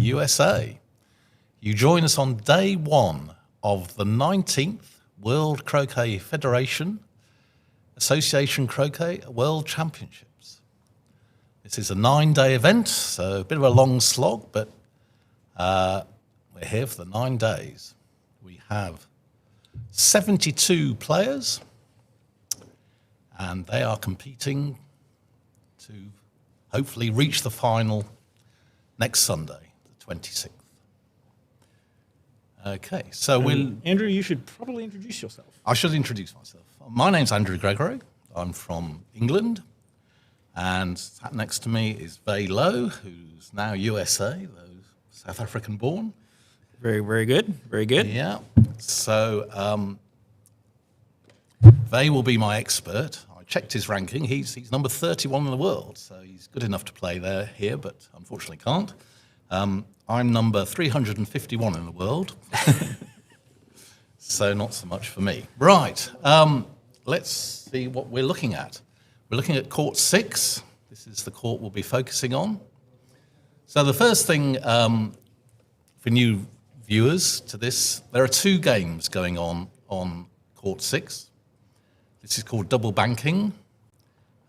USA. You join us on day one of the 19th World Croquet Federation Association Croquet World Championships. This is a 9-day event, so a bit of a long slog, but we're here for the 9 days. We have 72 players, and they are competing to hopefully reach the final next Sunday, the 26th. Okay, so Andrew, you should probably introduce yourself. I should introduce myself. My name's Andrew Gregory. I'm from England, and sat next to me is Vei Lowe, who's now USA, though South African born. Very, very good. Very good. Yeah. So Vei will be my expert. I checked his ranking. He's number 31 in the world, so he's good enough to play here, but unfortunately can't. I'm number 351 in the world, so not so much for me. Right. Let's see what we're looking at. We're looking at court 6. This is the court we'll be focusing on. So the first thing for new viewers to this, there are 2 games going on court 6. This is called double banking.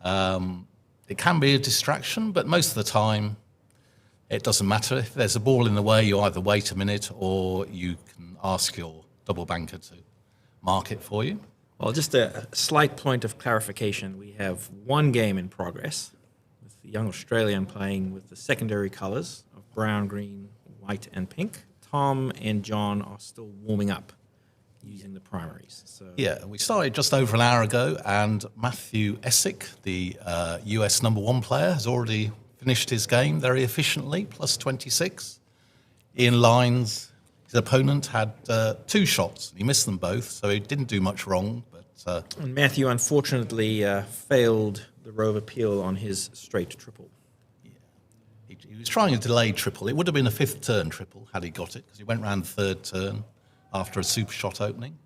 It can be a distraction, but most of the time it doesn't matter. If there's a ball in the way, you either wait a minute or you can ask your double banker to mark it for you. Well, just a slight point of clarification. We have 1 game in progress with the young Australian playing with the secondary colours of brown, green, white and pink. Tom and John are still warming up using the primaries. So yeah, we started just over an hour ago, and Matthew Essick, the US number 1 player, has already finished his game very efficiently, plus 26. Ian Lyons, his opponent, had 2 shots. He missed them both, so he didn't do much wrong. But and Matthew, unfortunately, failed the Rove appeal on his straight triple. He was trying a delayed triple. It would have been a 5th turn triple had he got it, because he went round the 3rd turn after a super shot opening.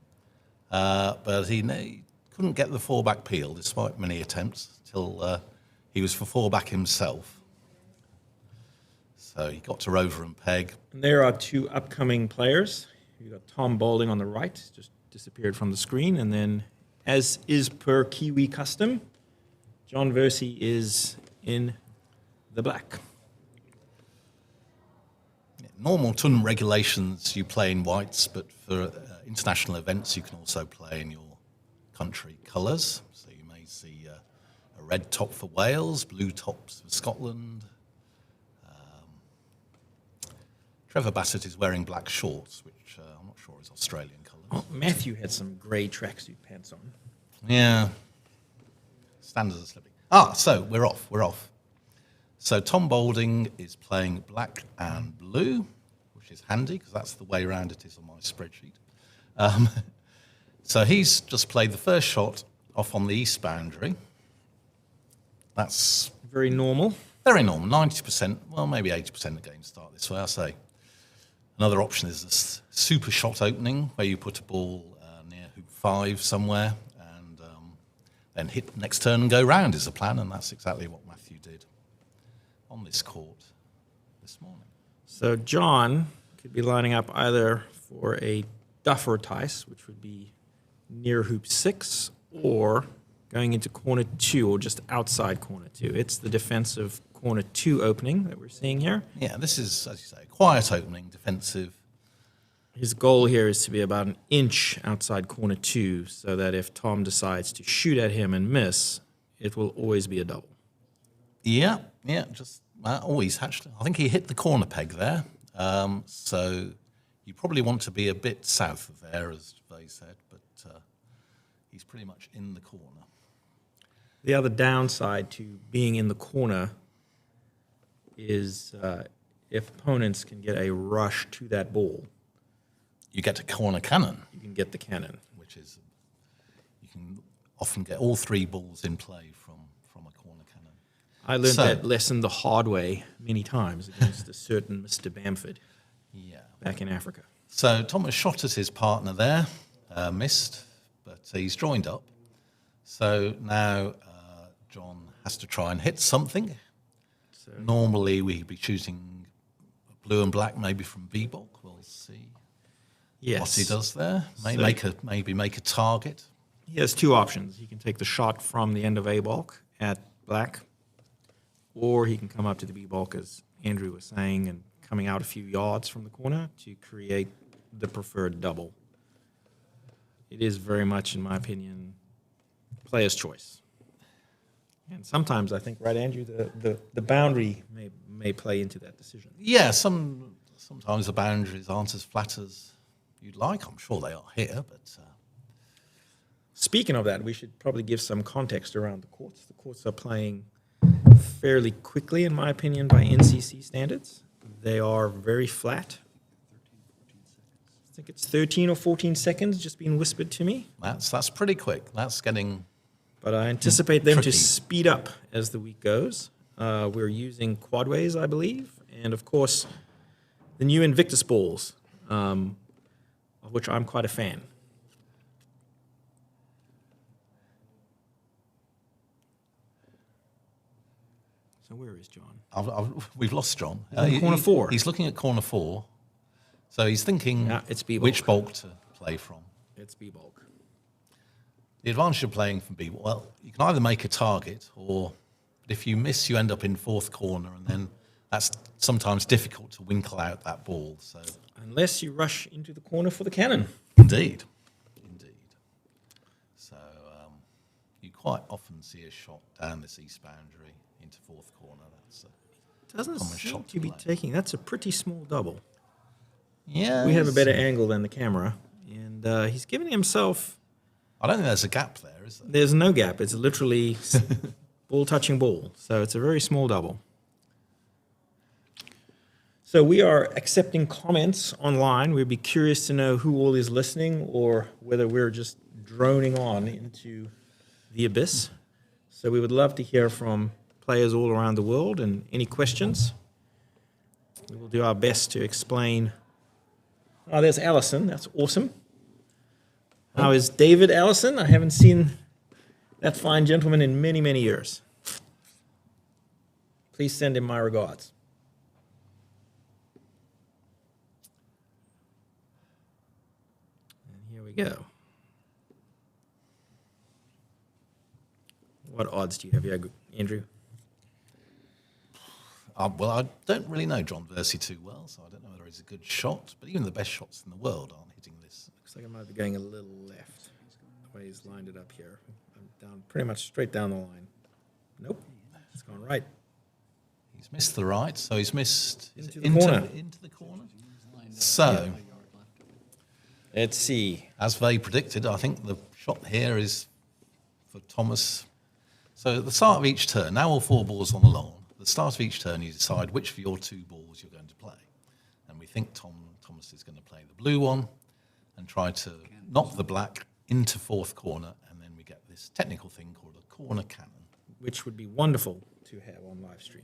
But he couldn't get the 4-back peel, despite many attempts, till he was for 4-back himself. So he got to rover and peg. And there are 2 upcoming players. You've got Tom Boulding on the right, just disappeared from the screen. And then, as is per Kiwi custom, John Versii is in the black. Normal tournament regulations, you play in whites, but for international events, you can also play in your country colours. So you may see a red top for Wales, blue tops for Scotland. Trevor Bassett is wearing black shorts, which I'm not sure is Australian colours. Oh, Matthew had some grey tracksuit pants on. Yeah. Standards are slipping. So we're off. So Tom Boulding is playing black and blue, which is handy because that's the way around it is on my spreadsheet. So he's just played the first shot off on the east boundary. That's very normal. Very normal, 90%, well, maybe 80% of games start this way, I say. Another option is this super shot opening, where you put a ball near hoop 5 somewhere and then hit next turn and go round is the plan, and that's exactly what Matthew did on this court this morning. So John could be lining up either for a duff or tice, which would be near hoop 6, or going into corner 2 or just outside corner 2. It's the defensive corner 2 opening that we're seeing here. Yeah, this is, as you say, quiet opening, defensive. His goal here is to be about an inch outside corner 2, so that if Tom decides to shoot at him and miss, it will always be a double. Yeah, just always hatched. I think he hit the corner peg there. So you probably want to be a bit south of there, as Vei said, but he's pretty much in the corner. The other downside to being in the corner is if opponents can get a rush to that ball. You get a corner cannon. You can get the cannon. Which is, you can often get all 3 balls in play from a corner cannon. I learned that lesson the hard way many times against a certain Mr. Bamford back in Africa. So Thomas shot at his partner there, missed, but he's joined up. So now John has to try and hit something. So normally we'd be choosing blue and black, maybe from B-Bulk. We'll see Yes. what he does there. Maybe make a target. He has two options. He can take the shot from the end of A bulk at black, or he can come up to the B bulk, as Andrew was saying, and coming out a few yards from the corner to create the preferred double. It is very much, in my opinion, player's choice. And sometimes I think, right, Andrew, the boundary may play into that decision. Yeah, sometimes the boundaries aren't as flat as you'd like. I'm sure they are here, but Speaking of that, we should probably give some context around the courts. The courts are playing fairly quickly, in my opinion, by NCC standards. They are very flat. I think it's 13 or 14 seconds, just being whispered to me. that's pretty quick. That's getting But I anticipate them tricky. to speed up as the week goes. We're using quadways, I believe, and of course, the new Invictus balls, of which I'm quite a fan. So where is John? we've lost John. in corner 4. He's looking at corner 4. So he's thinking Yeah, it's B-Bulk. which bulk to play from. It's B-Bulk. The advantage of playing from B, well, you can either make a target, or if you miss, you end up in 4th corner, and then that's sometimes difficult to winkle out that ball. So, Unless you rush into the corner for the cannon. indeed. So you quite often see a shot down this east boundary into 4th corner. That's Doesn't Common seem shot to be play. taking. That's a pretty small double. yeah. We have a better angle than the camera, and he's giving himself. I don't think there's a gap there, is there? There's no gap. It's literally ball touching ball. So it's a very small double. So we are accepting comments online. We'd be curious to know who all is listening, or whether we're just droning on into the abyss. So we would love to hear from players all around the world, and any questions. We will do our best to explain. Oh, there's Allison. That's awesome. How is David Allison? I haven't seen that fine gentleman in many, many years. Please send him my regards. And here we go. What odds do you have here, Andrew? Well, I don't really know John Versey too well, so I don't know whether he's a good shot. But even the best shots in the world aren't hitting this. Looks like I might be going a little left. The way he's lined it up here. I'm down pretty much straight down the line. Nope. It's gone right. He's missed the right, so he's missed Into the corner. Into the corner. So, Let's see. as they predicted, I think the shot here is for Thomas. So at the start of each turn, now all 4 balls on the lawn. At the start of each turn, you decide which of your 2 balls you're going to play. And we think Thomas is going to play the blue one and try to knock the black into 4th corner, and then we get this technical thing called a corner cannon. Which would be wonderful to have on live stream.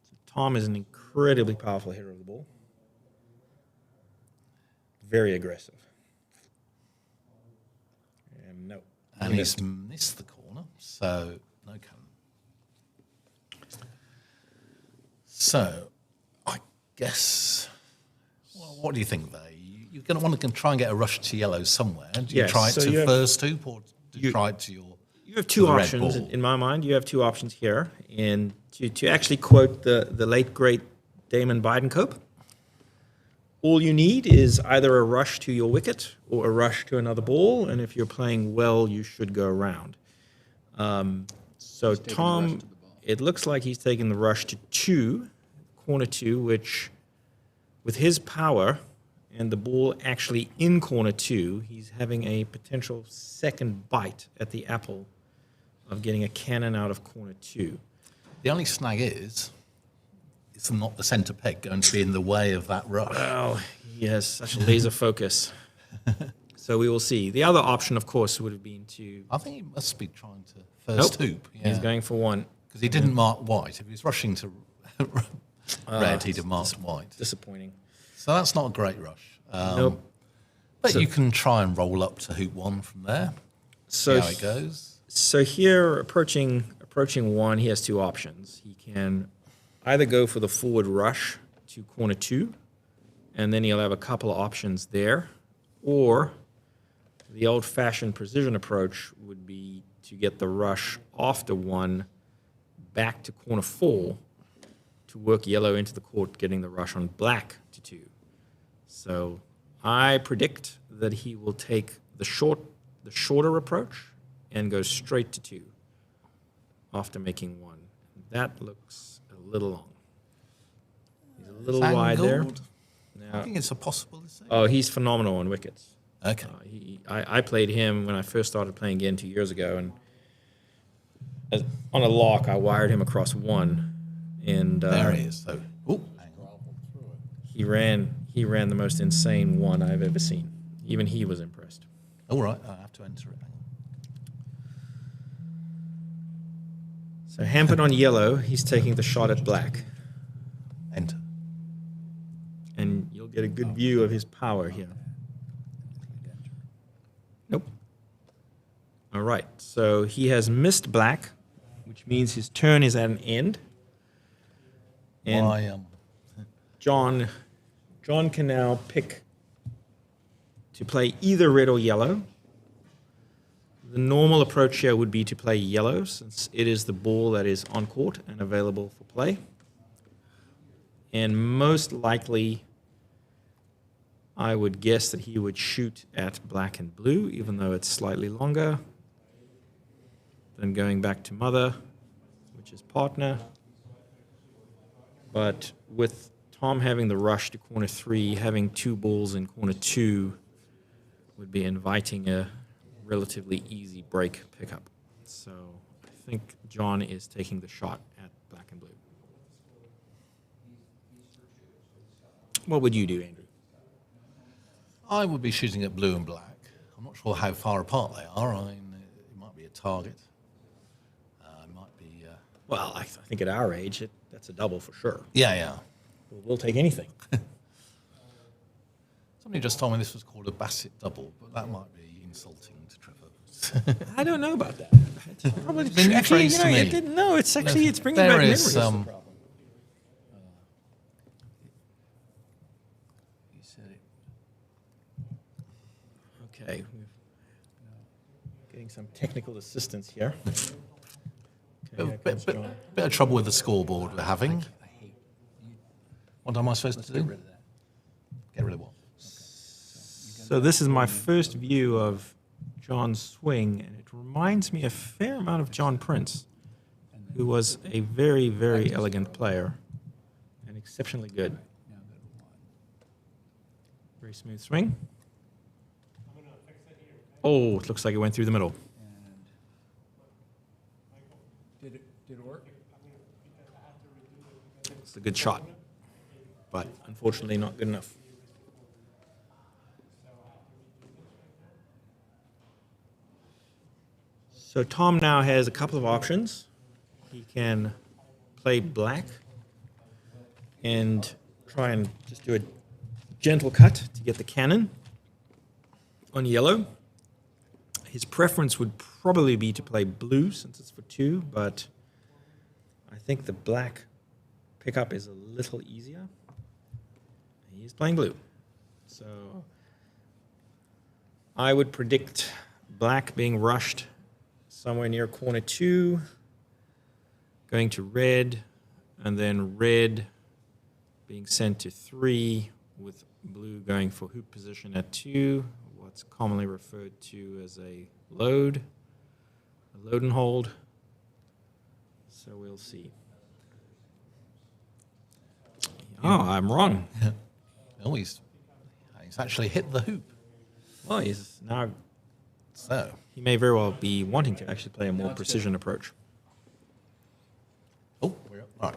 So Tom is an incredibly powerful hitter of the ball. Very aggressive. And no. And He he's missed. missed the corner, so no cannon. So, I guess, well, what do you think there? You're going to want to try and get a rush to yellow somewhere. Do you Yes, try it so to you have- first hoop, or do you try it to your... You have to two the red options ball? in my mind. You have two options here. And to actually quote the late, great Damon Bidencope, all you need is either a rush to your wicket or a rush to another ball. And if you're playing well, you should go around. So Tom, it looks like he's taking the rush to 2, corner 2, which with his power and the ball actually in corner 2, he's having a potential second bite at the apple of getting a cannon out of corner 2. The only snag is, it's not the centre peg going to be in the way of that rush. Well, he has such laser focus. So we will see. The other option, of course, would have been to... I think he must be trying to first hoop. He's going for 1. Because he didn't mark white. If he was rushing to red, he'd have marked white. Disappointing. So that's not a great rush. Nope. But So- you can try and roll up to hoop 1 from there. So See how it goes. So here, approaching approaching 1, he has 2 options. He can either go for the forward rush to corner 2, and then he'll have a couple of options there, or the old-fashioned precision approach would be to get the rush after 1 back to corner 4 to work yellow into the court, getting the rush on black to 2. So I predict that he will take the shorter approach and go straight to 2 after making 1. That looks a little long. He's a little wide there. I think it's a possible. Oh, he's phenomenal on wickets. Okay. I played him when I first started playing again 2 years ago, and on a lock, I wired him across 1, and there he is. So, hang on. he ran the most insane 1 I've ever seen. Even he was impressed. All right, I have to enter it. Hang on. So hampered on yellow, he's taking the shot at black, Enter. and you'll get a good view of his power here. Nope. All right, so he has missed black, which means his turn is at an end. And John can now pick to play either red or yellow. The normal approach here would be to play yellow, since it is the ball that is on court and available for play. And most likely, I would guess that he would shoot at black and blue, even though it's slightly longer. Then going back to mother, which is partner. But with Tom having the rush to corner 3, having 2 balls in corner 2 would be inviting a relatively easy break pickup. So I think John is taking the shot at black and blue. What would you do, Andrew? I would be shooting at blue and black. I'm not sure how far apart they are. I mean, it might be a target. It might be. Well, I think at our age, that's a double for sure. Yeah. We'll take anything. Somebody just told me this was called a Bassett double, but that might be insulting to Trevor. I don't know about that. It's probably been true. Actually, phrased to me. It's bringing There back is memories. You said it. Okay, getting some technical assistance here. Okay, here comes John. Bit of trouble with the scoreboard we're having. What am I supposed to do? Get rid of what? So this is my first view of John's swing, and it reminds me a fair amount of John Prince, who was a very, very elegant player and exceptionally good. Very smooth swing. Oh, it looks like it went through the middle. Did it work? It's a good shot, but unfortunately not good enough. So Tom now has a couple of options. He can play black and try and just do a gentle cut to get the cannon on yellow. His preference would probably be to play blue since it's for 2, but I think the black pickup is a little easier. He's playing blue. So I would predict black being rushed somewhere near corner 2, going to red, and then red being sent to 3, with blue going for hoop position at 2, what's commonly referred to as a load and hold. So we'll see. Oh, I'm wrong. Oh, he's actually hit the hoop. Well, he's now. So He may very well be wanting to actually play a more precision approach. oh, we're up. Right.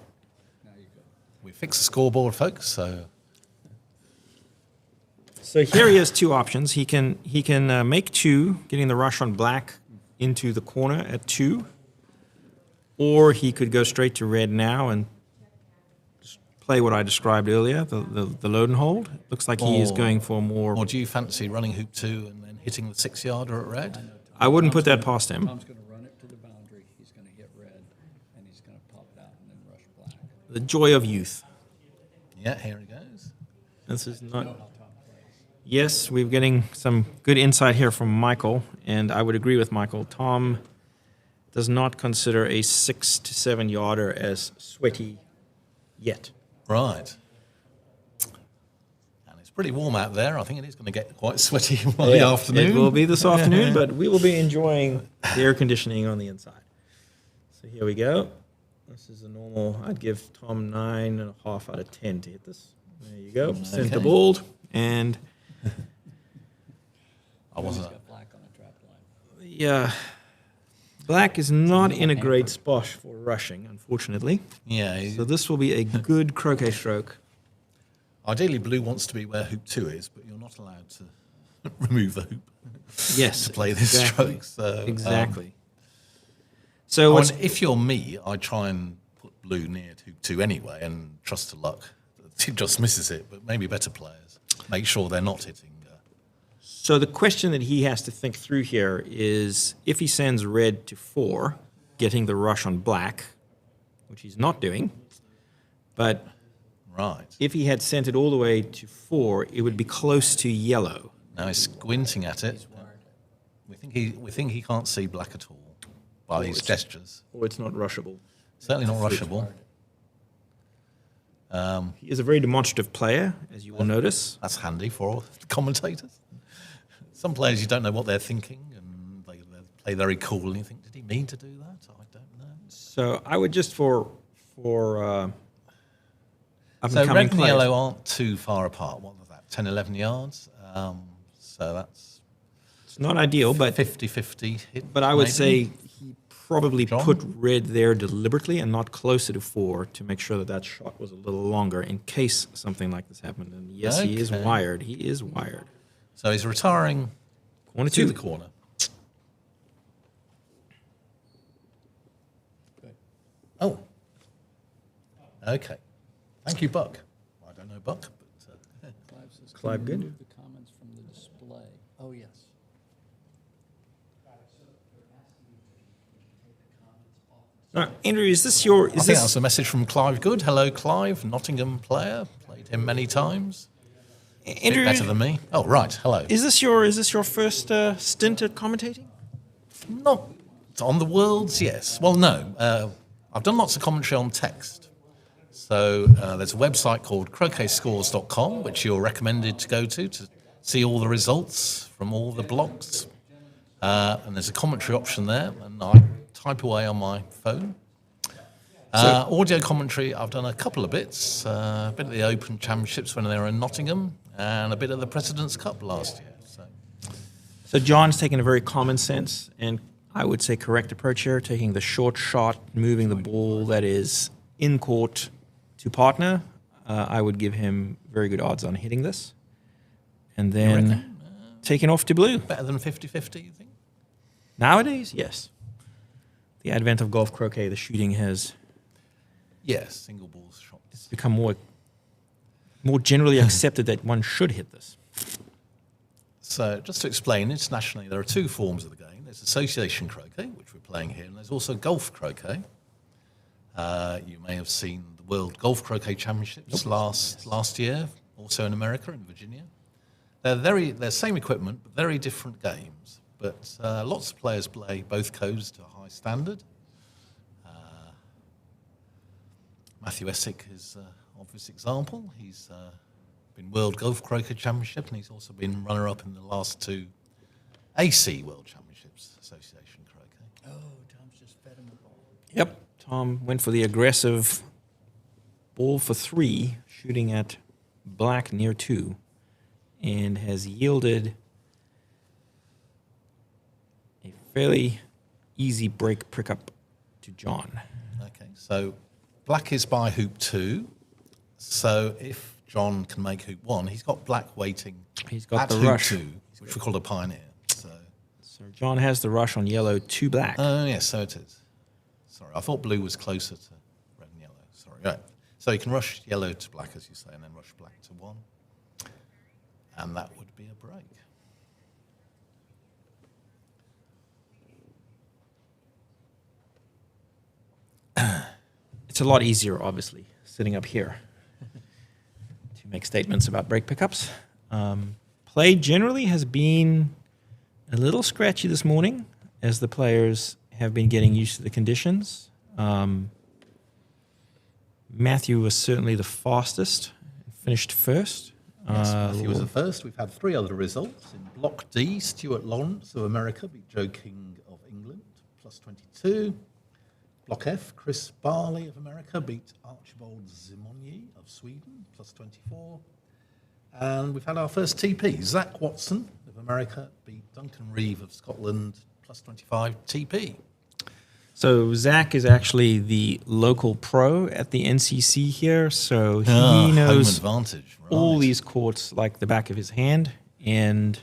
We fixed the scoreboard, folks. So here he has 2 options. He can make 2, getting the rush on black into the corner at 2, or he could go straight to red now and just play what I described earlier, the load and hold. Looks like he is going for more. or do you fancy running hoop 2 and then hitting the 6-yarder at red? I wouldn't put that past him. Tom's going to run it to the boundary. He's going to hit red. The joy of youth. Yeah, here he goes. This is not. Yes, we're getting some good insight here from Michael, and I would agree with Michael. Tom does not consider a 6 to 7 yarder as sweaty yet. Right. And it's pretty warm out there. I think it is going to get quite sweaty by the afternoon. It will be this afternoon, but we will be enjoying the air conditioning on the inside. So here we go. This is a normal. I'd give Tom 9.5 out of 10 to hit this. There you go. Center balled, and I wasn't. Got black on the trap line. yeah, black is not in a great spot for rushing, unfortunately. Yeah. So this will be a good croquet stroke. Ideally, blue wants to be where hoop 2 is, but you're not allowed to remove the hoop Yes, to play this exactly. stroke. So, Exactly. I So mean, if you're me, I try and put blue near hoop 2 anyway and trust to luck. It just misses it, but maybe better players make sure they're not hitting. So the question that he has to think through here is if he sends red to 4, getting the rush on black, which he's not doing, but Right. if he had sent it all the way to 4, it would be close to yellow. Now he's squinting at it. We think he can't see black at all by his gestures. Or it's not rushable. Certainly not rushable. He is a very demonstrative player, as you will notice. That's handy for commentators. Some players you don't know what they're thinking, and they play very cool, and you think, did he mean to do that? I don't know. So I would just for So up-and-coming red and players. yellow aren't too far apart. What was that? 10, 11 yards. So that's It's not ideal, but 50-50 hit. But I would maybe. say he probably John? put red there deliberately and not closer to 4 to make sure that that shot was a little longer in case something like this happened. And yes, he is Okay. wired. He is wired. So he's retiring Corner to 2. the corner. Good. Oh. Okay. Thank you, Buck. I don't know Buck, but Clive says, can Clive you good? remove the comments from the display? Oh, yes. Andrew, is this your? I Is think that's this a message from Clive Good. Hello, Clive, Nottingham player. Played him many times. Bit Andrew? better than me. Oh, right. Hello. Is this your first stint at commentating? Not on the Worlds, yes. Well, no. I've done lots of commentary on text. So there's a website called croquetscores.com, which you're recommended to go to see all the results from all the blogs. And there's a commentary option there, and I type away on my phone. Audio commentary, I've done a couple of bits. A bit of the Open Championships when they were in Nottingham, and a bit of the President's Cup last year. So John's taking a very common sense and I would say correct approach here, taking the short shot, moving the ball that is in court to partner. I would give him very good odds on hitting this. And then taking off to blue. Better than 50-50, you think? Nowadays, yes. The advent of golf croquet, the shooting has Yes, single balls shots. become more generally accepted that one should hit this. So just to explain, internationally there are two forms of the game. There's association croquet, which we're playing here, and there's also golf croquet. You may have seen the World Golf Croquet Championships last year, also in America, in Virginia. They're same equipment, but very different games. But lots of players play both codes to a high standard. Matthew Essick is an obvious example. He's been World Golf Croquet Championship, and he's also been runner-up in the last two AC World Championships, Association Croquet. Oh, Tom's just fed him a ball. Yep. Tom went for the aggressive ball for 3, shooting at black near 2, and has yielded a fairly easy break prick up to John. Okay, so black is by hoop 2. So if John can make hoop 1, he's got black waiting He's got at the hoop rush. 2, which we call a pioneer. So John has the rush on yellow to black. Oh, yes, so it is. Sorry, I thought blue was closer to red and yellow. Sorry, right. So you can rush yellow to black, as you say, and then rush black to 1. And that would be a break. It's a lot easier, obviously, sitting up here to make statements about break pickups. Play generally has been a little scratchy this morning as the players have been getting used to the conditions. Matthew was certainly the fastest, finished first. Yes, Matthew was the first. We've had 3 other results. In Block D, Stuart Lawrence of America beat Joe King of England, plus 22. Block F, Chris Barley of America beat Archibald Zimonyi of Sweden, plus 24. And we've had our first TP. Zach Watson of America beat Duncan Reeve of Scotland, plus 25 TP. So Zach is actually the local pro at the NCC here, so he knows home advantage, right. all these courts like the back of his hand and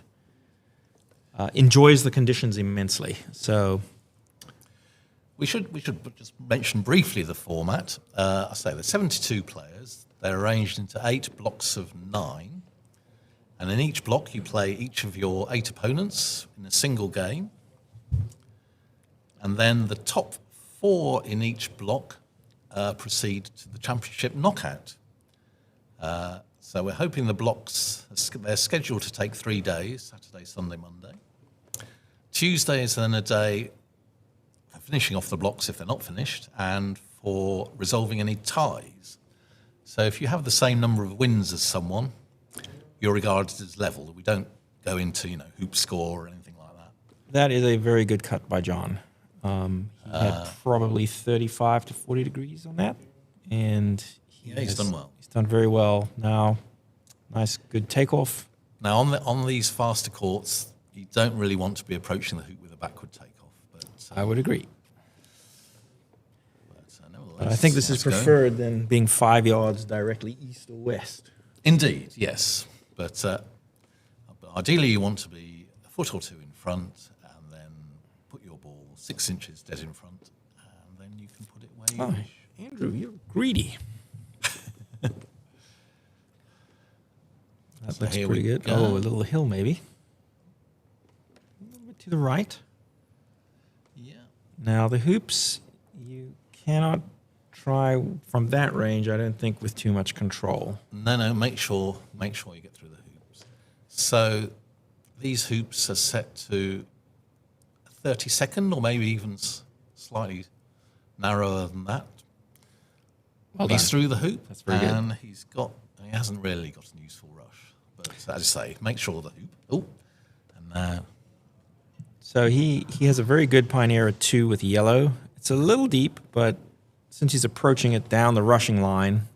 enjoys the conditions immensely. So we should just mention briefly the format. I say there's 72 players. They're arranged into 8 blocks of 9, and in each block you play each of your 8 opponents in a single game. And then the top 4 in each block proceed to the championship knockout. So we're hoping the blocks, they're scheduled to take 3 days, Saturday, Sunday, Monday. Tuesday is then a day for finishing off the blocks if they're not finished, and for resolving any ties. So if you have the same number of wins as someone, you're regarded as level. We don't go into, hoop score or anything like that. that is a very good cut by John. He had probably 35 to 40 degrees on that, and He's done well. He's done very well. Now, nice, good takeoff. Now, on these faster courts, you don't really want to be approaching the hoop with a backward takeoff. But I would agree. nevertheless, But I think this is let's go. preferred than being 5 yards directly east or west. Indeed, yes. But ideally, you want to be a foot or 2 in front, and then put your ball 6 inches dead in front, and then you can put it where you wish. Andrew, you're greedy. That So looks here pretty we good. go. Oh, a little hill maybe. A little bit to the right. Yeah. Now the hoops, you cannot try from that range, I don't think, with too much control. No. Make sure you get through the hoops. So these hoops are set to a 32nd, or maybe even slightly narrower than that. Well He's done. through the hoop, That's very good. and he hasn't really got an useful rush. But as I say, make sure the hoop. Oh, and now So he has a very good Pioneer 2 with yellow. It's a little deep, but since he's approaching it down the rushing line,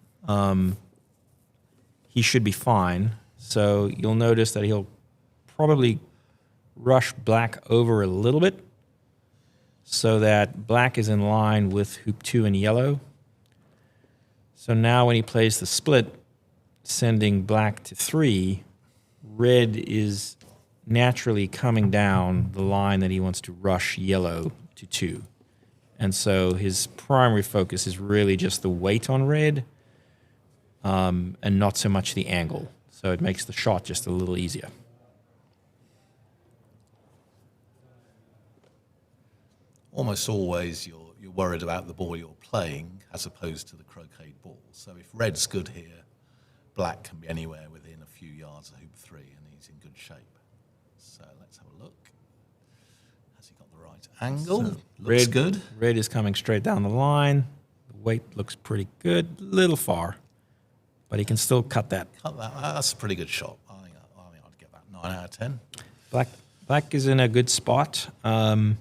he should be fine. So you'll notice that he'll probably rush black over a little bit so that black is in line with hoop 2 and yellow. So now when he plays the split, sending black to 3, red is naturally coming down the line that he wants to rush yellow to 2. And so his primary focus is really just the weight on red and not so much the angle. So it makes the shot just a little easier. almost always you're worried about the ball you're playing as opposed to the croquet ball. So if red's good here, black can be anywhere within a few yards of hoop 3, and he's in good shape. So let's have a look. Has he got the right angle? Looks good. Red is coming straight down the line. The weight looks pretty good. Little far, but he can still cut that. Cut that. That's a pretty good shot. I think I'd get that 9 out of 10. Black is in a good spot. You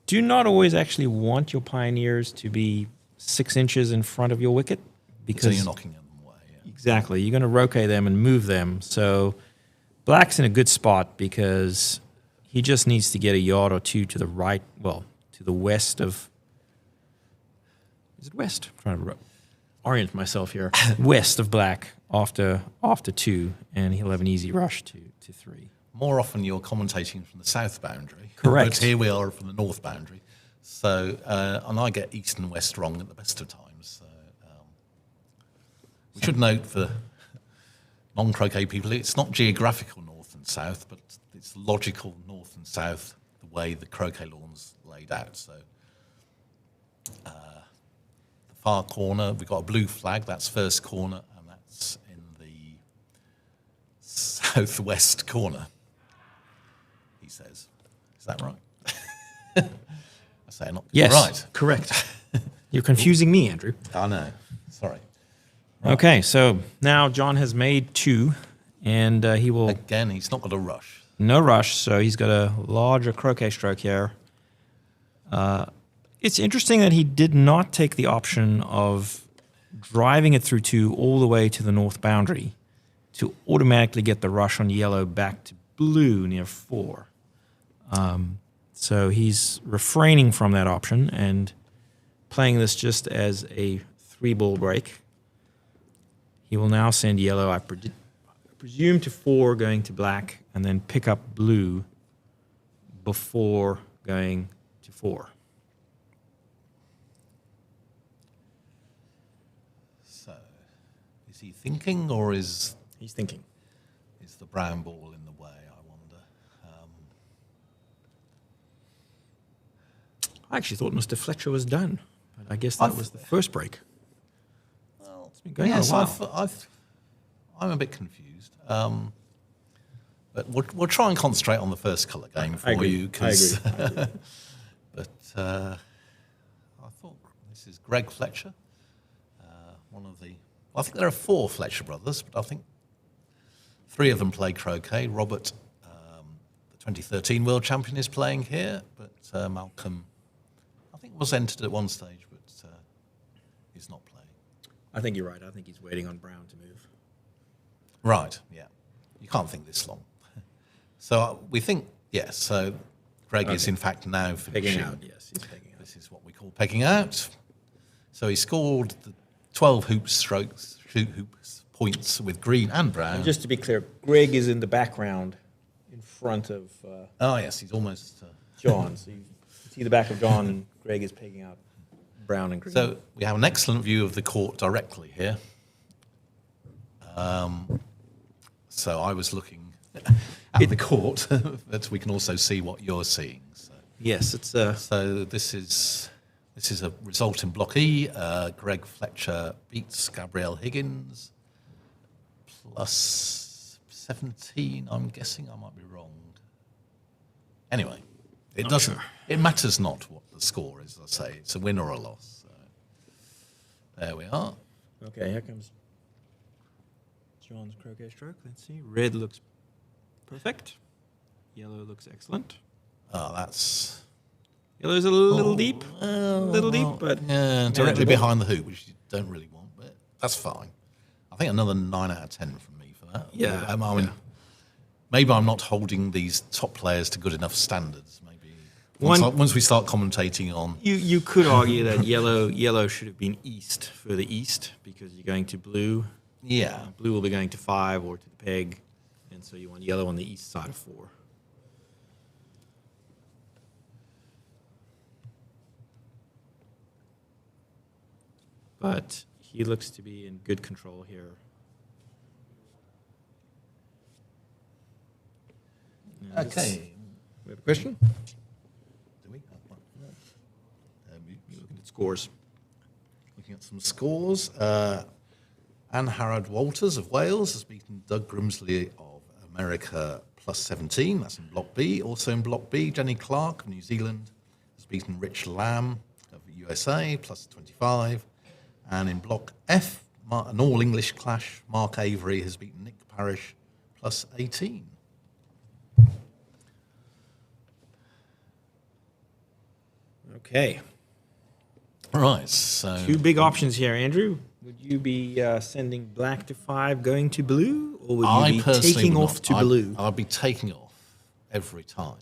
do not always actually want your pioneers to be 6 inches in front of your wicket So because you're knocking them away. Yeah. exactly you're going to roquet them and move them. So black's in a good spot because he just needs to get a yard or two to the right, well, to the west of. Is it west? I'm trying to orient myself here. West of black after 2, and he'll have an easy rush to 3. More often you're commentating from the south boundary. Correct. But here we are from the north boundary. So, and I get east and west wrong at the best of times. So, we should note for non-croquet people, it's not geographical north and south, but it's logical north and south, the way the croquet lawn's laid out. So, far corner. We've got a blue flag. That's first corner, and that's in the southwest corner, he says. Is that right? I say not Yes, right. correct. You're confusing me, Andrew. I know. Sorry. Okay, so now John has made 2, and he will... Again, he's not got a rush. No rush, so he's got a larger croquet stroke here. It's interesting that he did not take the option of driving it through 2 all the way to the north boundary to automatically get the rush on yellow back to blue near 4. So he's refraining from that option and playing this just as a 3-ball break. He will now send yellow, I presume, to 4, going to black, and then pick up blue before going to 4. So, is he thinking, or is He's thinking. the brown ball in the way, I wonder? I actually thought Mr. Fletcher was done, but I guess that was the first break. Well, It's been going on a yes, while. I'm a bit confused. But we'll try and concentrate on the first colour game for agree. you. I agree. But I thought this is Greg Fletcher, one of the... Well, I think there are 4 Fletcher brothers, but I think 3 of them play croquet. Robert, the 2013 world champion, is playing here, but Malcolm, I think, was entered at one stage, but he's not playing. I think you're right. I think he's waiting on Brown to move. Right, yeah. You can't think this long. So we think, yes, so Greg is in fact now finishing. Pegging out, yes, he's pegging out. This is what we call pegging out. So he scored the 12 hoops points with green and brown. And just to be clear, Greg is in the background in front of Oh, yes, he's almost... John. So you see the back of John, and Greg is pegging out brown and green. So we have an excellent view of the court directly here. So I was looking at the court, but we can also see what you're seeing. So, yes, it's so this is a result in Block E. Greg Fletcher beats Gabrielle Higgins plus 17. I'm guessing, I might be wrong. Anyway, it doesn't. Sure. It matters not what the score is. I say it's a win or a loss. So there we are. okay. Here comes John's croquet stroke. Let's see. Red looks perfect. Yellow looks excellent. Oh, that's Yellow's a little deep, but yeah, directly manageable. behind the hoop, which you don't really want, but that's fine. I think another 9 out of 10 from me for that. Yeah, I mean, maybe I'm not holding these top players to good enough standards. Maybe once we start commentating on, You could argue that yellow should have been east, further east, because you're going to blue. yeah, Blue will be going to 5 or to the peg, and so you want yellow on the east side of 4. But he looks to be in good control here. And okay. we have a question? Do we? Looking at scores. Looking at some scores. Anne Harrod Walters of Wales has beaten Doug Grimsley of America plus 17. That's in Block B. Also in Block B, Jenny Clark of New Zealand has beaten Rich Lamb of USA plus 25. And in Block F, an all-English clash, Mark Avery has beaten Nick Parrish plus 18. Okay. Right, so... 2 big options here, Andrew. Would you be sending black to 5, going to blue, or would you be personally taking would off not. to blue? I'd be taking off every time,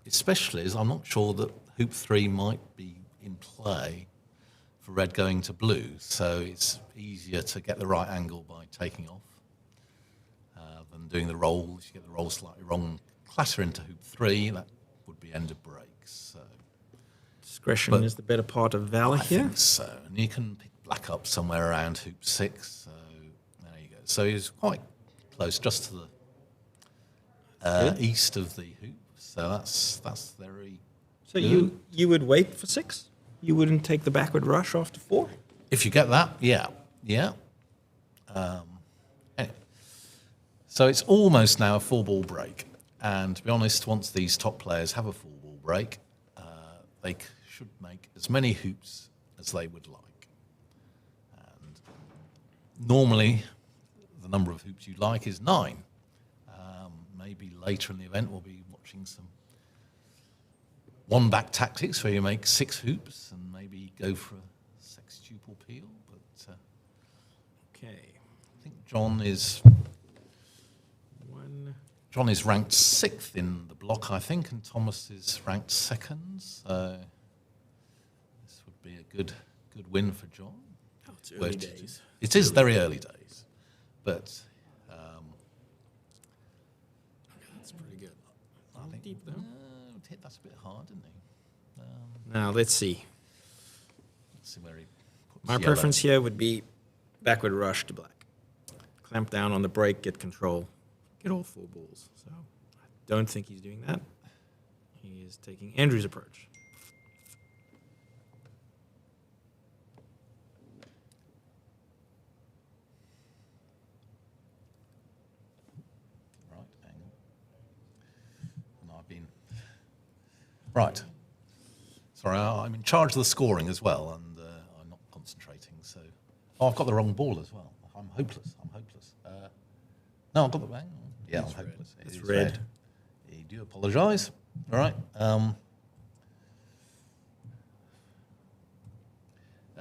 especially as I'm not sure that hoop 3 might be in play for red going to blue, so it's easier to get the right angle by taking off than doing the roll. If you get the roll slightly wrong, clatter into hoop 3, that would be end of break. So Discretion is the better part of valor I here. think so, and you can pick black up somewhere around hoop 6. So there you go. So he's quite close, just to the east of the hoop. So that's very. So good. you would wait for 6? You wouldn't take the backward rush after 4? If you get that, yeah. Anyway. So it's almost now a 4-ball break. And to be honest, once these top players have a 4-ball break, they should make as many hoops as they would like. And normally, the number of hoops you like is 9. Maybe later in the event, we'll be watching some one-back tactics where you make 6 hoops and maybe go for a sextuple peel. But Okay. I think John is 1. ranked 6th in the block, I think, and Thomas is ranked 2nd. So this would be a good win for John. Oh, it's early days. It is very early days, but That's pretty good. I think Deep, though. hit that's a bit hard, didn't he? Now, let's see. Let's see where he puts My yellow. preference here would be backward rush to black. Clamp down on the break, get control, get all 4 balls. So I don't think he's doing that. He is taking Andrew's approach. Right, hang on. And I've been right. Sorry, I'm in charge of the scoring as well, and I'm not concentrating. So, I've got the wrong ball as well. I'm hopeless. No, I've got the hang on. Yeah, I'm hopeless. It It's is red. I do apologise. All right.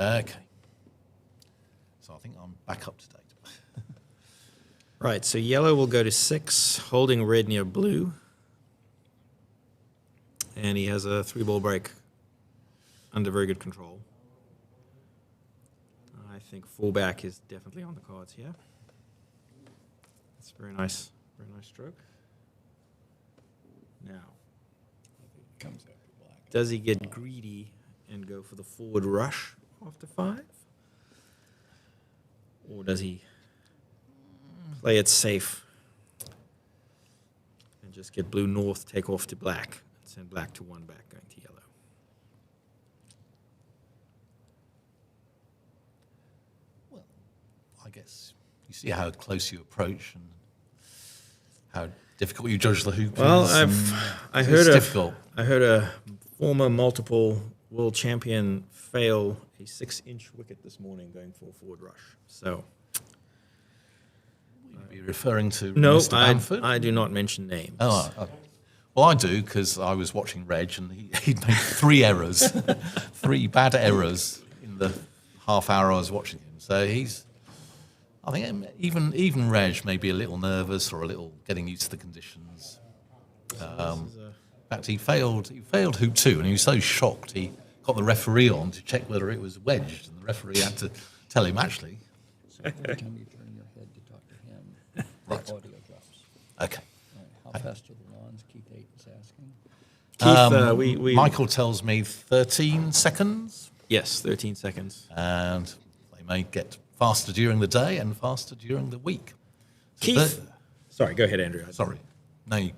Okay. So I think I'm back up to date. Right, so yellow will go to 6, holding red near blue. And he has a 3-ball break under very good control. I think fullback is definitely on the cards here. That's very nice stroke. Now, Comes after black. does he get greedy and go for the forward rush after 5? Or does he play it safe and just get blue north, take off to black, and send black to 1 back, going to yellow? Well, I guess you see how close you approach and how difficult you judge the hoop Well, is. I It's heard difficult. I heard a former multiple world champion fail a 6-inch wicket this morning going for a forward rush. So Are you referring to no, Mr. Bamford? I do not mention names. Well, I do because I was watching Reg and he'd made 3 errors, 3 bad errors in the half hour I was watching him. So I think even Reg may be a little nervous or a little getting used to the conditions. In fact, he failed hoop 2 and he was so shocked he got the referee on to check whether it was wedged, and the referee had to tell him actually. So every time you turn your head to talk to him, the Right. audio drops. Okay. All right, how fast are the lawns? Keith 8 is asking. Keith, we Michael tells me 13 seconds, yes, 13 seconds. and they may get faster during the day and faster during the week. So Keith, sorry, go ahead, Andrew. sorry. No,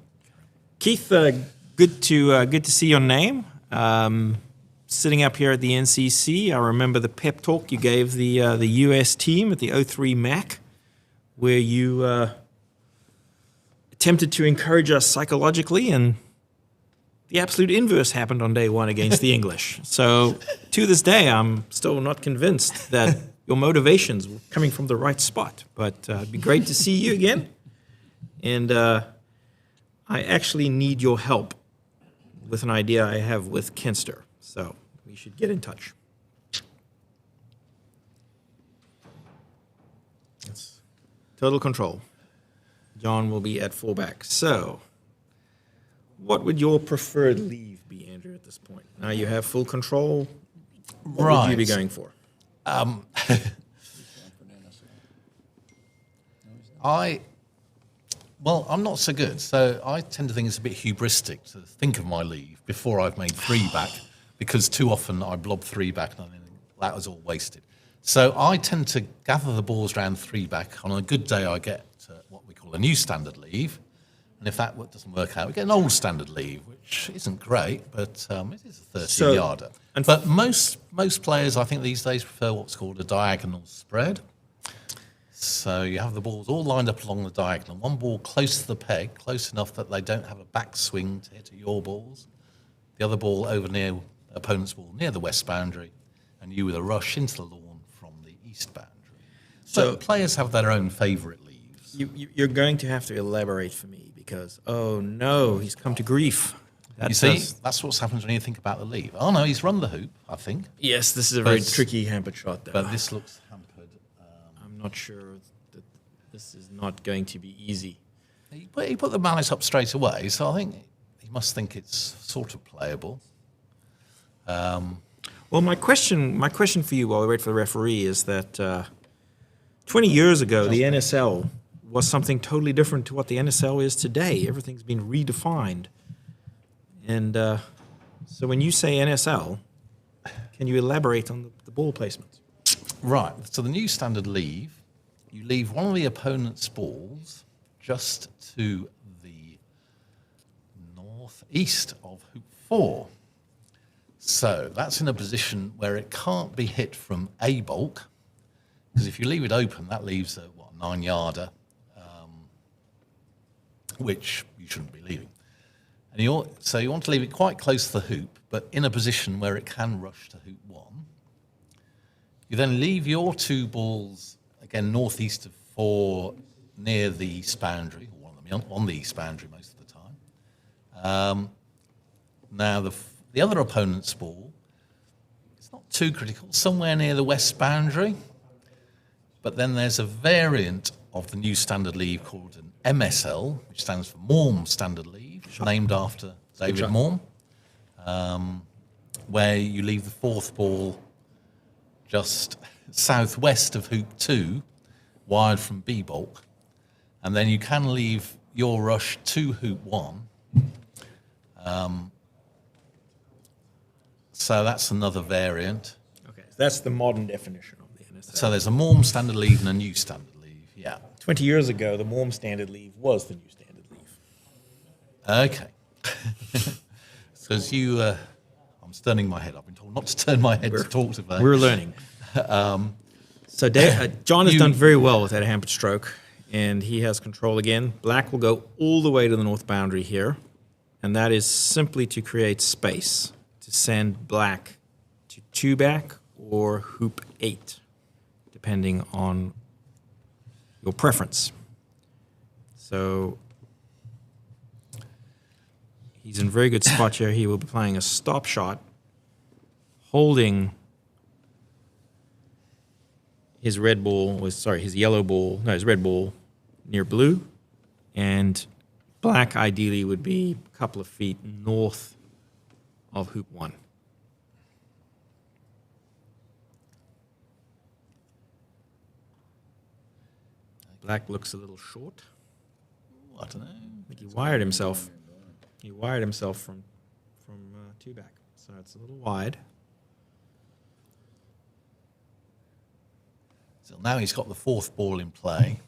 Keith, good to see your name. Sitting up here at the NCC, I remember the pep talk you gave the US team at the 03 MAC, where you attempted to encourage us psychologically, and the absolute inverse happened on day 1 against the English. So to this day, I'm still not convinced that your motivations were coming from the right spot. But it'd be great to see you again, and I actually need your help with an idea I have with Kenster. So we should get in touch. It's total control. John will be at fullback. So what would your preferred leave be, Andrew, at this point? Now you have full control. What would you be going for? Well, I'm not so good. So I tend to think it's a bit hubristic to think of my leave before I've made 3 back, because too often I blob 3 back and I think that was all wasted. So I tend to gather the balls around 3 back. On a good day, I get what we call a new standard leave, And if that doesn't work out, we get an old standard leave, which isn't great, but it is a 30 So- yarder. But most players, I think these days, prefer what's called a diagonal spread. So you have the balls all lined up along the diagonal. One ball close to the peg, close enough that they don't have a backswing to hit at your balls. The other ball over near opponent's ball near the west boundary, and you with a rush into the lawn from the east boundary. So players have their own favourite leaves. You're going to have to elaborate for me because, oh no, he's come to grief. You see, that's what happens when you think about the leave. Oh no, he's run the hoop, I think. Yes, this is a very tricky hampered shot, though. But this looks hampered. I'm not sure that this is not going to be easy. He put the mallet up straight away, so I think he must think it's sort of playable. Well, my question for you while we wait for the referee is that 20 years ago, the NSL was something totally different to what the NSL is today. Everything's been redefined. And so when you say NSL, can you elaborate on the ball placement? Right, so the new standard leave, you leave one of the opponent's balls just to the northeast of hoop 4. So that's in a position where it can't be hit from a bulk, because if you leave it open, that leaves a 9-yarder, which you shouldn't be leaving. And so you want to leave it quite close to the hoop, but in a position where it can rush to hoop 1. You then leave your 2 balls, again, northeast of 4, near the east boundary, or one of them on the east boundary most of the time. Now, the other opponent's ball, it's not too critical, somewhere near the west boundary, but then there's a variant of the new standard leave called an MSL, which stands for Morm Standard Leave, named after David Morm, where you leave the 4th ball just southwest of hoop 2, wired from B bulk, and then you can leave your rush to hoop 1. So that's another variant. Okay, so that's the modern definition of the NSL. So there's a Morm Standard Leave and a new Standard Leave, yeah. 20 years ago, the Morm Standard Leave was the new Standard Leave. Okay. So as you, I'm turning my head. I've been told not to turn my head to talk today. We're learning. So John has done very well with that hampered stroke, and he has control again. Black will go all the way to the north boundary here, and that is simply to create space to send black to 2-back or hoop 8, depending on your preference. So he's in a very good spot here. He will be playing a stop shot, holding his red ball near blue, and black ideally would be a couple of feet north of hoop 1. Black looks a little short. I don't know. I think he wired himself. He wired himself from 2-back, so it's a little wide. So now he's got the 4th ball in play.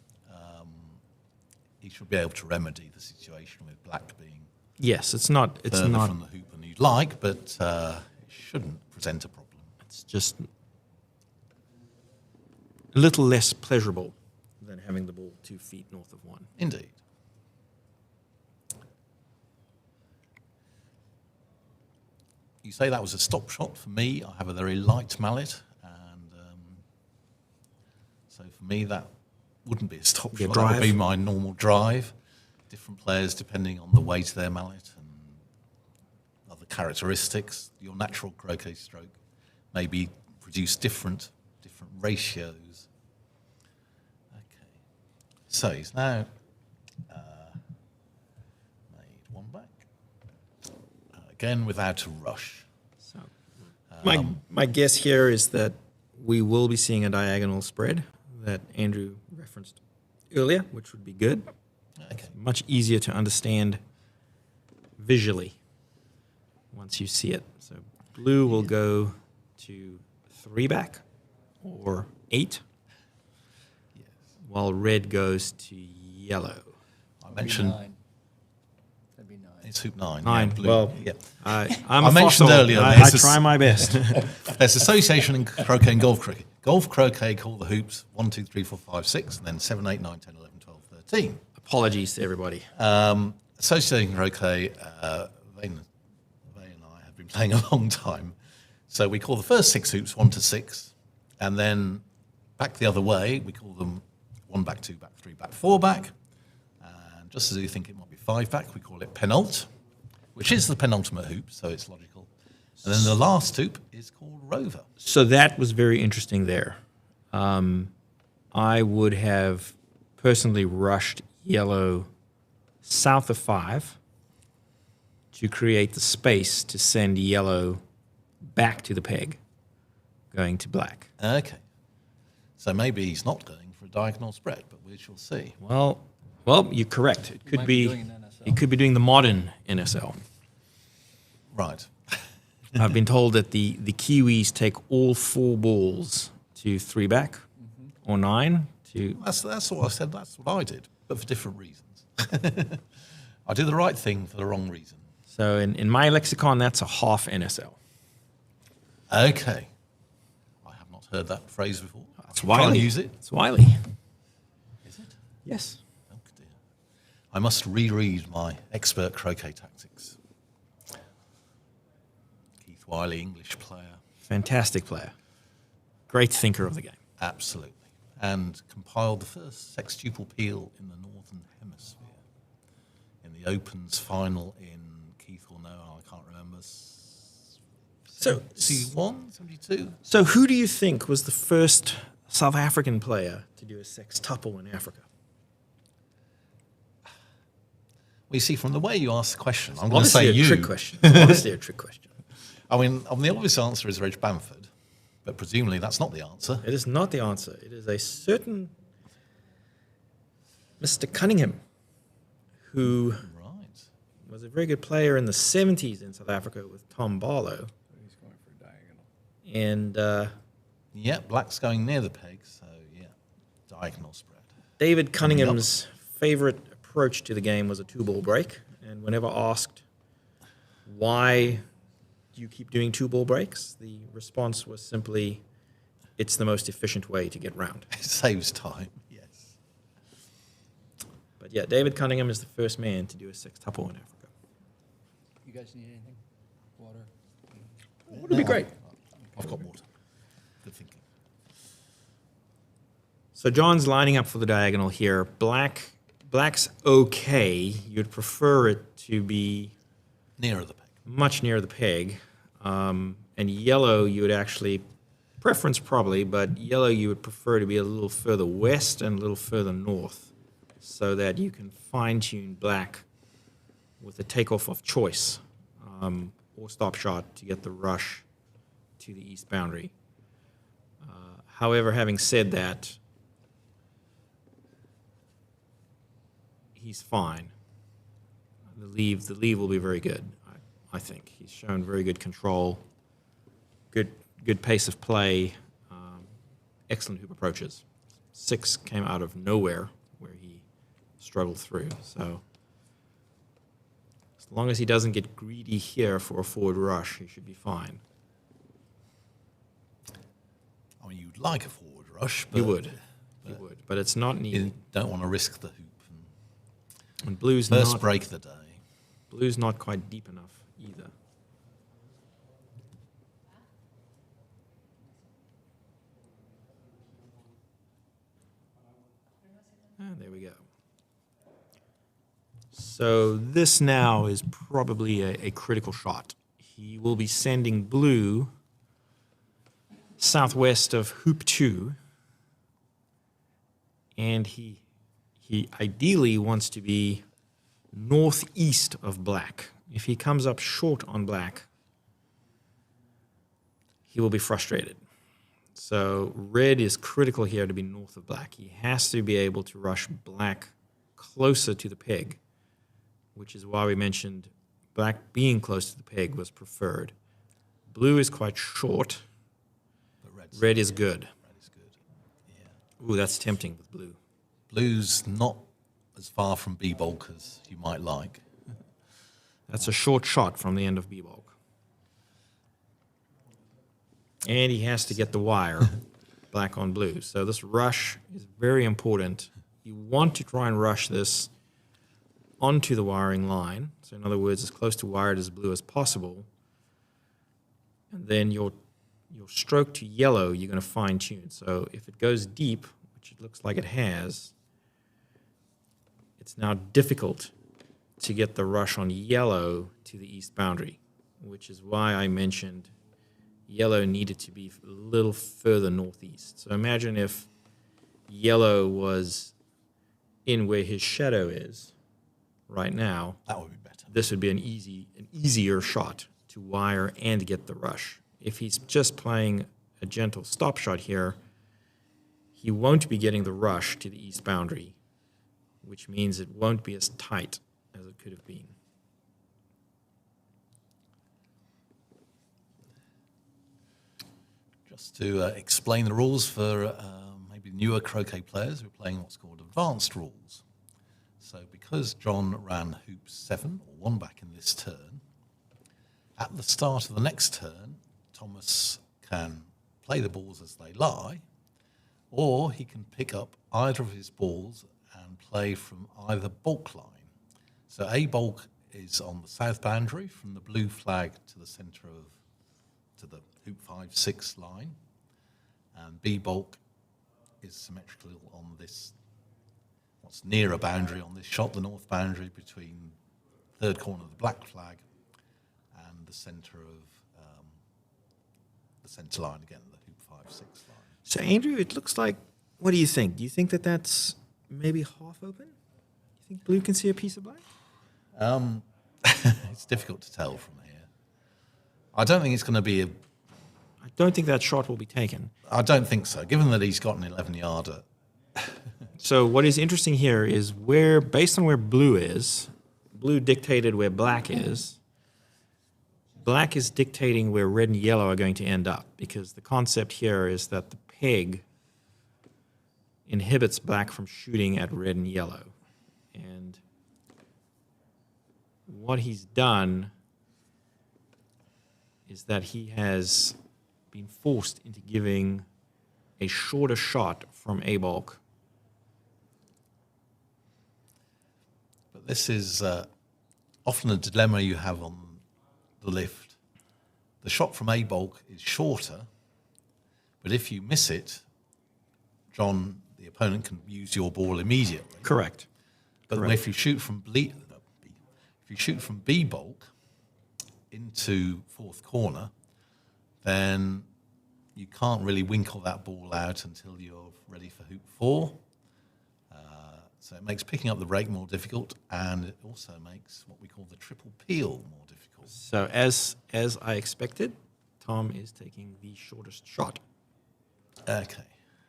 He should be able to remedy the situation with black being Yes, it's not further from the hoop than you'd like, but it shouldn't present a problem. It's just a little less pleasurable than having the ball 2 feet north of 1. Indeed. You say that was a stop shot. For me, I have a very light mallet, and so for me that wouldn't be a stop shot. That would be my normal drive. Different players, depending on the weight of their mallet and other characteristics, your natural croquet stroke maybe produce different ratios. Okay, so he's now made 1 back. Again, without a rush. So my guess here is that we will be seeing a diagonal spread that Andrew referenced earlier, which would be good. Okay. Much easier to understand visually once you see it. So blue will go to 3-back or 8, while red goes to yellow. I mentioned 9. It's hoop 9. Nine. Yeah, blue. Well, yeah. I'm I a mentioned fossil. earlier, I there's try my best. There's association in croquet and golf cricket. Golf croquet call the hoops 1, 2, 3, 4, 5, 6, and then 7, 8, 9, 10, 11, 12, 13. Apologies to everybody. Association croquet, Vane and I have been playing a long time. So we call the first 6 hoops 1 to 6, and then back the other way, we call them 1 back, 2 back, 3 back, 4 back. And just as you think it might be 5 back, we call it penult, which is the penultimate hoop, so it's logical. And then the last hoop is called rover. So that was very interesting there. I would have personally rushed yellow south of 5 to create the space to send yellow back to the peg, going to black. Okay. So maybe he's not going for a diagonal spread, but we shall see. Well, you're correct. It could might be be. doing an NSL. He could be doing the modern NSL. Right. I've been told that the Kiwis take all 4 balls to 3 back or 9 to. That's what I said. That's what I did, but for different reasons. I did the right thing for the wrong reason. So in my lexicon, that's a half NSL. Okay. I have not heard that phrase before. It's I'll try and wily. use it. It's wily. Is it? Yes. Oh dear. I must reread my expert croquet tactics. Keith Wiley, English player. Fantastic player. Great thinker of the game. Absolutely. And compiled the first sextuple peel in the Northern Hemisphere. In the Opens final in Keith will know, I can't remember. So, 71, 72? so who do you think was the first South African player to do a sextuple in Africa? Well, you see, from the way you asked the question, I'm going to say Obviously you. a trick question. It's obviously a trick question. I mean, the obvious answer is Reg Bamford, but presumably that's not the answer. It is not the answer. It is a certain Mr. Cunningham, who Right. was a very good player in the 70s in South Africa with Tom Barlow. He's going for a diagonal. And Yeah, black's going near the peg, so yeah, diagonal spread. David Cunningham's favorite approach to the game was a 2-ball break. And whenever asked why do you keep doing 2-ball breaks, the response was simply, it's the most efficient way to get round. It saves time, yes. But yeah, David Cunningham is the first man to do a sextuple in Africa. You guys need anything? Water? Would be great. I've got water. Good thinking. So John's lining up for the diagonal here. Black's okay. You'd prefer it to be Nearer the peg. much nearer the peg. And yellow, you would actually, preference probably, but yellow you would prefer to be a little further west and a little further north so that you can fine-tune black with a takeoff of choice or stop shot to get the rush to the east boundary. However, having said that, he's fine. The leave will be very good. I think he's shown very good control, good pace of play, excellent hoop approaches. 6 came out of nowhere where he struggled through. So as long as he doesn't get greedy here for a forward rush, he should be fine. I mean, you'd like a forward rush, but You would, but it's not you needed. don't want to risk the hoop. And blue's First not break of the day. blue's not quite deep enough either. And there we go. So this now is probably a critical shot. He will be sending blue southwest of hoop 2, and he ideally wants to be northeast of black. If he comes up short on black, he will be frustrated. So red is critical here to be north of black. He has to be able to rush black closer to the peg, which is why we mentioned black being close to the peg was preferred. Blue is quite short. But Red is good. Red is good. Yeah. Ooh, that's tempting with blue. Blue's not as far from B-bulk as you might like. That's a short shot from the end of B-Bulk. And he has to get the wire, black on blue. So this rush is very important. You want to try and rush this onto the wiring line. So in other words, as close to wired as blue as possible. And then your stroke to yellow, you're going to fine tune. So if it goes deep, which it looks like it has, it's now difficult to get the rush on yellow to the east boundary, which is why I mentioned yellow needed to be a little further northeast. So imagine if yellow was in where his shadow is right now. That would be better. This would be an easier shot to wire and get the rush. If he's just playing a gentle stop shot here, he won't be getting the rush to the east boundary, which means it won't be as tight as it could have been. Just to explain the rules for maybe newer croquet players who are playing what's called advanced rules. So because John ran hoop 7, or 1 back in this turn, at the start of the next turn, Thomas can play the balls as they lie, or he can pick up either of his balls and play from either bulk line. So A bulk is on the south boundary from the blue flag to the centre to the hoop 5-6 line, and B bulk is symmetrical on this, what's near a boundary on this shot, the north boundary between third corner of the black flag and the centre of the centre line again, the hoop 5-6 line. So Andrew, it looks like, what do you think? Do you think that that's maybe half open? You think blue can see a piece of black? It's difficult to tell from here. I don't think it's going to be I don't think that shot will be taken. I don't think so, given that he's got an 11-yarder. So what is interesting here is based on where blue is, blue dictated where black is dictating where red and yellow are going to end up, because the concept here is that the peg inhibits black from shooting at red and yellow. And what he's done is that he has been forced into giving a shorter shot from A bulk. But this is often a dilemma you have on the lift. The shot from A bulk is shorter, but if you miss it, John, the opponent, can use your ball immediately. Correct. But Correct. if you shoot from B bulk into fourth corner, then you can't really winkle that ball out until you're ready for hoop 4. So it makes picking up the break more difficult, and it also makes what we call the triple peel more difficult. So as I expected, Tom is taking the shortest shot. Okay.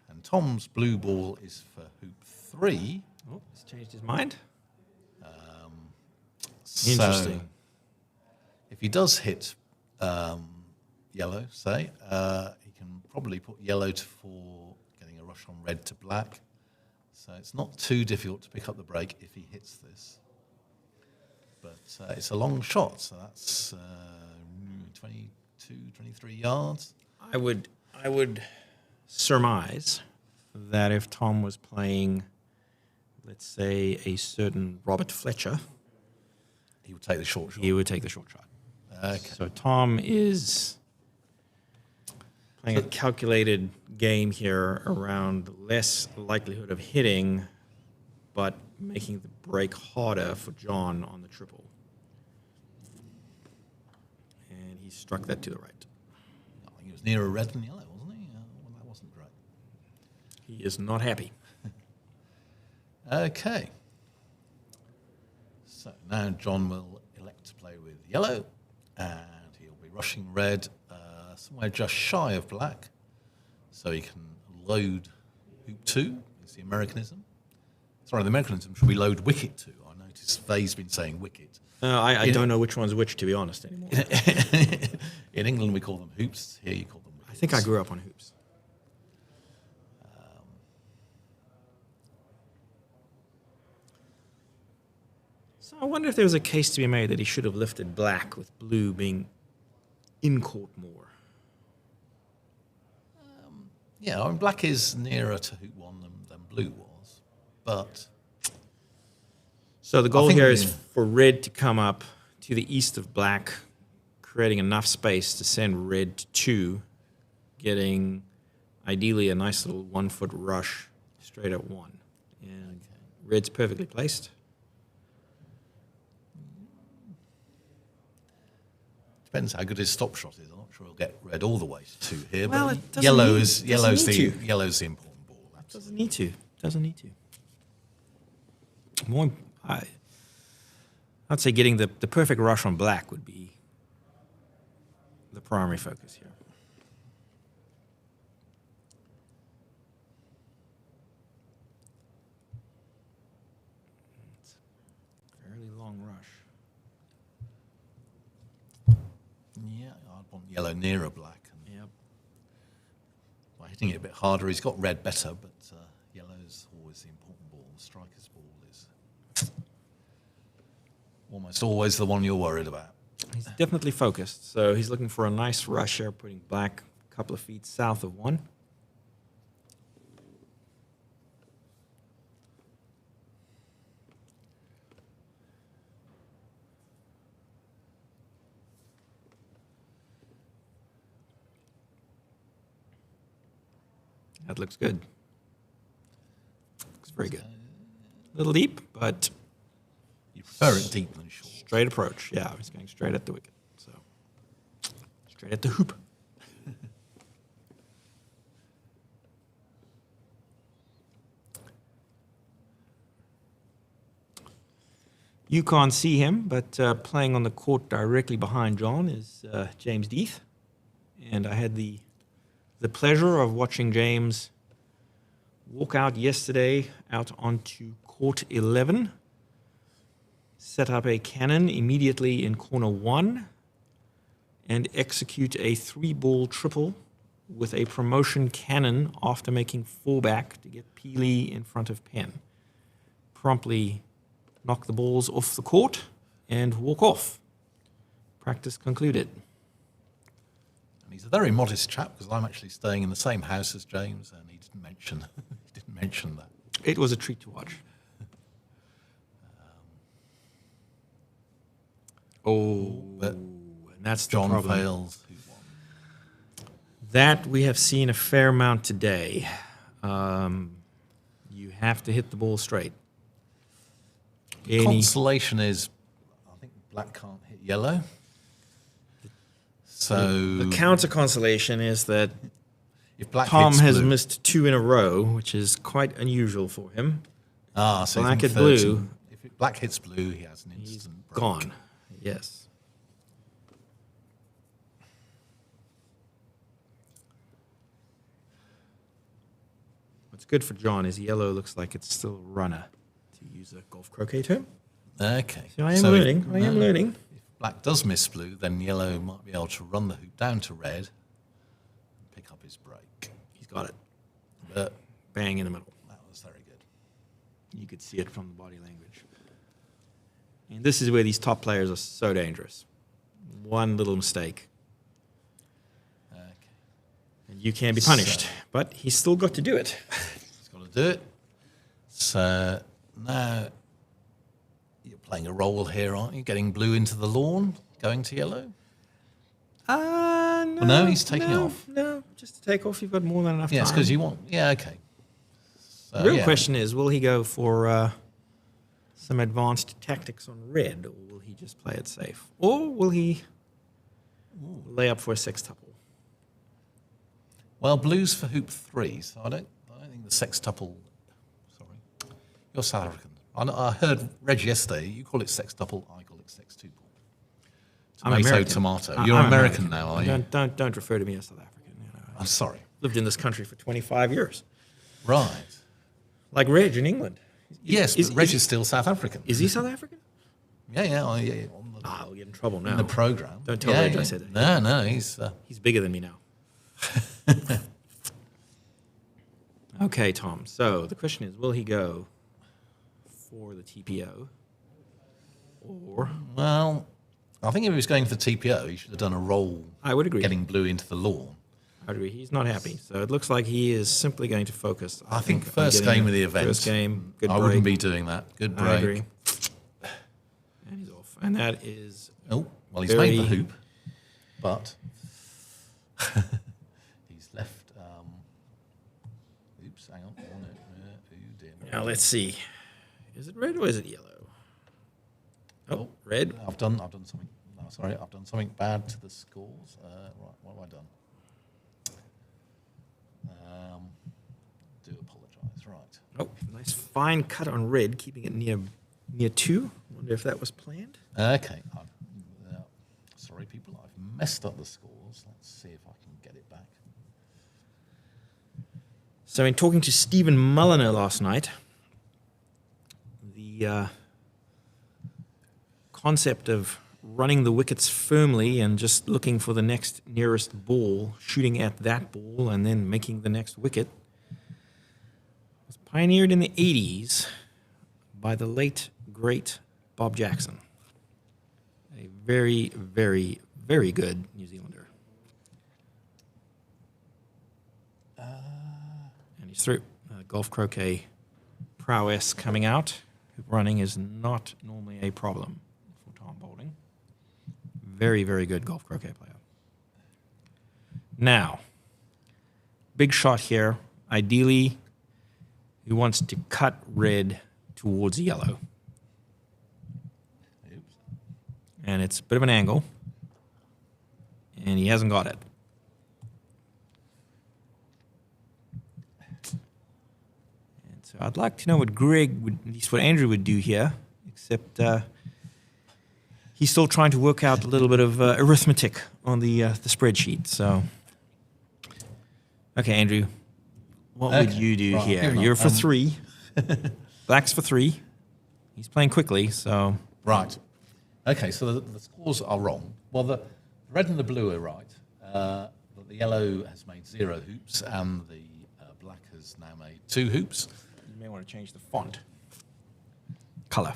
And Tom's blue ball is for hoop 3. Oh, he's changed his mind. So if he does hit yellow, say, he can probably put yellow for getting a rush on red to black. So it's not too difficult to pick up the break if he hits this. But it's a long shot, so that's 22, 23 yards. I would surmise that if Tom was playing, let's say, a certain Robert Fletcher, He would take the short shot. he would take the short shot. Okay. So Tom is playing a calculated game here around less likelihood of hitting, but making the break harder for John on the triple. And he struck that to the right. I think he was nearer red than yellow, wasn't he? Well, that wasn't great. He is not happy. Okay. So now John will elect to play with yellow, and he'll be rushing red somewhere just shy of black, so he can load hoop 2, is the Americanism. Sorry, the Americanism should be load wicket 2. I noticed Faye's been saying wicket. I don't know which one's which, to be honest, anymore. In England we call them hoops, here you call them wickets. I think I grew up on hoops. So I wonder if there was a case to be made that he should have lifted black with blue being in court more. Yeah, I mean, black is nearer to Hoop 1 than blue was. But So the goal think here we- is for red to come up to the east of black, creating enough space to send red to 2, getting ideally a nice little 1 foot rush straight at 1. And red's perfectly placed. depends how good his stop shot is. I'm not sure he'll get red all the way to 2 here. Well, but it doesn't yellow need- is doesn't yellow's need the to. yellow's the important ball. Absolutely. Doesn't need to. Doesn't need to. More, I'd say getting the perfect rush on black would be the primary focus here. It's a fairly long rush. Yeah, I'd want yellow nearer black. And Yep. by hitting it a bit harder, he's got red better, but yellow's always the important ball. The striker's ball is almost always the one you're worried about. He's definitely focused, so he's looking for a nice rush here, putting black a couple of feet south of 1. That looks good. Looks very good. A little deep, but You prefer it deep than short. straight approach. Yeah, he's going straight at the wicket. So straight at the hoop. You can't see him, but playing on the court directly behind John is James Deeth. And I had the pleasure of watching James walk out yesterday out onto court 11, set up a cannon immediately in corner 1, and execute a 3-ball triple with a promotion cannon after making 4 back to get Peely in front of Penn. Promptly knock the balls off the court and walk off. Practice concluded. And he's a very modest chap because I'm actually staying in the same house as James, and he didn't mention that. It was a treat to watch. But And that's the John problem. fails. Who won? That we have seen a fair amount today. You have to hit the ball straight. Consolation is, I think black can't hit yellow. So The counter consolation is that if black Tom hits has blue, missed 2 in a row, which is quite unusual for him. so black he's at in third blue. and- If black hits blue, he has an He's instant break. gone. Yes. What's good for John is yellow looks like it's still a runner, to use a golf croquet term. Okay. So I am So learning. I am learning. If black does miss blue, then yellow might be able to run the hoop down to red and pick up his break. He's got it. But Bang in the middle. that was very good. You could see it from the body language. And this is where these top players are so dangerous. One little mistake, Okay. and you can be punished. So- But he's still got to do it. He's got to do it. So now you're playing a role here, aren't you? Getting blue into the lawn, going to yellow. No, no, he's taking no, off. No, just to take off, you've got more than enough Yeah, time. it's because you want. Yeah, okay. So, The real yeah. question is, will he go for some advanced tactics on red, or will he just play it safe? Or will he lay up for a sextuple? Well, blue's for hoop 3, so I don't think the sextuple. Sorry, you're South African. I heard Reg yesterday. You call it sextuple. I call it sextuple. I'm Tomato, American. tomato. I'm You're American now, are you? Don't refer to me as South African. You know, I'm sorry. lived in this country for 25 years. Right. Like Reg in England. Yes, but Reg is still South African. Is he South African? Yeah. On the, I'll get in trouble now. in the program. Don't tell Reg I said that. No, he's. He's bigger than me now. Okay, Tom. So the question is, will he go for the TPO? or Well, I think if he was going for TPO, he should have done a roll. I would agree. Getting blue into the lawn. I would agree. He's not happy. So it looks like he is simply going to focus. I think on first getting game of the event. First game, good I break. wouldn't be doing that. Good break. I agree. And he's off. And that is Oh, well, he's very- made the hoop, but he's left. Oops, hang on. Oh, no. Oh, dear. Now let's see. Is it red or is it yellow? Oh, red. I've done something. No, sorry, I've done something bad to the scores. Right, what have I done? Do apologise. Right. Oh, nice fine cut on red, keeping it near 2. Wonder if that was planned. Okay. Sorry, people. I've messed up the scores. Let's see if I can get it back. So in talking to Stephen Mulliner last night, the concept of running the wickets firmly and just looking for the next nearest ball, shooting at that ball, and then making the next wicket was pioneered in the 80s by the late, great Bob Jackson. A very, very, very good New Zealander. And he's through. Golf croquet prowess coming out. Hoop running is not normally a problem for Tom Boulding. Very, very good golf croquet player. Now, big shot here. Ideally, he wants to cut red towards yellow. Oops. And it's a bit of an angle. And he hasn't got it. And so I'd like to know what Greg would, at least what Andrew would do here, except he's still trying to work out a little bit of arithmetic on the spreadsheet. So, okay, Andrew, what would Okay, you do right, here? here we go. You're for 3. Black's for 3. He's playing quickly, so Right. Okay, so the scores are wrong. Well, the red and the blue are right. But the yellow has made 0 hoops, and the black has now made 2 hoops. you may want to change the font color.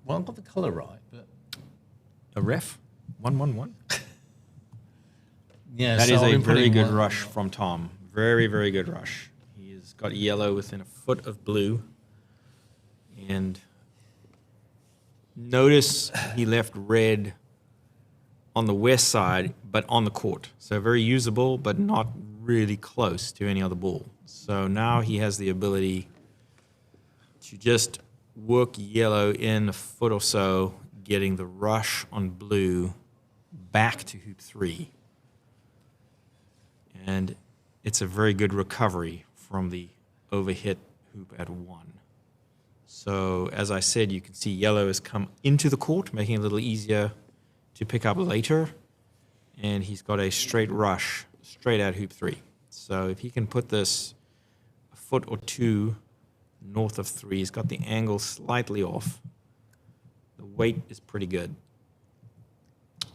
Well, I've got the colour right, but A ref 111. yeah, That so is I've a been very putting good one- rush from Tom. Very, very good rush. He has got yellow within a foot of blue. And notice he left red on the west side, but on the court. So very usable, but not really close to any other ball. So now he has the ability to just work yellow in a foot or so, getting the rush on blue back to hoop 3. And it's a very good recovery from the overhit hoop at 1. So as I said, you can see yellow has come into the court, making it a little easier to pick up later. And he's got a straight rush, straight at hoop 3. So if he can put this a foot or 2 north of 3, he's got the angle slightly off. The weight is pretty good.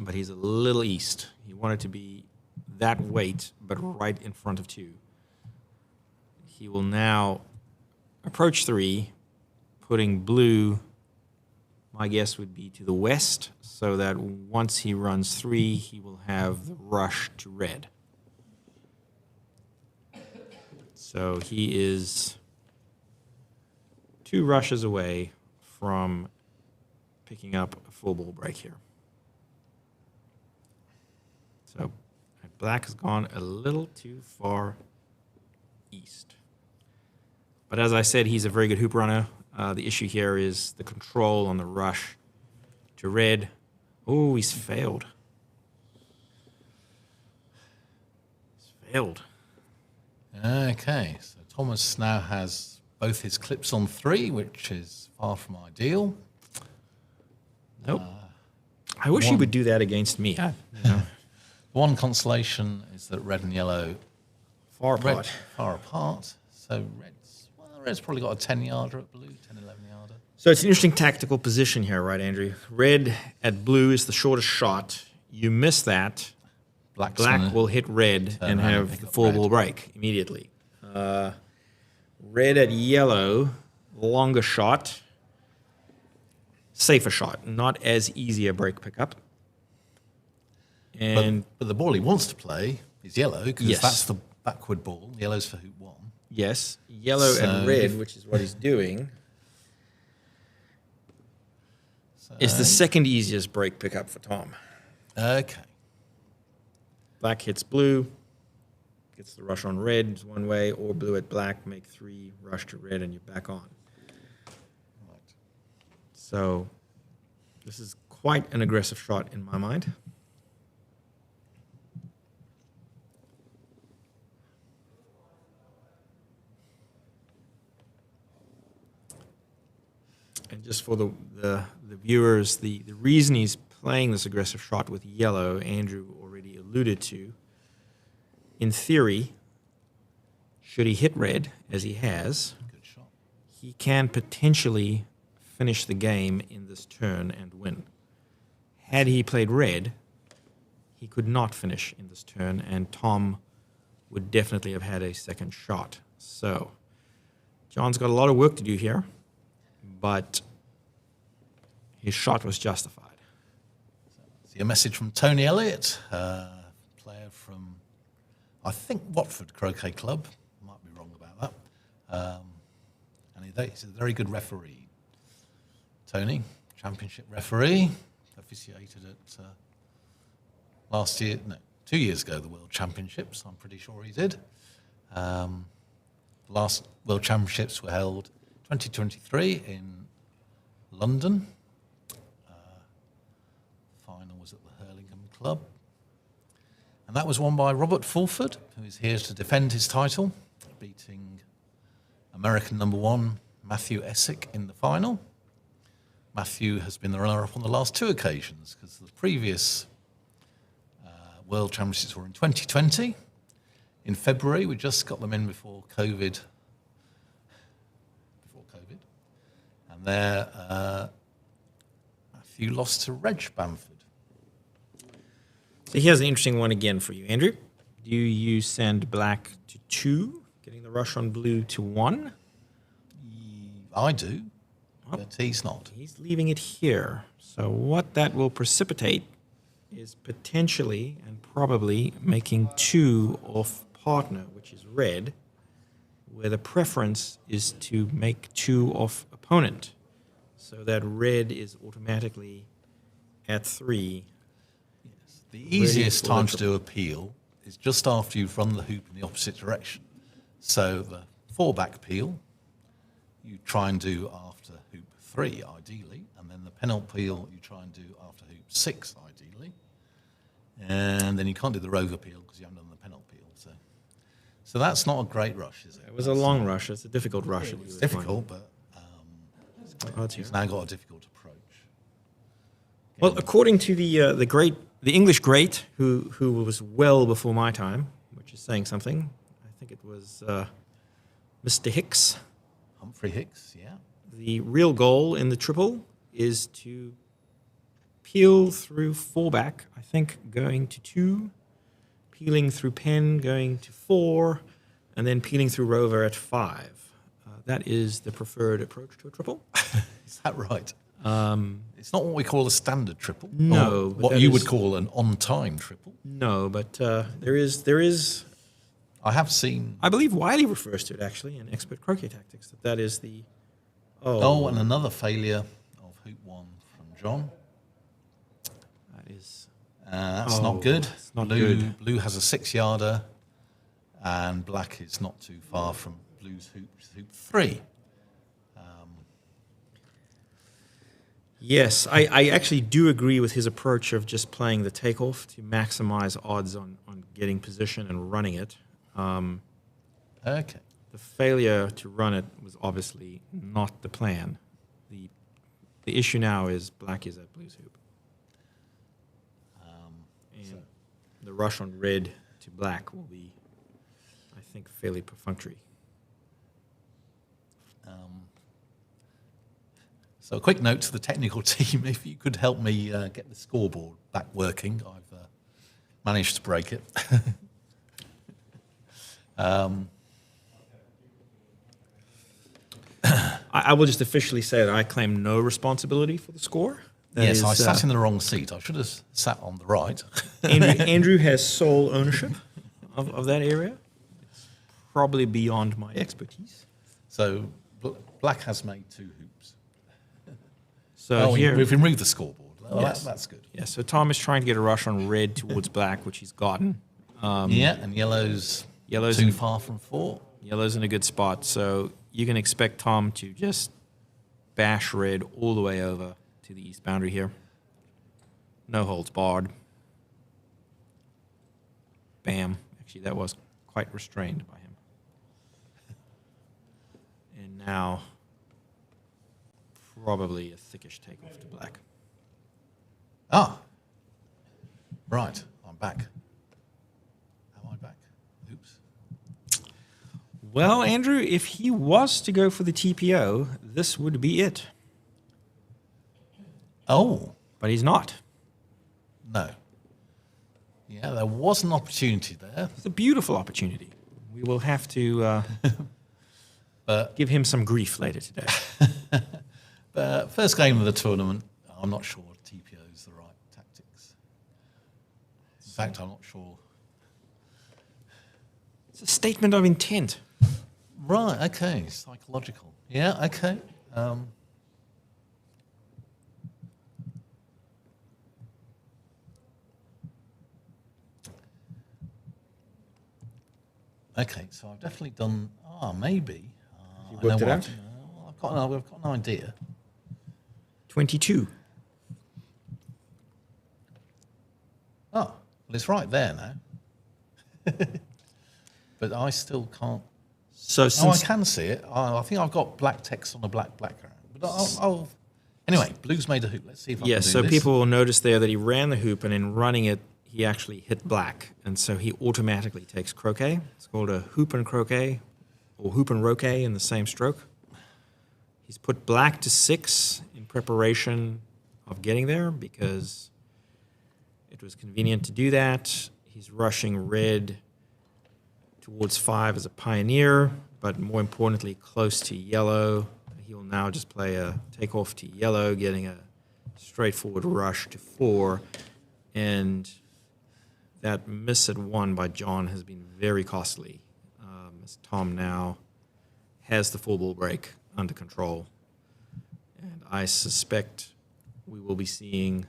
But he's a little east. He wanted to be that weight, but right in front of 2. He will now approach 3, putting blue, my guess would be to the west, so that once he runs 3, he will have the rush to red. So he is 2 rushes away from picking up a full ball break here. So black has gone a little too far east. But as I said, he's a very good hoop runner. The issue here is the control on the rush to red. Oh, he's failed. He's failed. Okay, so Thomas now has both his clips on 3, which is far from ideal. Nope. I wish he would do that against me. One consolation is that red and yellow Far red apart. far apart. So red's probably got a 10-yarder at blue, 10, 11-yarder. So it's an interesting tactical position here, right, Andrew? Red at blue is the shortest shot. You miss that, Black black will hit red turn and around and have pick the up full red. ball break immediately. Red at yellow, longer shot. safer shot, not as easy a break pickup. And But the ball he wants to play is yellow because Yes. that's the backward ball. Yellow's for hoop 1. yes, yellow So and red, if- which is what he's doing, So, is the second easiest break pickup for Tom. okay. Black hits blue, gets the rush on red is one way, or blue at black, make 3, rush to red, and you're back on. Right. So this is quite an aggressive shot in my mind. And just for the viewers, the reason he's playing this aggressive shot with yellow, Andrew already alluded to. In theory, should he hit red, as he has, Good shot. he can potentially finish the game in this turn and win. Had he played red, he could not finish in this turn, and Tom would definitely have had a second shot. So, John's got a lot of work to do here, but his shot was justified. See a message from Tony Elliott, player from, I think, Watford Croquet Club. Might be wrong about that. And he's a very good referee. Tony, championship referee, officiated at last year, no, 2 years ago, the World Championships. I'm pretty sure he did. Last World Championships were held 2023 in London. Final was at the Hurlingham Club. And that was won by Robert Fulford, who is here to defend his title, beating American number 1 Matthew Essick in the final. Matthew has been the runner-up on the last 2 occasions because the previous World Championships were in 2020. In February, we just got them in before COVID. And there, Matthew lost to Reg Bamford. So here's an interesting one again for you, Andrew. Do you send black to 2, getting the rush on blue to 1? I do, but he's not. He's leaving it here. So what that will precipitate is potentially and probably making 2 off partner, which is red, where the preference is to make 2 off opponent. So that red is automatically at 3. The easiest for the time to do a peel is just after you've run the hoop in the opposite direction. So the 4-back peel, you try and do after hoop 3, ideally, and then the penalty peel you try and do after hoop 6, ideally. And then you can't do the rover peel because you haven't done the penalty peel. So that's not a great rush, is it? It was a long rush. It's a difficult rush. It's difficult, but it's now got a difficult approach. Well, according to the English great, who was well before my time, which is saying something. I think it was Mr. Hicks. Humphrey Hicks, yeah. The real goal in the triple is to peel through 4-back, I think going to 2, peeling through pen going to 4, and then peeling through rover at 5. That is the preferred approach to a triple. Is that right? It's not what we call a standard triple. No, Or but what that you is- would call an on-time triple. No, but there is. I have seen. I believe Wiley refers to it actually in Expert Croquet Tactics. That is the. Oh, and another failure of hoop 1 from John. That is. That's Oh, not good. it's not Blue, good. Blue has a 6-yarder, and black is not too far from blue's hoop 3. Yes, I actually do agree with his approach of just playing the takeoff to maximize odds on getting position and running it. Okay. The failure to run it was obviously not the plan. The issue now is black is at blue's hoop. And the rush on red to black will be, I think, fairly perfunctory. So a quick note to the technical team, if you could help me get the scoreboard back working. I've managed to break it. I will just officially say that I claim no responsibility for the score. That yes, is, I sat in the wrong seat. I should have sat on the right. Andrew has sole ownership of that area. It's probably beyond my expertise. So black has made 2 hoops. So here, we've removed the scoreboard. Well, Yes. that's good. yeah. So Tom is trying to get a rush on red towards black, which he's gotten. Yeah, and yellow's too far from 4. Yellow's in a good spot, so you can expect Tom to just bash red all the way over to the east boundary here. No holds barred. Bam. Actually, that was quite restrained by him. And now, probably a thickish takeoff to black. Ah, right. I'm back. Am I back? Oops. Well, Andrew, if he was to go for the TPO, this would be it. Oh, But he's not. no. Yeah, there was an opportunity there. It's a beautiful opportunity. We will have to give him some grief later today. But first game of the tournament, I'm not sure TPO is the right tactics. In fact, I'm not sure. It's a statement of intent. Right, okay, psychological. Yeah, okay. Okay, so I've definitely done. Maybe. You I know worked it what out? I've got an idea. 22. Oh, well, it's right there now. But I still can't. So Oh, I since can see it. I think I've got black text on a black background. But I'll anyway, blue's made a hoop. Let's see if I yes, can do so this. people will notice there that he ran the hoop, and in running it, he actually hit black, and so he automatically takes croquet. It's called a hoop and croquet, or hoop and roquet in the same stroke. He's put black to 6 in preparation of getting there because it was convenient to do that. He's rushing red towards 5 as a pioneer, but more importantly, close to yellow. He will now just play a takeoff to yellow, getting a straightforward rush to 4. And that miss at 1 by John has been very costly, as Tom now has the 4-ball break under control. And I suspect we will be seeing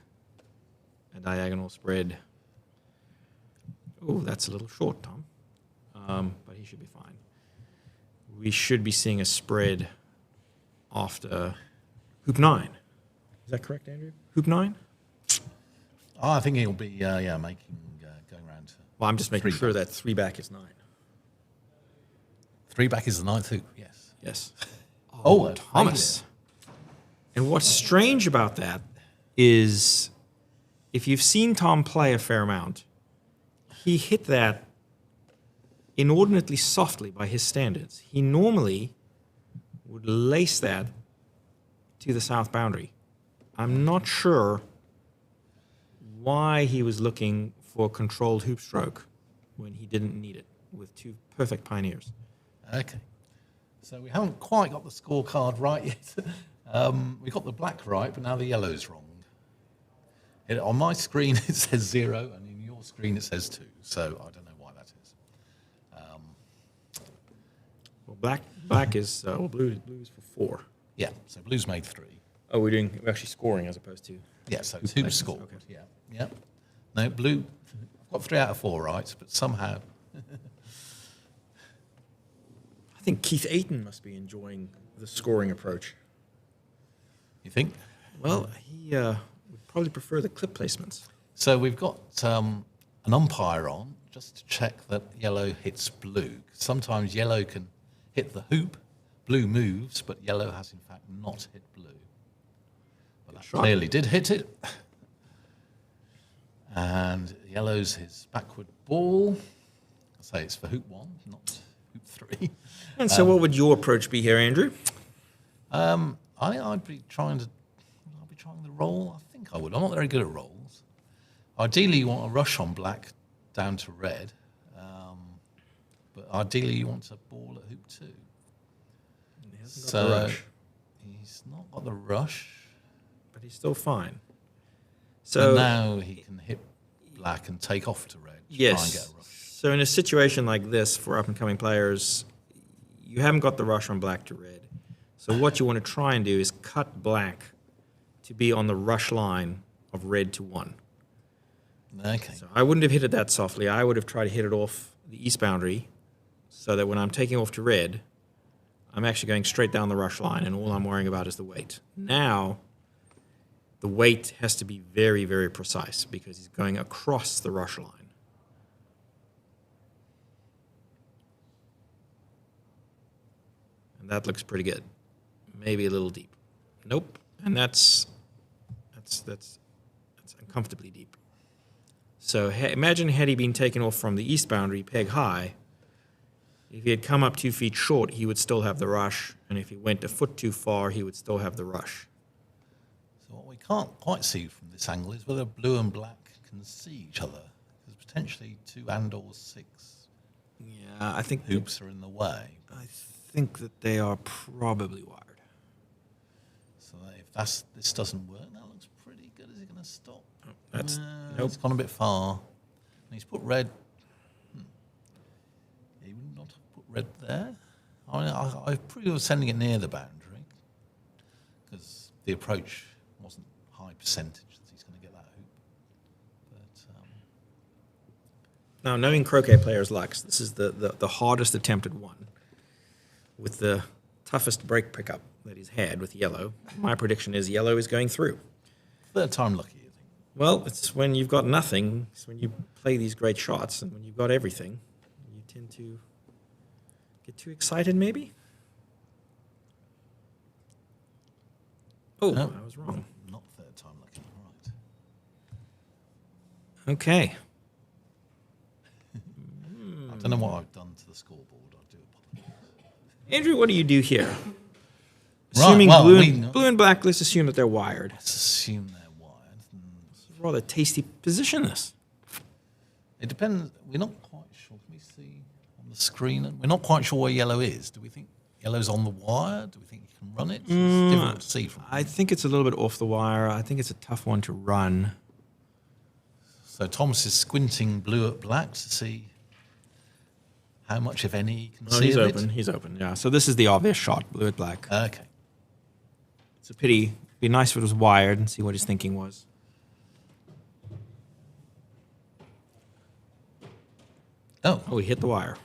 a diagonal spread. Oh, that's a little short, Tom. But he should be fine. We should be seeing a spread after hoop 9. Is that correct, Andrew? Hoop 9? Oh, I think he'll be making going round to Well, I'm just making 3 sure back. that 3 back is 9. 3 back is the 9th hoop. Yes. Yes. Oh, Thomas. And what's strange about that is if you've seen Tom play a fair amount, he hit that inordinately softly by his standards. He normally would lace that to the south boundary. I'm not sure why he was looking for a controlled hoop stroke when he didn't need it with 2 perfect pioneers. Okay. So we haven't quite got the scorecard right yet. We got the black right, but now the yellow's wrong. On my screen it says 0, and in your screen it says 2. So I don't know why that is. Well, black is blue is for 4. Yeah. So blue's made 3. Oh, we're actually scoring as opposed to. Yeah. So Hoop two places, scored. okay. Yeah. Yeah. No, blue. I've got 3 out of 4 right, but somehow. I think Keith Ayton must be enjoying the scoring approach. You think? Well, he would probably prefer the clip placements. So we've got an umpire on just to check that yellow hits blue. Sometimes yellow can hit the hoop, blue moves, but yellow has in fact not hit blue. But that shot. clearly did hit it. And yellow's his backward ball. I say it's for hoop 1, not hoop 3. And so, what would your approach be here, Andrew? I'd be trying the roll. I think I would. I'm not very good at rolls. Ideally, you want a rush on black down to red, but ideally you want a ball at hoop 2. He hasn't got So the rush. He's not got the rush. but he's still fine. So So now he can hit black and take off to red to try and get yes. a rush. So in a situation like this for up-and-coming players, you haven't got the rush on black to red. So what you want to try and do is cut black to be on the rush line of red to 1. Okay. So I wouldn't have hit it that softly. I would have tried to hit it off the east boundary so that when I'm taking off to red, I'm actually going straight down the rush line, and all I'm worrying about is the weight. Now, the weight has to be very, very precise because he's going across the rush line. And that looks pretty good. Maybe a little deep. Nope. And that's uncomfortably deep. So imagine had he been taken off from the east boundary peg high, if he had come up 2 feet short, he would still have the rush. And if he went a foot too far, he would still have the rush. So what we can't quite see from this angle is whether blue and black can see each other. Because potentially 2 and or 6 Yeah, I think hoops are in the way. I think that they are probably wired. So if this doesn't work, that looks pretty good. Is he going to stop? That's Nope. nope. It's gone a bit far. And he's put red. He would not have put red there. I mean, I probably was sending it near the boundary because the approach wasn't high percentage that he's going to get that hoop. But Now, knowing croquet players' lucks, this is the hardest attempted one with the toughest break pickup that he's had with yellow. My prediction is yellow is going through. third time lucky, I think. Well, it's when you've got nothing. It's when you play these great shots, and when you've got everything, you tend to get too excited, maybe? Oh, No. I was wrong. Not third time lucky, right. Okay. I don't know what I've done to the scoreboard. I do apologize. Andrew, what do you do here? Right, Assuming well, blue and black, let's assume that they're wired. Let's assume they're wired. It's a rather tasty position, this. It depends. We're not quite sure. Can we see on the screen? We're not quite sure where yellow is. Do we think yellow's on the wire? Do we think you can run it? It's difficult to see from I think it's a little bit off the wire. I think it's a tough one to run. So Thomas is squinting blue at black to see how much, if any, he can Oh, see he's of open. He's open, yeah. So this is the obvious shot, blue at black. it. Okay. It's a pity. It'd be nice if it was wired and see what his thinking was. Oh, Oh, he hit the wire.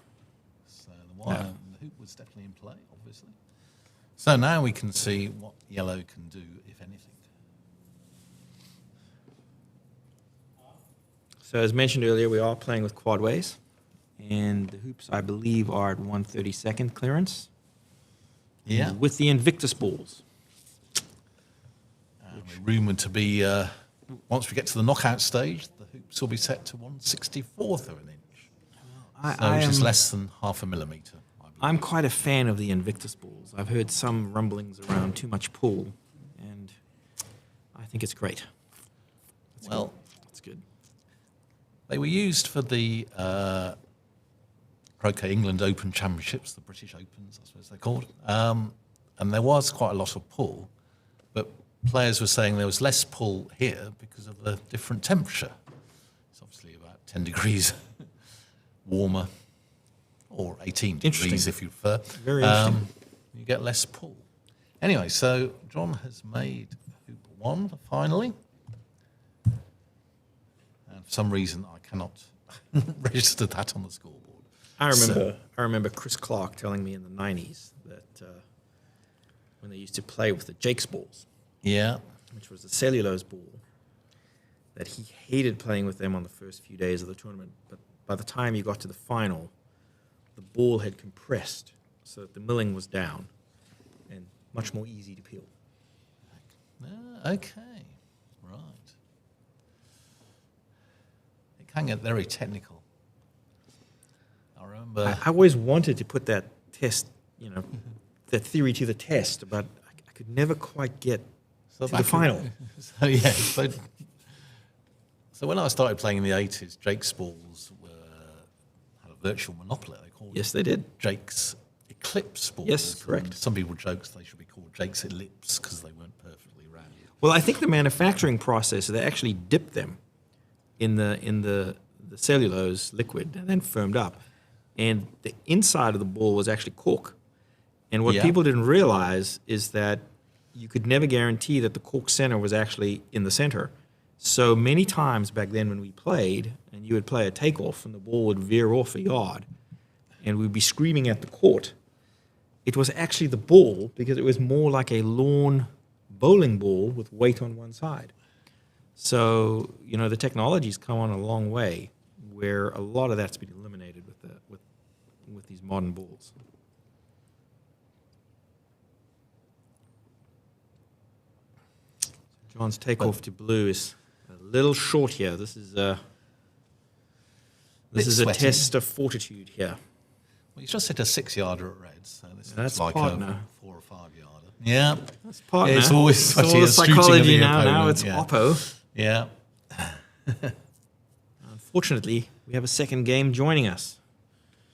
so the wire, the hoop was definitely in play, obviously. So now we can see what yellow can do, if anything. So as mentioned earlier, we are playing with quadways. And the hoops, I believe, are at 1/32nd clearance. Yeah. With the Invictus balls. We're rumoured to be, once we get to the knockout stage, the hoops will be set to 1/64th of an inch. Which is less than half a millimetre, I believe. I'm quite a fan of the Invictus balls. I've heard some rumblings around too much pull, and I think it's great. Well, It's good. they were used for the Croquet England Open Championships, the British Opens, I suppose they're called. And there was quite a lot of pull, but players were saying there was less pull here because of the different temperature. It's obviously about 10 degrees warmer, or 18 degrees Interesting. if you prefer. Very interesting. You get less pull. Anyway, so John has made hoop 1 finally. And for some reason, I cannot register that on the scoreboard. I remember Chris Clark telling me in the 90s that when they used to play with the Jake's balls, Yeah. which was a cellulose ball, that he hated playing with them on the first few days of the tournament. But by the time you got to the final, the ball had compressed so that the milling was down and much more easy to peel. Okay. Right. It can get very technical. I remember. I always wanted to put that test, that theory to the test, but I could never quite get to the back final. So yeah. So when I started playing in the 80s, Jake's balls had a virtual monopoly. They called Yes, they did. Jake's clips balls. Yes, correct. And some people joke they should be called Jake's Ellipse because they weren't perfectly round. Well, I think the manufacturing process, they actually dipped them in the cellulose liquid and then firmed up. And the inside of the ball was actually cork. And what Yeah. people didn't realize is that you could never guarantee that the cork center was actually in the center. So many times back then when we played, and you would play a takeoff and the ball would veer off a yard, and we'd be screaming at the court, it was actually the ball because it was more like a lawn bowling ball with weight on one side. So, the technology's come on a long way where a lot of that's been eliminated with these modern balls. John's takeoff to blue is a little short here. This is a Sweating. test of fortitude here. Well, he's just hit a 6-yarder at Reds, so this That's is like partner. a 4 or 5-yarder. Yeah. That's partner. It's always It's sweaty all as shooting psychology of the now. Now opponent, it's yeah. Oppo. Yeah. Unfortunately, we have a second game joining us.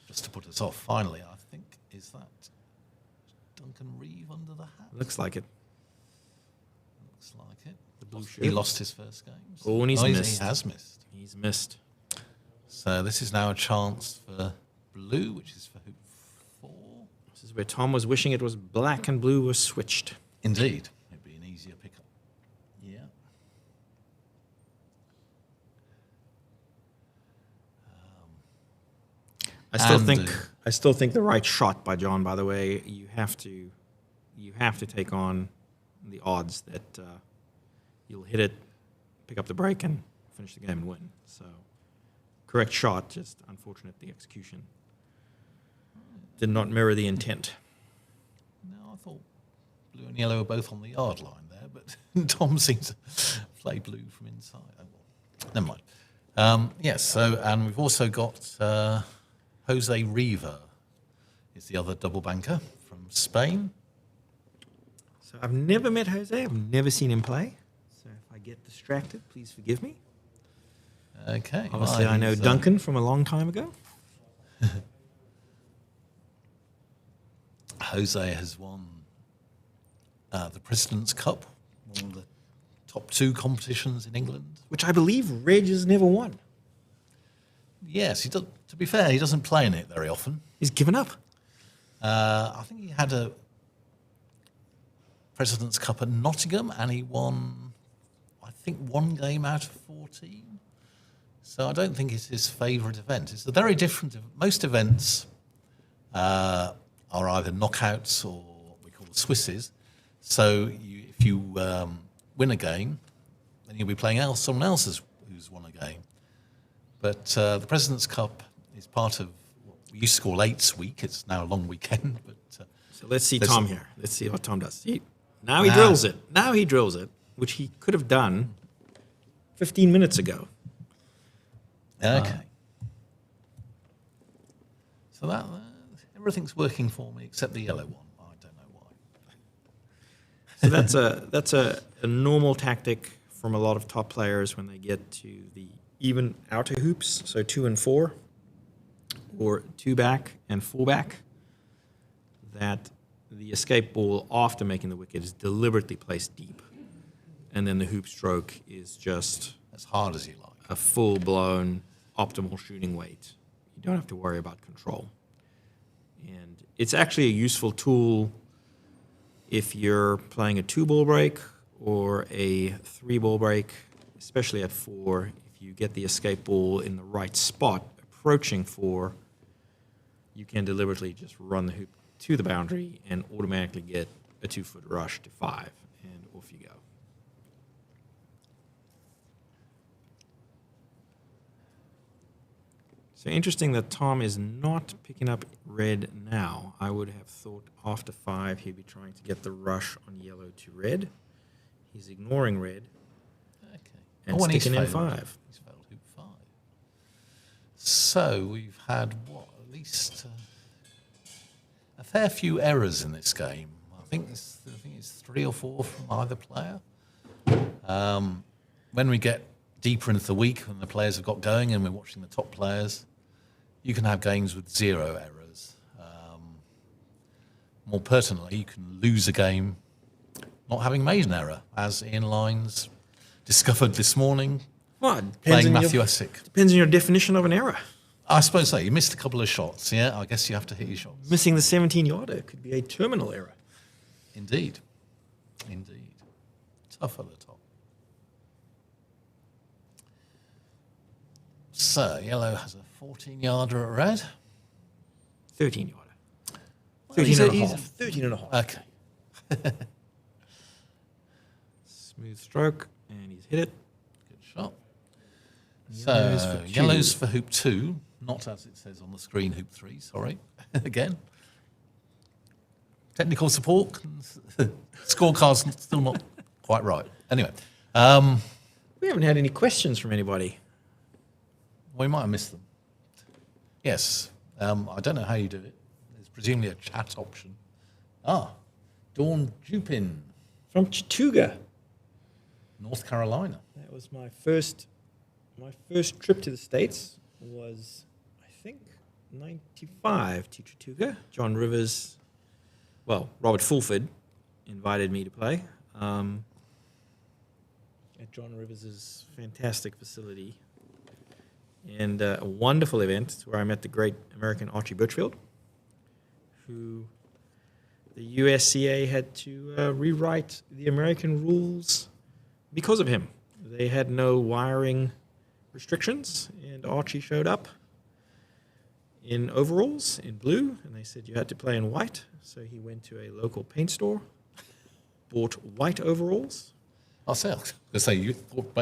Just to put us off, finally, I think, is that Duncan Reeve under the hat? Looks like it. Looks like it. blue He shirt. lost his first game. Oh, and he's missed. He has missed. He's missed. So this is now a chance for blue, which is for hoop 4. This is where Tom was wishing it was black and blue was switched. Indeed. It'd be an easier pickup. Yeah. I still think the right shot by John, by the way, you have to take on the odds that you'll hit it, pick up the break, and finish the game and win. So, correct shot, just unfortunate the execution did not mirror the intent. No, I thought blue and yellow were both on the yard line there, but Tom seems to play blue from inside. Oh, well, never mind. Yes, so, and we've also got Jose Riva is the other double banker from Spain. So I've never met Jose. I've never seen him play. So if I get distracted, please forgive me. Okay. Obviously, I know he's, Duncan from a long time ago. Jose has won the President's Cup, one of the top 2 competitions in England. Which I believe Reg has never won. Yes, he does, to be fair, he doesn't play in it very often. He's given up. I think he had a President's Cup at Nottingham, and he won, I think, 1 game out of 14. So I don't think it's his favourite event. It's a very different. Most events are either knockouts or what we call Swisses. So if you win a game, then you'll be playing someone else who's won a game. But the President's Cup is part of what we used to call Eights Week. It's now a long weekend. But So let's see there's- Tom here. Let's see what Tom does. Now he drills it. Now he drills it, which he could have done 15 minutes ago. Okay. So that everything's working for me except the yellow one. I don't know why. So that's a normal tactic from a lot of top players when they get to the even outer hoops, so 2 and 4, or 2 back and 4 back, that the escape ball after making the wicket is deliberately placed deep, and then the hoop stroke is just As hard as you like. a full-blown optimal shooting weight. You don't have to worry about control. And it's actually a useful tool if you're playing a 2-ball break or a 3-ball break, especially at 4. If you get the escape ball in the right spot, approaching 4, you can deliberately just run the hoop to the boundary and automatically get a 2-foot rush to 5, and off you go. So interesting that Tom is not picking up red now. I would have thought after 5 he'd be trying to get the rush on yellow to red. He's ignoring red Okay. and and he's sticking in failed. 5. He's failed hoop 5. So we've had at least a fair few errors in this game. I think it's 3 or 4 from either player. When we get deeper into the week, when the players have got going and we're watching the top players, you can have games with 0 errors. more pertinently, you can lose a game not having made an error, as Ian Lyons discovered this morning Well, it playing Matthew Essick. depends on your definition of an error. I suppose so. You missed a couple of shots. Yeah, I guess you have to hit your shots. Missing the 17-yarder could be a terminal error. Indeed. Indeed. Tough at the top. So, yellow has a 14-yarder at red. 13-yarder. Well, 13 and a he's- half. 13 and a half. Okay. Smooth stroke, and he's hit it. Good shot. Yellows So, for two. yellows for hoop 2, not as it says on the screen, hoop 3, sorry. Again. Technical support. Scorecard's still not quite right. Anyway, We haven't had any questions from anybody. we might have missed them. Yes. I don't know how you do it. There's presumably a chat option. Dawn Jupin, From Chattooga. North Carolina. That was my first trip to the States was, I think, 95 to Chattooga. John Rivers, Robert Fulford invited me to play at John Rivers' fantastic facility. And a wonderful event where I met the great American Archie Birchfield, who the USCA had to rewrite the American rules because of him. They had no wiring restrictions, and Archie showed up in overalls in blue, and they said you had to play in white. So he went to a local paint store, bought white overalls. I'll say, you thought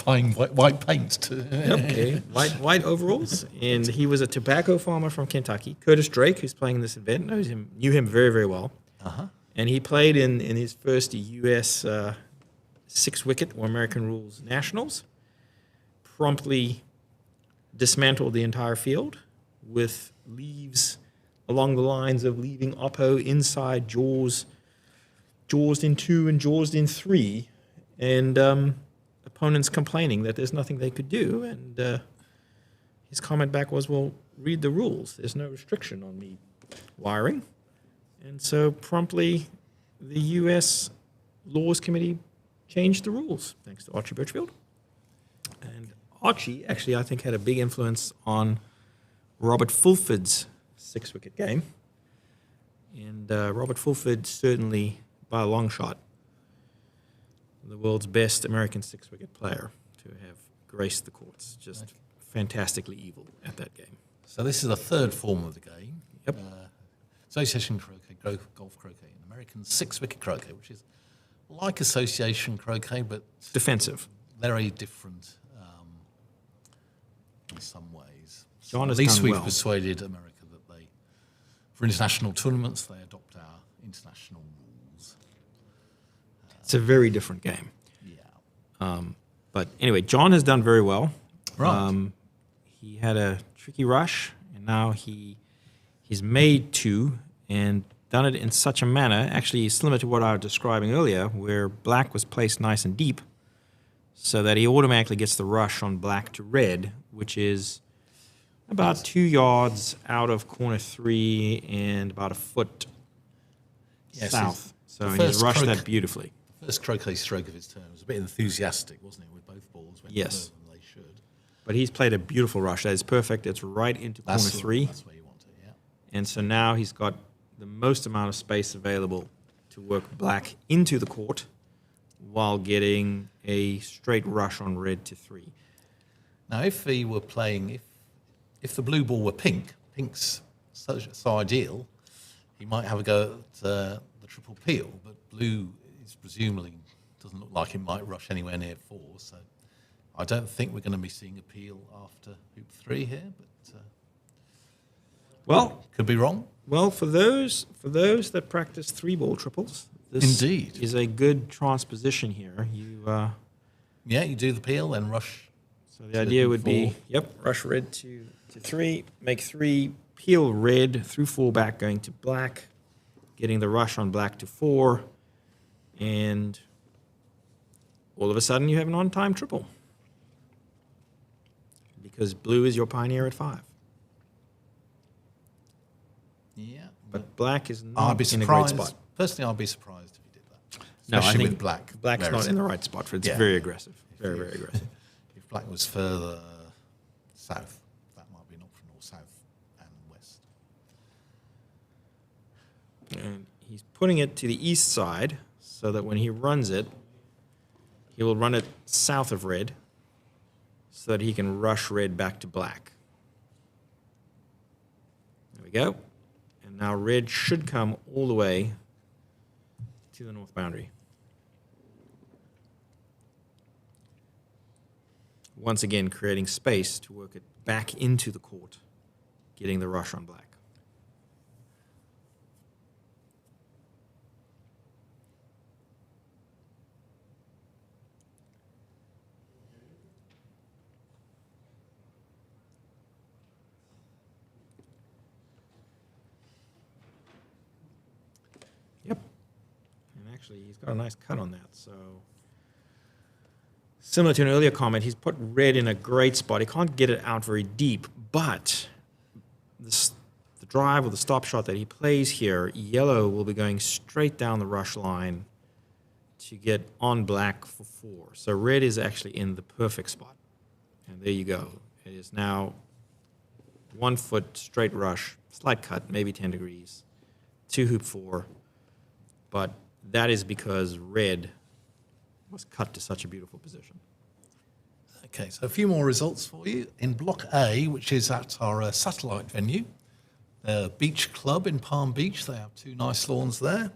buying white paint to. Okay, white overalls, and he was a tobacco farmer from Kentucky. Curtis Drake, who's playing in this event, knew him very, very well. Uh-huh. And he played in his first U.S. 6-wicket or American rules nationals. Promptly dismantled the entire field with leaves along the lines of leaving Oppo inside jawsed in 2 and jawsed in 3. And opponents complaining that there's nothing they could do. And his comment back was, well, read the rules. There's no restriction on me wiring. And so promptly the U.S. Laws Committee changed the rules, thanks to Archie Birchfield. And Archie, actually, I think, had a big influence on Robert Fulford's 6-wicket game. And Robert Fulford, certainly, by a long shot, the world's best American 6-wicket player to have graced the courts. Just fantastically evil at that game. So this is the third form of the game. Yep. Association croquet, golf croquet, and American 6-wicket croquet, which is like association croquet, but Defensive. very different in some ways. John At has least done we've well. persuaded America that they, for international tournaments, they adopt our international rules. It's a very different game. Yeah. But anyway, John has done very well. Right. He had a tricky rush, and now he's made 2 and done it in such a manner, actually similar to what I was describing earlier, where black was placed nice and deep, so that he automatically gets the rush on black to red, which is about 2 yards out of corner 3 and about a foot Yes, south. So the and he's first rushed croquet- that beautifully. First croquet stroke of his turn was a bit enthusiastic, wasn't it? With both balls went Yes. further than they should. But he's played a beautiful rush. That is perfect. It's right into corner 3. That's where you want it. Yeah. And so now he's got the most amount of space available to work black into the court while getting a straight rush on red to 3. Now, if he were playing, if the blue ball were pink, pink's so ideal, he might have a go at the triple peel, but blue is presumably doesn't look like it might rush anywhere near 4, so I don't think we're going to be seeing a peel after hoop 3 here, but Well, could be wrong. well, for those that practice 3-ball triples, this Indeed. is a good transposition here. Yeah, you do the peel, then rush. So the idea would be, rush red to 3, make 3, peel red through 4 back, going to black, getting the rush on black to 4, and all of a sudden you have an on-time triple. Because blue is your pioneer at 5. Yeah, but black is I'd not be in a great surprised. spot. Personally, I'd be surprised if he did that. No, I Especially think with black. black's where not is in it? the right spot for it. It's Yeah. very aggressive. Very, very aggressive. If black was further south, that might be an option, or south and west. And he's putting it to the east side so that when he runs it, he will run it south of red so that he can rush red back to black. There we go. And now red should come all the way to the north boundary. Once again, creating space to work it back into the court, getting the rush on black. Yep. And actually, he's got a nice cut on that. So, similar to an earlier comment, he's put red in a great spot. He can't get it out very deep, but the drive or the stop shot that he plays here, yellow will be going straight down the rush line to get on black for 4. So red is actually in the perfect spot. And there you go. It is now 1 foot straight rush, slight cut, maybe 10 degrees, 2 hoop 4. But that is because red was cut to such a beautiful position. Okay, so a few more results for you. In Block A, which is at our satellite venue, the Beach Club in Palm Beach, they have 2 nice lawns there.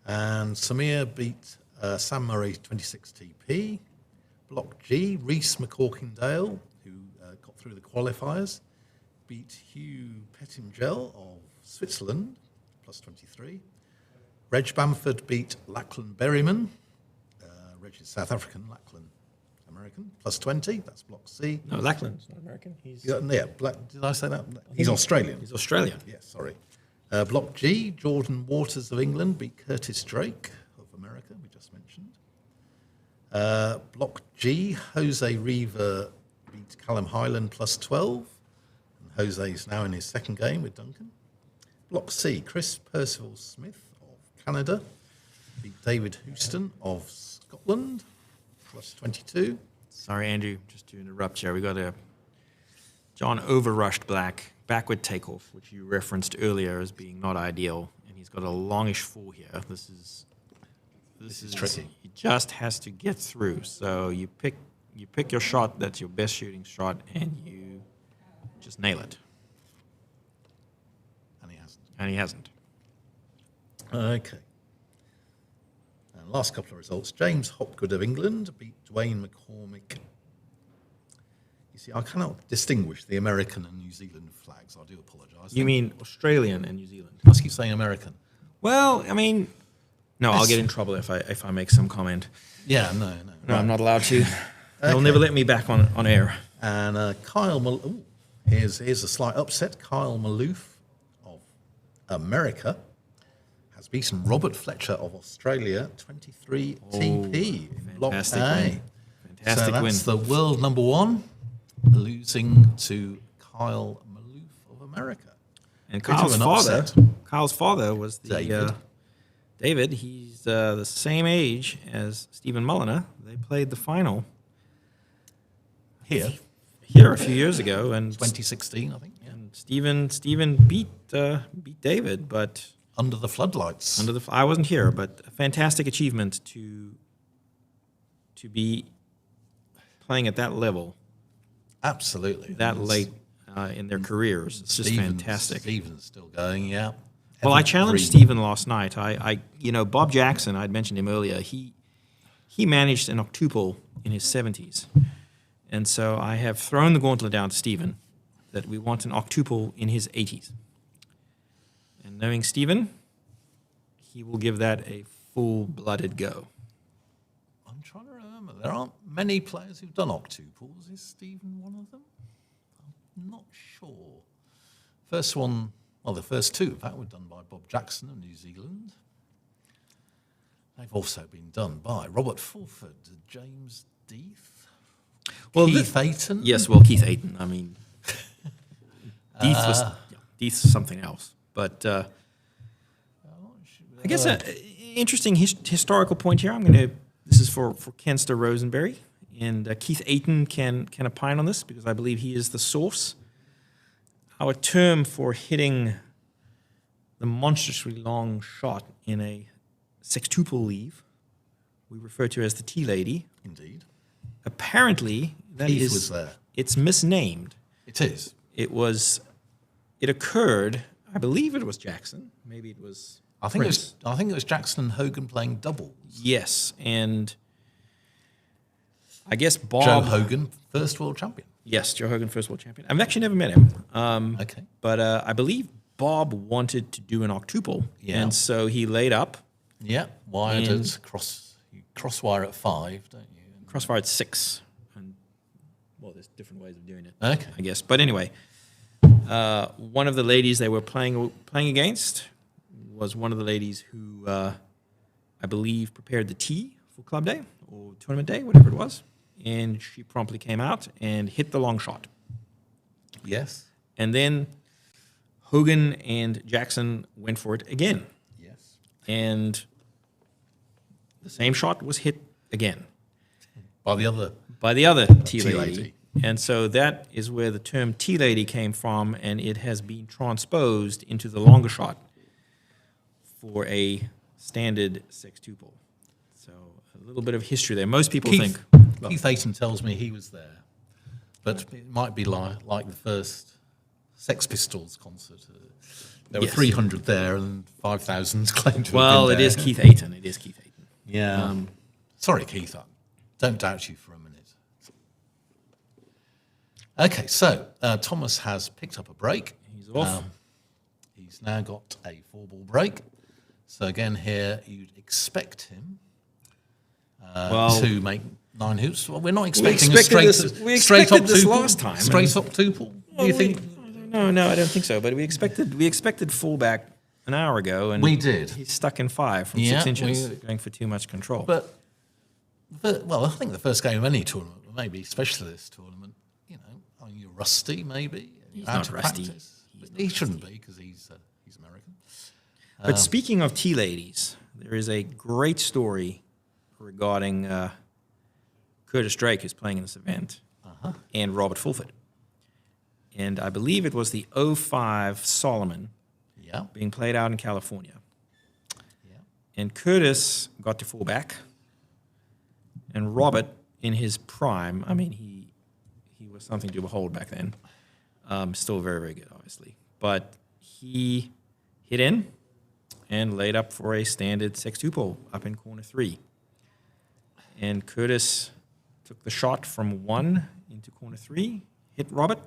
And Samir beat Sam Murray 26 TP. Block G, Reese McCorkindale, who got through the qualifiers, beat Hugh Pettingell of Switzerland, plus 23. Reg Bamford beat Lachlan Berryman. Reg is South African, Lachlan American, plus 20. That's Block C. No, Lachlan's not American. He's Yeah, did I say that? He's Australian. He's Australian. Yes, sorry. Block G, Jordan Waters of England beat Curtis Drake of America, we just mentioned. Block G, Jose Reaver beat Callum Hyland plus 12. And Jose is now in his second game with Duncan. Block C, Chris Percival Smith of Canada beat David Houston of Scotland plus 22. Sorry, Andrew, just to interrupt here. We got a John overrushed black backward takeoff, which you referenced earlier as being not ideal, and he's got a longish 4 here. This is tricky. He just has to get through. So you pick your shot that's your best shooting shot, and you just nail it. And he hasn't. Okay. And last couple of results. James Hopgood of England beat Dwayne McCormick. You see, I cannot distinguish the American and New Zealand flags. I do apologise. You mean Australian and New Zealand? I must keep saying American. Well, I mean, no, I'll get in trouble if I make some comment. Yeah, no. No, I'm not allowed to. They'll never let me back on air. And Kyle Maloof, here's a slight upset. Kyle Maloof of America has beaten Robert Fletcher of Australia 23 TP in Block A. Fantastic win. Fantastic so win. that's the world number 1 losing to Kyle Maloof of America. And Bit of Kyle's an father, upset. Kyle's father was David. David. He's the same age as Stephen Mulliner. They played the final Here, here a few years ago, and 2016, I think. Yeah. and Stephen beat David, but Under the floodlights. I wasn't here, but a fantastic achievement to be playing at that level Absolutely. that late in their careers. It's just fantastic. Stephen's still going, yeah. Well, I challenged Stephen last night. Bob Jackson, I'd mentioned him earlier. He managed an octuple in his 70s. And so I have thrown the gauntlet down to Stephen that we want an octuple in his 80s. And knowing Stephen, he will give that a full-blooded go. I'm trying to remember. There aren't many players who've done octuples. Is Stephen one of them? I'm not sure. First one, well, the first 2, in fact, were done by Bob Jackson of New Zealand. They've also been done by Robert Fulford, James Death, Keith Ayton. Yes, well, Keith Ayton. I mean, Death's something else. But I guess an interesting historical point here. This is for Kenster Rosenberry, and Keith Ayton can opine on this because I believe he is the source. Our term for hitting the monstrously long shot in a sextuple leave, we refer to as the tea lady. Indeed. Apparently, Keith was there. It's misnamed. It is. It occurred. I believe it was Jackson. Maybe it was. I think Prince. it was Jackson and Hogan playing doubles. Yes, and I guess Bob. Joe Hogan, first world champion. Yes, Joe Hogan, first world champion. I've actually never met him. Okay. But I believe Bob wanted to do an octuple, and so he laid up. Yeah, wired it crosswire at 5, don't you? Crossfire at 6. And, well, there's different ways of doing it, Okay. I guess. But anyway, one of the ladies they were playing against was one of the ladies who I believe prepared the tea for club day or tournament day, whatever it was. And she promptly came out and hit the long shot. Yes. And then Hogan and Jackson went for it again. Yes. And the same shot was hit again. By the other tea tea lady. lady. And so that is where the term tea lady came from, and it has been transposed into the longer shot for a standard sextuple. So a little bit of history there. Most people think... Keith Ayton tells me he was there, but it might be like the first Sex Pistols concert. There were 300 there and 5,000 claimed to have been there. It is Keith Ayton. It is Keith Ayton. Yeah. Sorry, Keith. I don't doubt you for a minute. Okay, so Thomas has picked up a break. He's off. He's now got a 4-ball break. So again, here you'd expect him to make 9 hoops. Well, we're not expecting straight up this tuple. last time. Straight up tuple. Do you think? No, I don't think so. But we expected fullback an hour ago, and we did. He's stuck in 5 from 6 inches, going for too much control. But I think the first game of any tournament, maybe especially this tournament, you're rusty, maybe. He's not rusty. He shouldn't be because he's American. But speaking of tea ladies, there is a great story regarding Curtis Drake, who's playing in this event, and Robert Fulford. And I believe it was the 05 Solomon being played out in California. Yeah. And Curtis got to fullback, and Robert, in his prime, I mean, he was something to behold back then. Still very, very good, obviously. But he hit in and laid up for a standard sextuple up in corner 3. And Curtis took the shot from 1 into corner 3, hit Robert,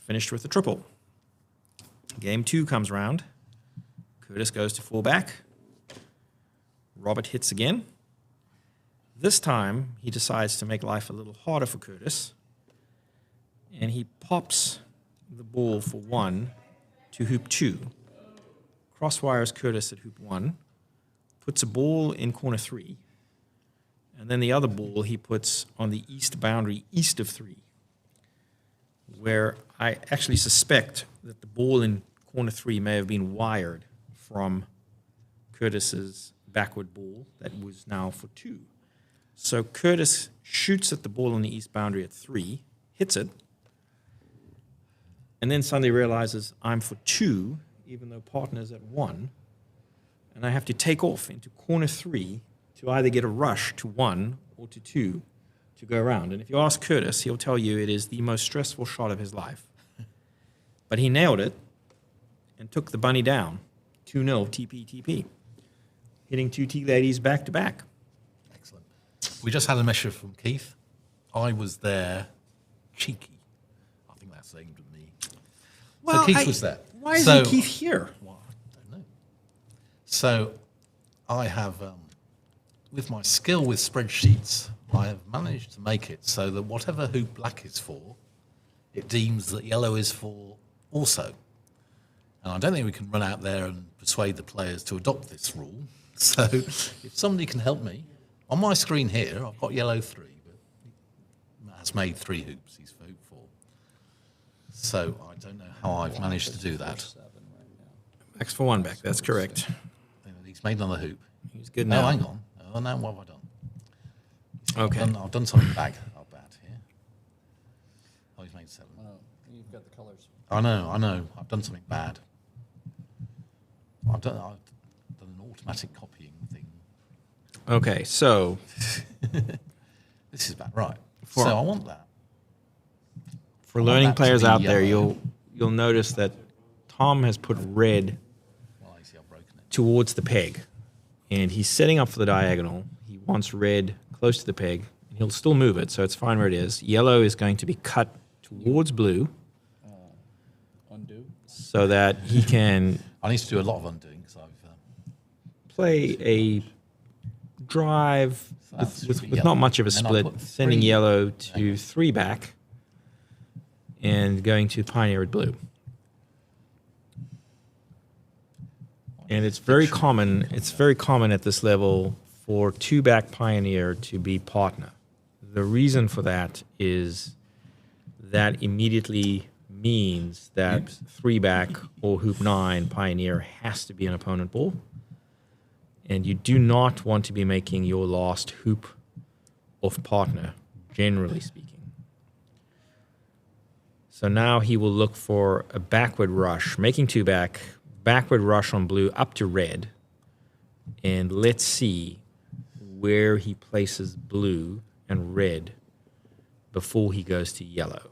finished with a triple. Game 2 comes round. Curtis goes to fullback. Robert hits again. This time, he decides to make life a little harder for Curtis, and he pops the ball for 1 to hoop 2. Crosswires Curtis at hoop 1, puts a ball in corner 3, and then the other ball he puts on the east boundary east of 3, where I actually suspect that the ball in corner 3 may have been wired from Curtis's backward ball that was now for 2. So Curtis shoots at the ball on the east boundary at 3, hits it, and then suddenly realizes I'm for 2, even though partner's at 1, and I have to take off into corner 3 to either get a rush to 1 or to 2 to go around. And if you ask Curtis, he'll tell you it is the most stressful shot of his life. But he nailed it and took the bunny down, 2-0 TP, hitting 2 tea ladies back to back. Excellent. We just had a measure from Keith. I was there, cheeky. I think that's aimed at me. Well, so Keith was there. Why isn't Keith here? Well, I don't know. So I have, with my skill with spreadsheets, I have managed to make it so that whatever hoop black is for, it deems that yellow is for also. And I don't think we can run out there and persuade the players to adopt this rule. So if somebody can help me, on my screen here, I've got yellow 3, but Matt has made 3 hoops. He's for hoop 4. So I don't know how I've managed to do that. Max for 1 back, that's correct. made another hoop. He's good No, now. hang on. Oh, now what have I done? Okay. I've done something bad here. Oh, he's made 7. Oh, you've got the colors. I know. I've done something bad. I've done an automatic copying thing. Okay, so This is bad, right? For- So I want that. for I want learning that to players be out there, yellow. you'll notice that Tom has put red Well, I see I've broken it. towards the peg, and he's setting up for the diagonal. He wants red close to the peg, and he'll still move it, so it's fine where it is. Yellow is going to be cut towards blue Undo. so that he can I need to do a lot of undoing because I've. play a drive that's with yellow. not much of a And then I'll split, put sending 3 yellow to 3 back and going to Pioneer at blue. And it's very common. It's very common at this level for 2 back Pioneer to be partner. The reason for that is that immediately means that Oops. 3 back or hoop 9 Pioneer has to be an opponent ball. And you do not want to be making your last hoop off partner, generally speaking. So now he will look for a backward rush, making 2 back, backward rush on blue up to red. And let's see where he places blue and red before he goes to yellow.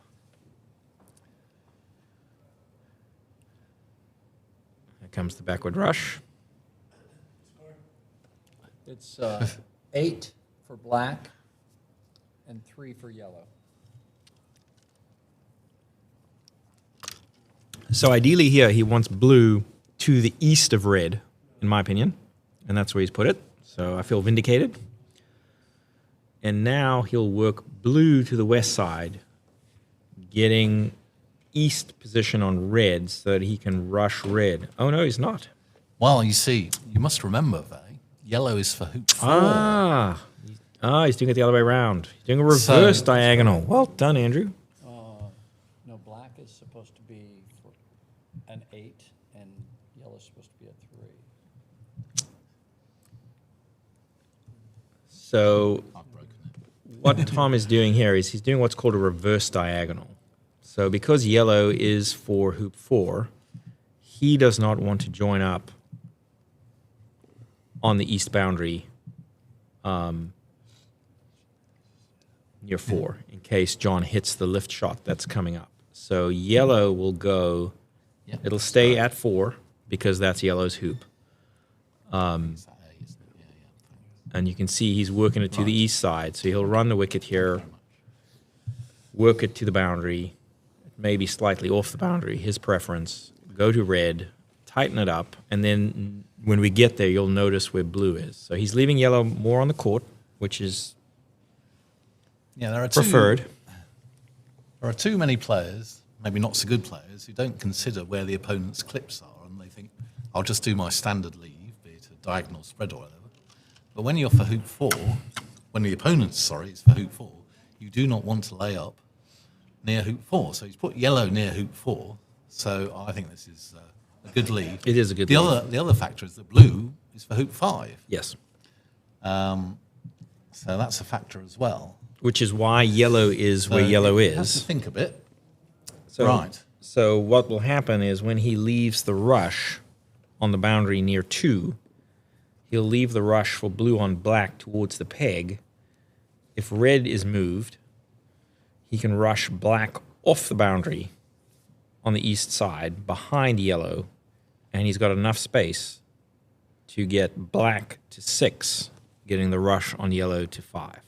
Here comes the backward rush. It's 8 for black and 3 for yellow. So ideally here, he wants blue to the east of red, in my opinion. And that's where he's put it. So I feel vindicated. And now he'll work blue to the west side, getting east position on red so that he can rush red. Oh, no, he's not. Well, you see, you must remember, Vay, yellow is for hoop 4. He's doing it the other way around. He's doing a reverse So- diagonal. Well done, Andrew. No, black is supposed to be for an 8, and yellow's supposed to be a 3. So I've broken it. what Tom is doing here is he's doing what's called a reverse diagonal. So because yellow is for hoop 4, he does not want to join up on the east boundary near 4 in case John hits the lift shot that's coming up. So yellow will go, Yeah. it'll stay at 4 because that's yellow's hoop. It's that A, isn't it? Yeah. And you can see he's working it to the east side. So he'll run the wicket here, work it to the boundary, maybe slightly off the boundary, his preference, go to red, tighten it up, and then when we get there, you'll notice where blue is. So he's leaving yellow more on the court, which is Yeah, there are preferred. There are too many players, maybe not so good players, who don't consider where the opponent's clips are, and they think, I'll just do my standard leave, be it a diagonal spread or whatever. But when you're for hoop 4, when the opponent's, is for hoop 4, you do not want to lay up near hoop 4. So he's put yellow near hoop 4, so I think this is a good leave. It is a good the leave. The other factor is that blue is for hoop 5. Yes. So that's a factor as well. Which is why yellow is where So yellow you have to is. think a bit. So, Right. So what will happen is when he leaves the rush on the boundary near 2, he'll leave the rush for blue on black towards the peg. If red is moved, he can rush black off the boundary on the east side behind yellow, and he's got enough space to get black to 6, getting the rush on yellow to 5.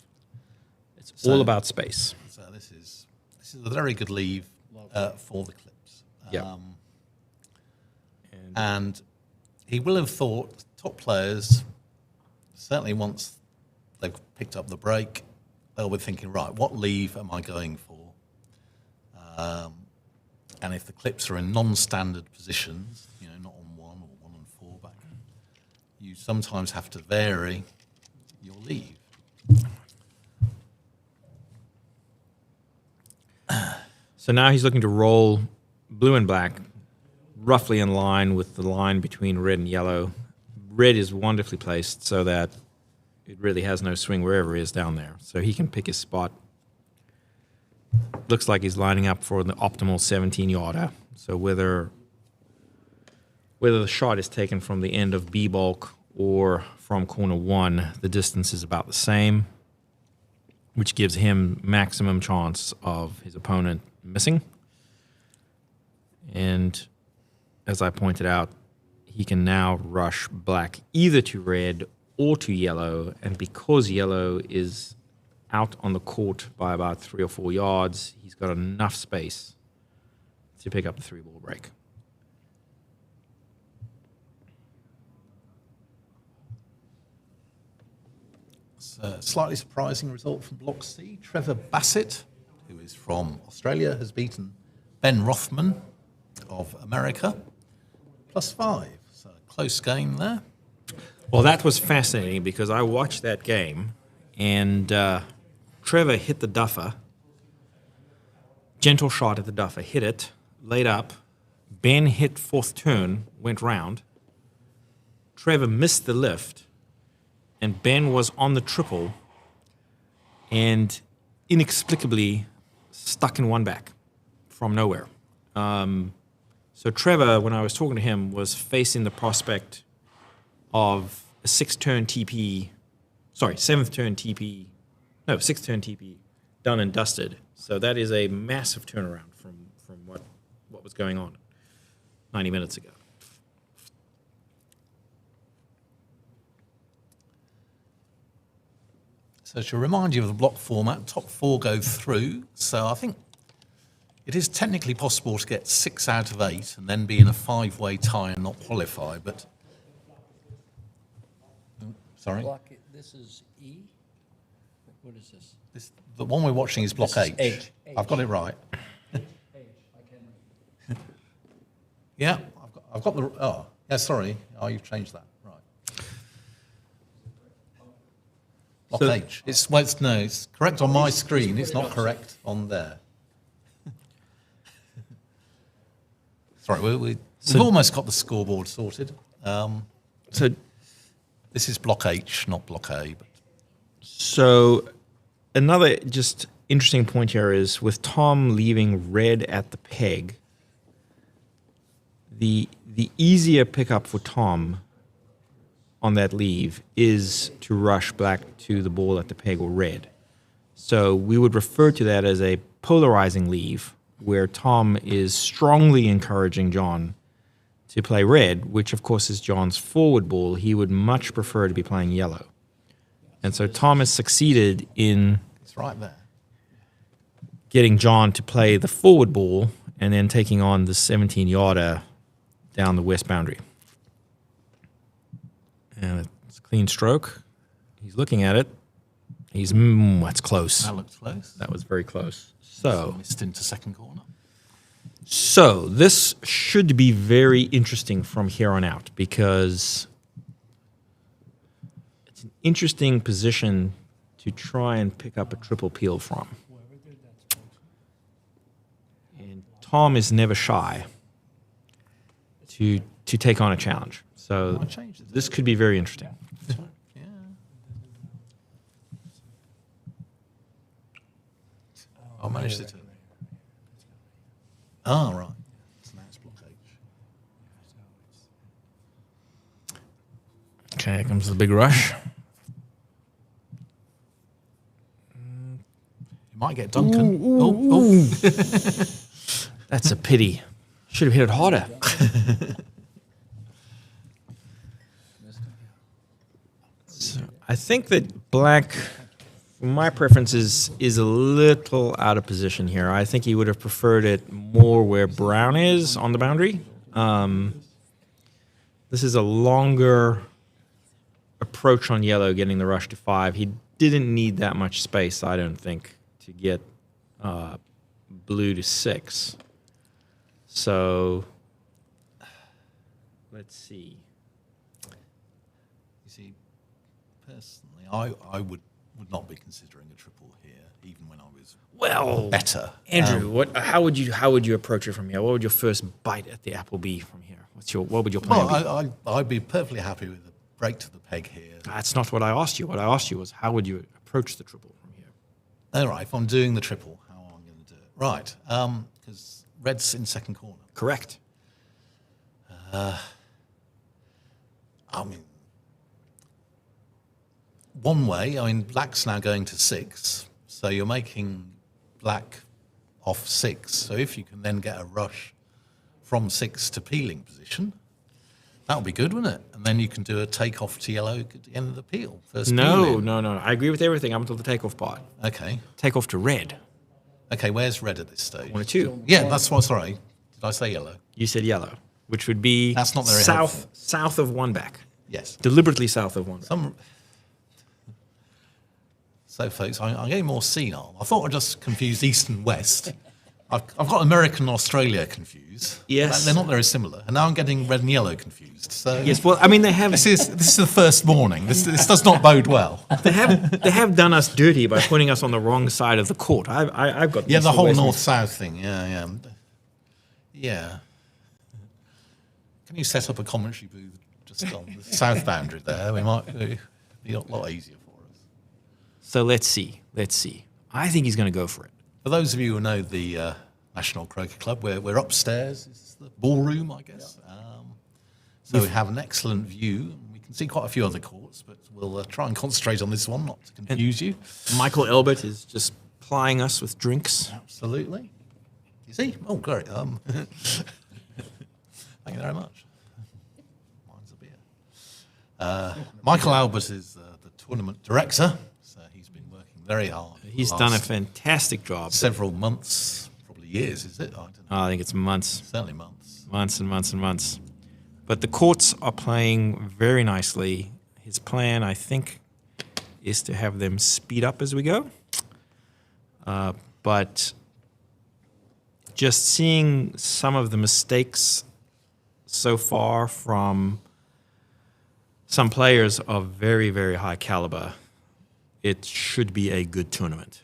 It's So- all about space. So this is a very good leave for the clips. Yeah. And he will have thought, top players, certainly once they've picked up the break, they'll be thinking, right, what leave am I going for? And if the clips are in non-standard positions, not on 1 or 1 and 4 back, you sometimes have to vary your leave. So now he's looking to roll blue and black roughly in line with the line between red and yellow. red is wonderfully placed so that it really has no swing wherever he is down there. So he can pick his spot. Looks like he's lining up for the optimal 17-yarder. So whether the shot is taken from the end of B bulk or from corner 1, the distance is about the same, which gives him maximum chance of his opponent missing. And as I pointed out, he can now rush black either to red or to yellow, and because yellow is out on the court by about 3 or 4 yards, he's got enough space to pick up the 3-ball break. It's a slightly surprising result from Block C. Trevor Bassett, who is from Australia, has beaten Ben Rothman of America, +5. So close game there. Well, that was fascinating because I watched that game, and Trevor hit the duffer. Gentle shot at the duffer, hit it, laid up. Ben hit fourth turn, went round. Trevor missed the lift, and Ben was on the triple and inexplicably stuck in one back from nowhere. So Trevor, when I was talking to him, was facing the prospect of a 6th turn TP done and dusted. So that is a massive turnaround from what was going on 90 minutes ago. So to remind you of the block format, top 4 go through. So I think it is technically possible to get 6 out of 8 and then be in a 5-way tie and not qualify, but... Sorry? This is E? What is this? The one we're watching is Block This is H. H. I've got it right. H. I can read. Yeah, I've got the... Oh, yeah, sorry. Oh, you've changed that. Right. Block So- H. It's correct on my screen. It's not correct on there. Sorry, we've almost got the scoreboard sorted. So This is Block H, not Block A. But So another just interesting point here is with Tom leaving red at the peg, the easier pickup for Tom on that leave is to rush black to the ball at the peg or red. So we would refer to that as a polarizing leave, where Tom is strongly encouraging John to play red, which of course is John's forward ball. He would much prefer to be playing yellow. And so Tom has succeeded in it's right there. getting John to play the forward ball and then taking on the 17-yarder down the west boundary. And it's a clean stroke. He's looking at it. That's close. That looks close. That was very close. So Missed into second corner. So this should be very interesting from here on out because it's an interesting position to try and pick up a triple peel from. And Tom is never shy to take on a challenge. So this could be very interesting. Yeah. I managed it. Oh, right. So now it's Block H. Okay, here comes the big rush. You might get Duncan. Oh. That's a pity. Should have hit it harder. So I think that black, my preference is a little out of position here. I think he would have preferred it more where brown is on the boundary. This is a longer approach on yellow, getting the rush to 5. He didn't need that much space, I don't think, to get blue to 6. So let's see. You see, personally, I would not be considering a triple here, even when I was better. Andrew, how would you approach it from here? What would your first bite at the apple be from here? What would your plan be? Well, I'd be perfectly happy with break to the peg here. That's not what I asked you. What I asked you was how would you approach the triple from here? All right, if I'm doing the triple, how am I going to do it? Right, because red's in second corner. Correct. I mean, one way, black's now going to 6, so you're making black off 6. So if you can then get a rush from 6 to peeling position, that would be good, wouldn't it? And then you can do a takeoff to yellow at the end of the peel. First No. peeling. I agree with everything up until the takeoff part. Okay. Takeoff to red. Okay, where's red at this stage? 1 or 2. Yeah, that's what, sorry. Did I say yellow? You said yellow, which would be That's not very helpful. south of 1 back. Yes. Deliberately south of 1 back. So, folks, I'm getting more senile. I thought I just confused East and West. I've got America and Australia confused. Yes. They're not very similar. And now I'm getting red and yellow confused. So Yes, well, I mean, they have this is the first morning. This does not bode well. they have done us dirty by putting us on the wrong side of the court. I've got Yeah, East the and whole West. north-south thing. Yeah. Can you set up a commentary booth just on the south boundary there? We might be a lot easier for us. So let's see. I think he's going to go for it. For those of you who know the National Croquet Club, we're upstairs. This is the ballroom, I guess. So we have an excellent view. We can see quite a few other courts, but we'll try and concentrate on this one, not to confuse you. Michael Elbert is just plying us with drinks. Absolutely. You see? Oh, great. Thank you very much. Mine's a beer. Michael Albert is the tournament director, so he's been working very hard. He's the done a last fantastic job. several months, probably years, is it? I don't know. I think it's months. Certainly months. Months and months and months. But the courts are playing very nicely. His plan, I think, is to have them speed up as we go. But just seeing some of the mistakes so far from some players of very, very high caliber, it should be a good tournament.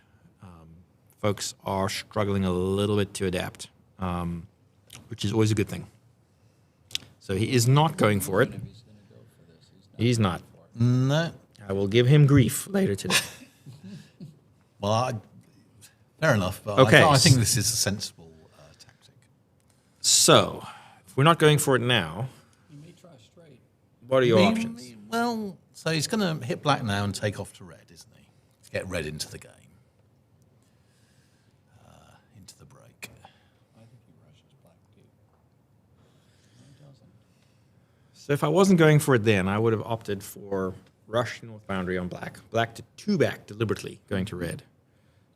Folks are struggling a little bit to adapt, which is always a good thing. So he is not going for it. If he's going to go for this, He's not. No. I will give him grief later today. Well, fair enough, but Okay. I think this is a sensible tactic. So, if we're not going for it now, He may try straight. what are your options? Well, so he's going to hit black now and take off to red, isn't he? To get red into the game. Into the break. I think he rushes black deep. No, he doesn't. So if I wasn't going for it then, I would have opted for rush north boundary on black. Black to 2 back deliberately going to red.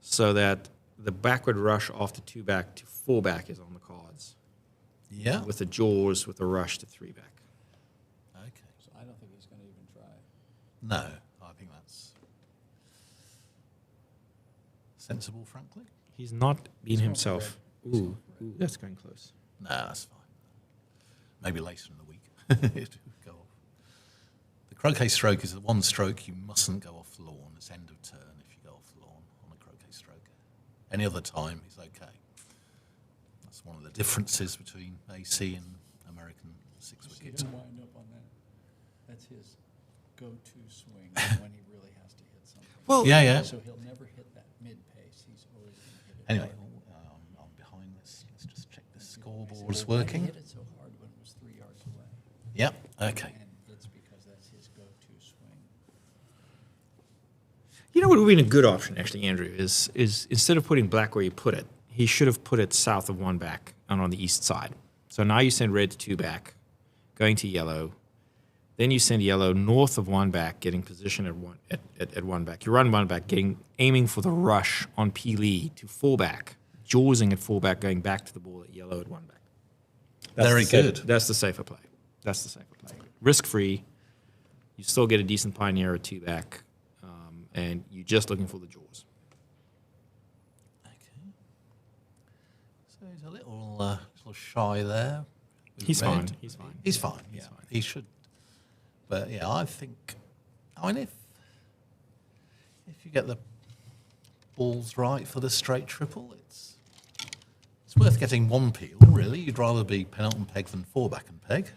So that the backward rush after 2 back to 4 back is on the cards. Yeah. With the jaws with a rush to 3 back. Okay. So I don't think he's going to even try. No, I think that's sensible, frankly. He's not been He's going for himself. red. He's Ooh, going for red. that's going close. No, that's fine. Maybe later in the week. It'll go off. The croquet stroke is the one stroke you mustn't go off the lawn. It's end of turn if you go off the lawn on a croquet stroke. Any other time is okay. That's one of the differences between AC and American 6 See wickets. him wind up on that. That's his go-to swing when he really has to hit something. Well, Yeah. So he'll never hit that mid-pace. He's always going to hit it. Anyway, hard. I'm behind this. Let's just check the scoreboard is Why did he working. hit it so hard when it was 3 yards away? Yep. Okay. And it's because that's his go-to swing. You know what would be a good option, actually, Andrew, is instead of putting black where you put it, he should have put it south of 1 back and on the east side. So now you send red to 2 back, going to yellow. Then you send yellow north of 1 back, getting position at 1 back. You run 1 back, aiming for the rush on P-Lee to 4 back, jawsing at 4 back, going back to the ball at yellow at 1 back. Very good. That's the safer play. Risk-free. You still get a decent pioneer at 2 back, and you're just looking for the jaws. Okay. So he's a little shy there. with He's red. fine. He's fine. He's fine. He's Yeah. fine. He should. But yeah, I mean, if you get the balls right for the straight triple, it's worth getting 1 peel. Really, you'd rather be penalty and peg than 4 back and peg.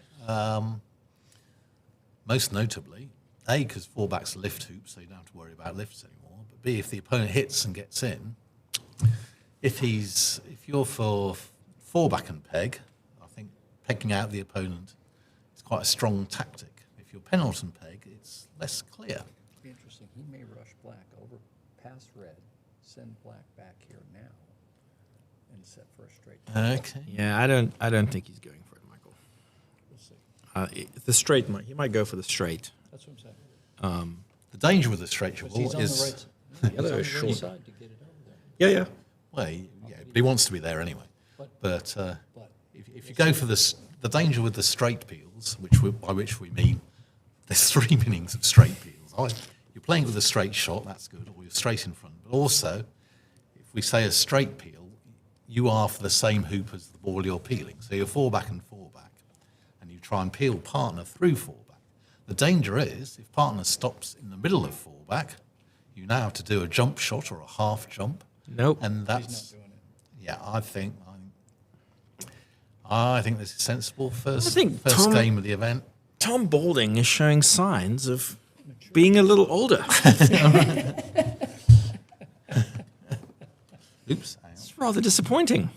most notably, A, because fullbacks are lift hoops, so you don't have to worry about lifts anymore. But B, if the opponent hits and gets in, if you're for fullback and peg, I think pegging out the opponent is quite a strong tactic. If you're penalty and peg, it's less clear. It'd be interesting. He may rush black over past red, send black back here now, and set for a straight. Okay. Yeah, I don't think he's going for it, Michael. We'll see. The straight he might go for the straight. That's what I'm saying. The danger with the straight Because ball he's on the is, right side. He's on the right short. side to get it over there. Yeah. well, but he wants to be there anyway. But But if you go for the danger with the straight peels, by which we mean there's 3 meanings of straight peels. You're playing with a straight shot, that's good, or you're straight in front. But also, if we say a straight peel, you are for the same hoop as the ball you're peeling. So you're fullback and fullback, and you try and peel partner through fullback. The danger is, if partner stops in the middle of fullback, you now have to do a jump shot or a half jump. Nope. And that's, he's not doing it. yeah, I think this is sensible. First Tom- game of the event. Tom Balding is showing signs of being a little older. Oops. It's rather disappointing.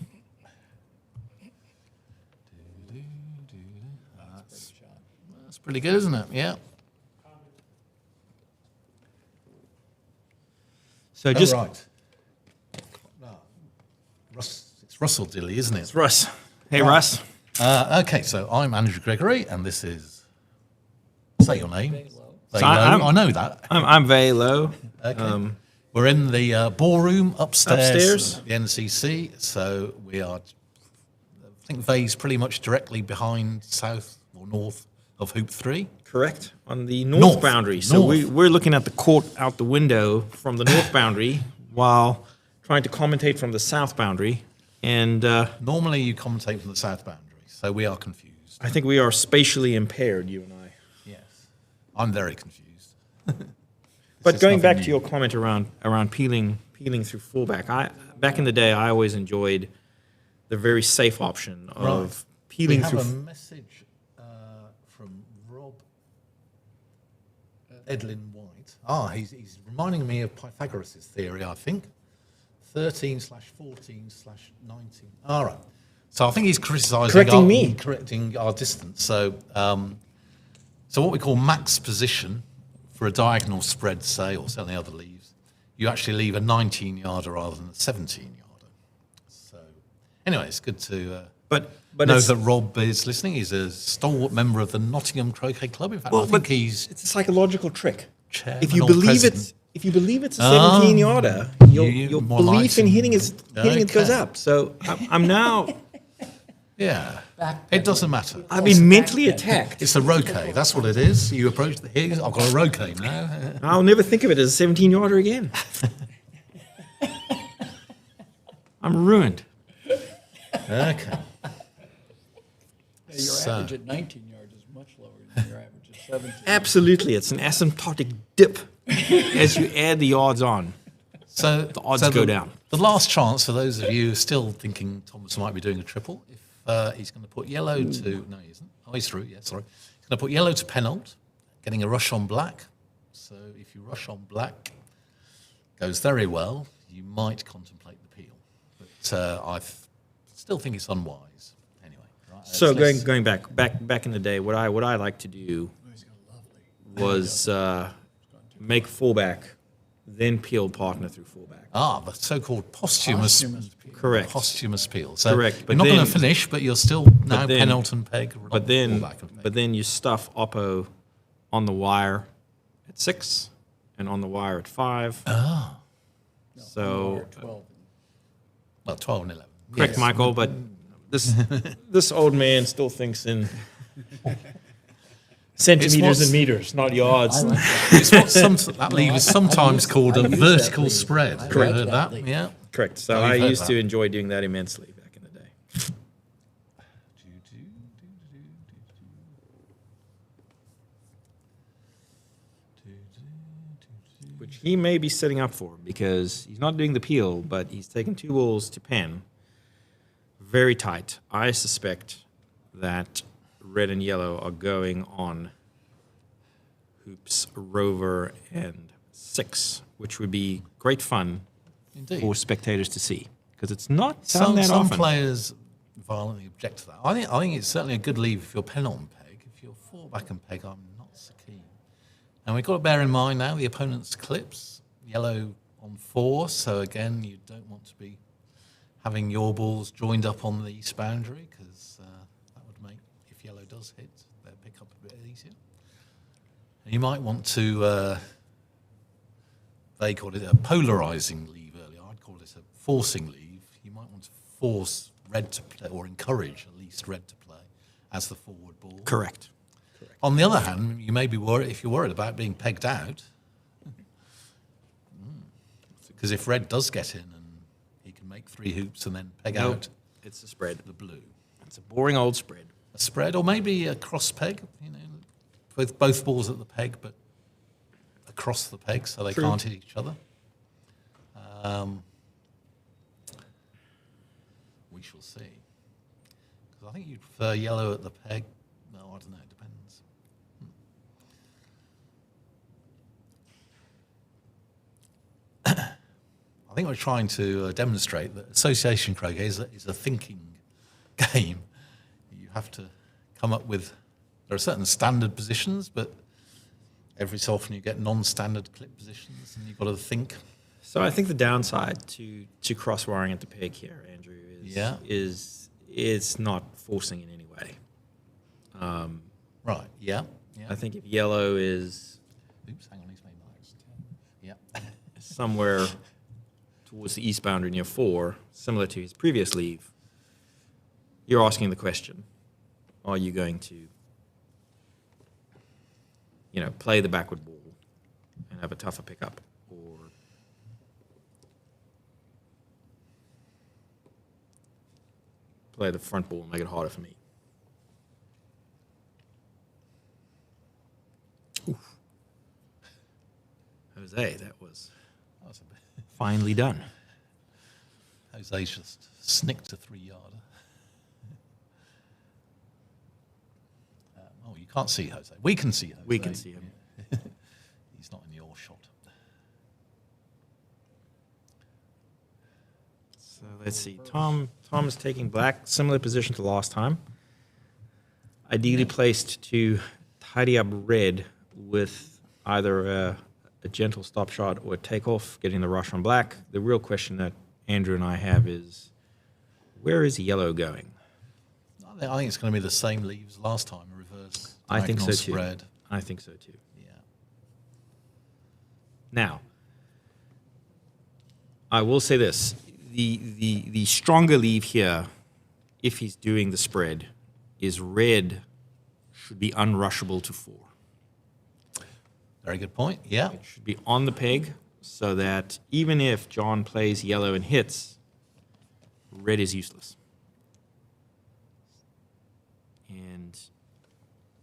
That's pretty good, isn't it? Yeah. So just right. It's Russell Dilly, isn't it? it's Russ. Hey, Russ. Okay, so I'm Andrew Gregory, and this is. Say your name. Low. So I'm- I know that. I'm very low. Okay. We're in the ballroom Upstairs. at the NCC, so we are. I think Vey's pretty much directly behind south or north of Hoop 3. Correct. On the north, North. boundary. So North. we're looking at the court out the window from the north boundary while trying to commentate from the south boundary. And Normally you commentate from the south boundary, so we are confused. I think we are spatially impaired, you and I. Yes. I'm very confused. But is going nothing back to new. your comment around peeling through fullback, back in the day I always enjoyed the very safe option of peeling we have through. a message from Rob Edlin White. He's reminding me of Pythagoras' theory, I think. 13/14/19. All right. So I think he's correcting our distance. So what we call max position for a diagonal spread, say, or certainly other leaves, you actually leave a 19-yarder rather than a 17-yarder. So anyway, it's good to but know it's, that Rob is listening. He's a stalwart member of the Nottingham Croquet Club. In fact, I think he's it's a psychological trick. chairman If you or believe president. if you believe it's a 17-yarder, your more belief in likely- hitting it goes Okay. up. So I'm now Yeah, Back- it doesn't matter. I've been mentally attacked. It's a roquet. That's what it is. You approach the here. I've got a roquet now. I'll never think of it as a 17-yarder again. I'm ruined. Okay. Your So- average at 19 yards is much lower than your average at 17. Absolutely, it's an asymptotic dip as you add the yards on. So The odds go down. The last chance for those of you still thinking Thomas might be doing a triple, if he's going to put yellow to no, he isn't. Oh, he's through. Yeah, sorry. He's going to put yellow to penult, getting a rush on black. So if you rush on black, goes very well. You might contemplate the peel, but still think it's unwise. Anyway, right? So let's- going back in the day, what I like to do was make fullback, then peel partner through fullback. the so-called posthumous Posthumous Correct. posthumous peel. So Correct, you're but not going then- to finish, but you're still now then- penult and peg. But then fullback and peg. but then you stuff Oppo on the wire at 6 and on the wire at 5. Ah. So 12. Well, 12 and 11. correct, Yes. Michael, but this old man still thinks in centimeters what's- and meters, not yards. It's what that leave is sometimes called a use that vertical lead. spread. I Have you like heard that that? lead. Yeah. Correct. So Oh, I you've heard used that. to enjoy doing that immensely back in the day. Which he may be setting up for because he's not doing the peel, but he's taken 2 balls to pen. Very tight. I suspect that red and yellow are going on hoops, rover, and 6, which would be great fun Indeed. for spectators to see, because it's not done Some that often. players violently object to that. I think it's certainly a good leave if you're pen on peg. If you're 4 back and peg, I'm not so keen. And we've got to bear in mind now the opponent's clips, yellow on 4, so again, you don't want to be having your balls joined up on the east boundary, because that would make, if yellow does hit, they'll pick up a bit easier. And you might want to, they called it a polarising leave earlier, I'd call it a forcing leave. You might want to force red to play, or encourage at least red to play as the forward ball. Correct. On the other hand, you may be worried, if you're worried about being pegged out, because if red does get in and he can make 3 hoops and then peg Nope. out It's a spread. the blue. It's a boring old spread. A spread, or maybe a cross peg, with both balls at the peg, but across the peg so they True. can't hit each other. We shall see. Because I think you'd prefer yellow at the peg. No, I don't know, it depends. I think we're trying to demonstrate that association croquet is a thinking game. You have to come up with, there are certain standard positions, but every so often you get non-standard clip positions, and you've got to think. So I think the downside to cross wiring at the peg here, Andrew, is it's not forcing in any way. Right, yeah. I think if yellow is Oops, hang on, he's made nice. Yeah. somewhere towards the east boundary near 4, similar to his previous leave, you're asking the question, are you going to, play the backward ball and have a tougher pickup, or play the front ball and make it harder for me? Oof. Jose, that was That was a bit. finely done. Jose's just snicked a 3-yarder. Oh, you can't see Jose. We can see Jose. We can see him. He's not in your shot. So let's see. Tom is taking black, similar position to last time. Ideally placed to tidy up red with either a gentle stop shot or a takeoff, getting the rush on black. The real question that Andrew and I have is, where is yellow going? I think it's going to be the same leaves last time, a reverse. I think so diagonal too. Spread. I think so too. Yeah. Now, I will say this. The stronger leave here, if he's doing the spread, is red should be unrushable to 4. Very good point. Yeah. It should be on the peg so that even if John plays yellow and hits, red is useless. And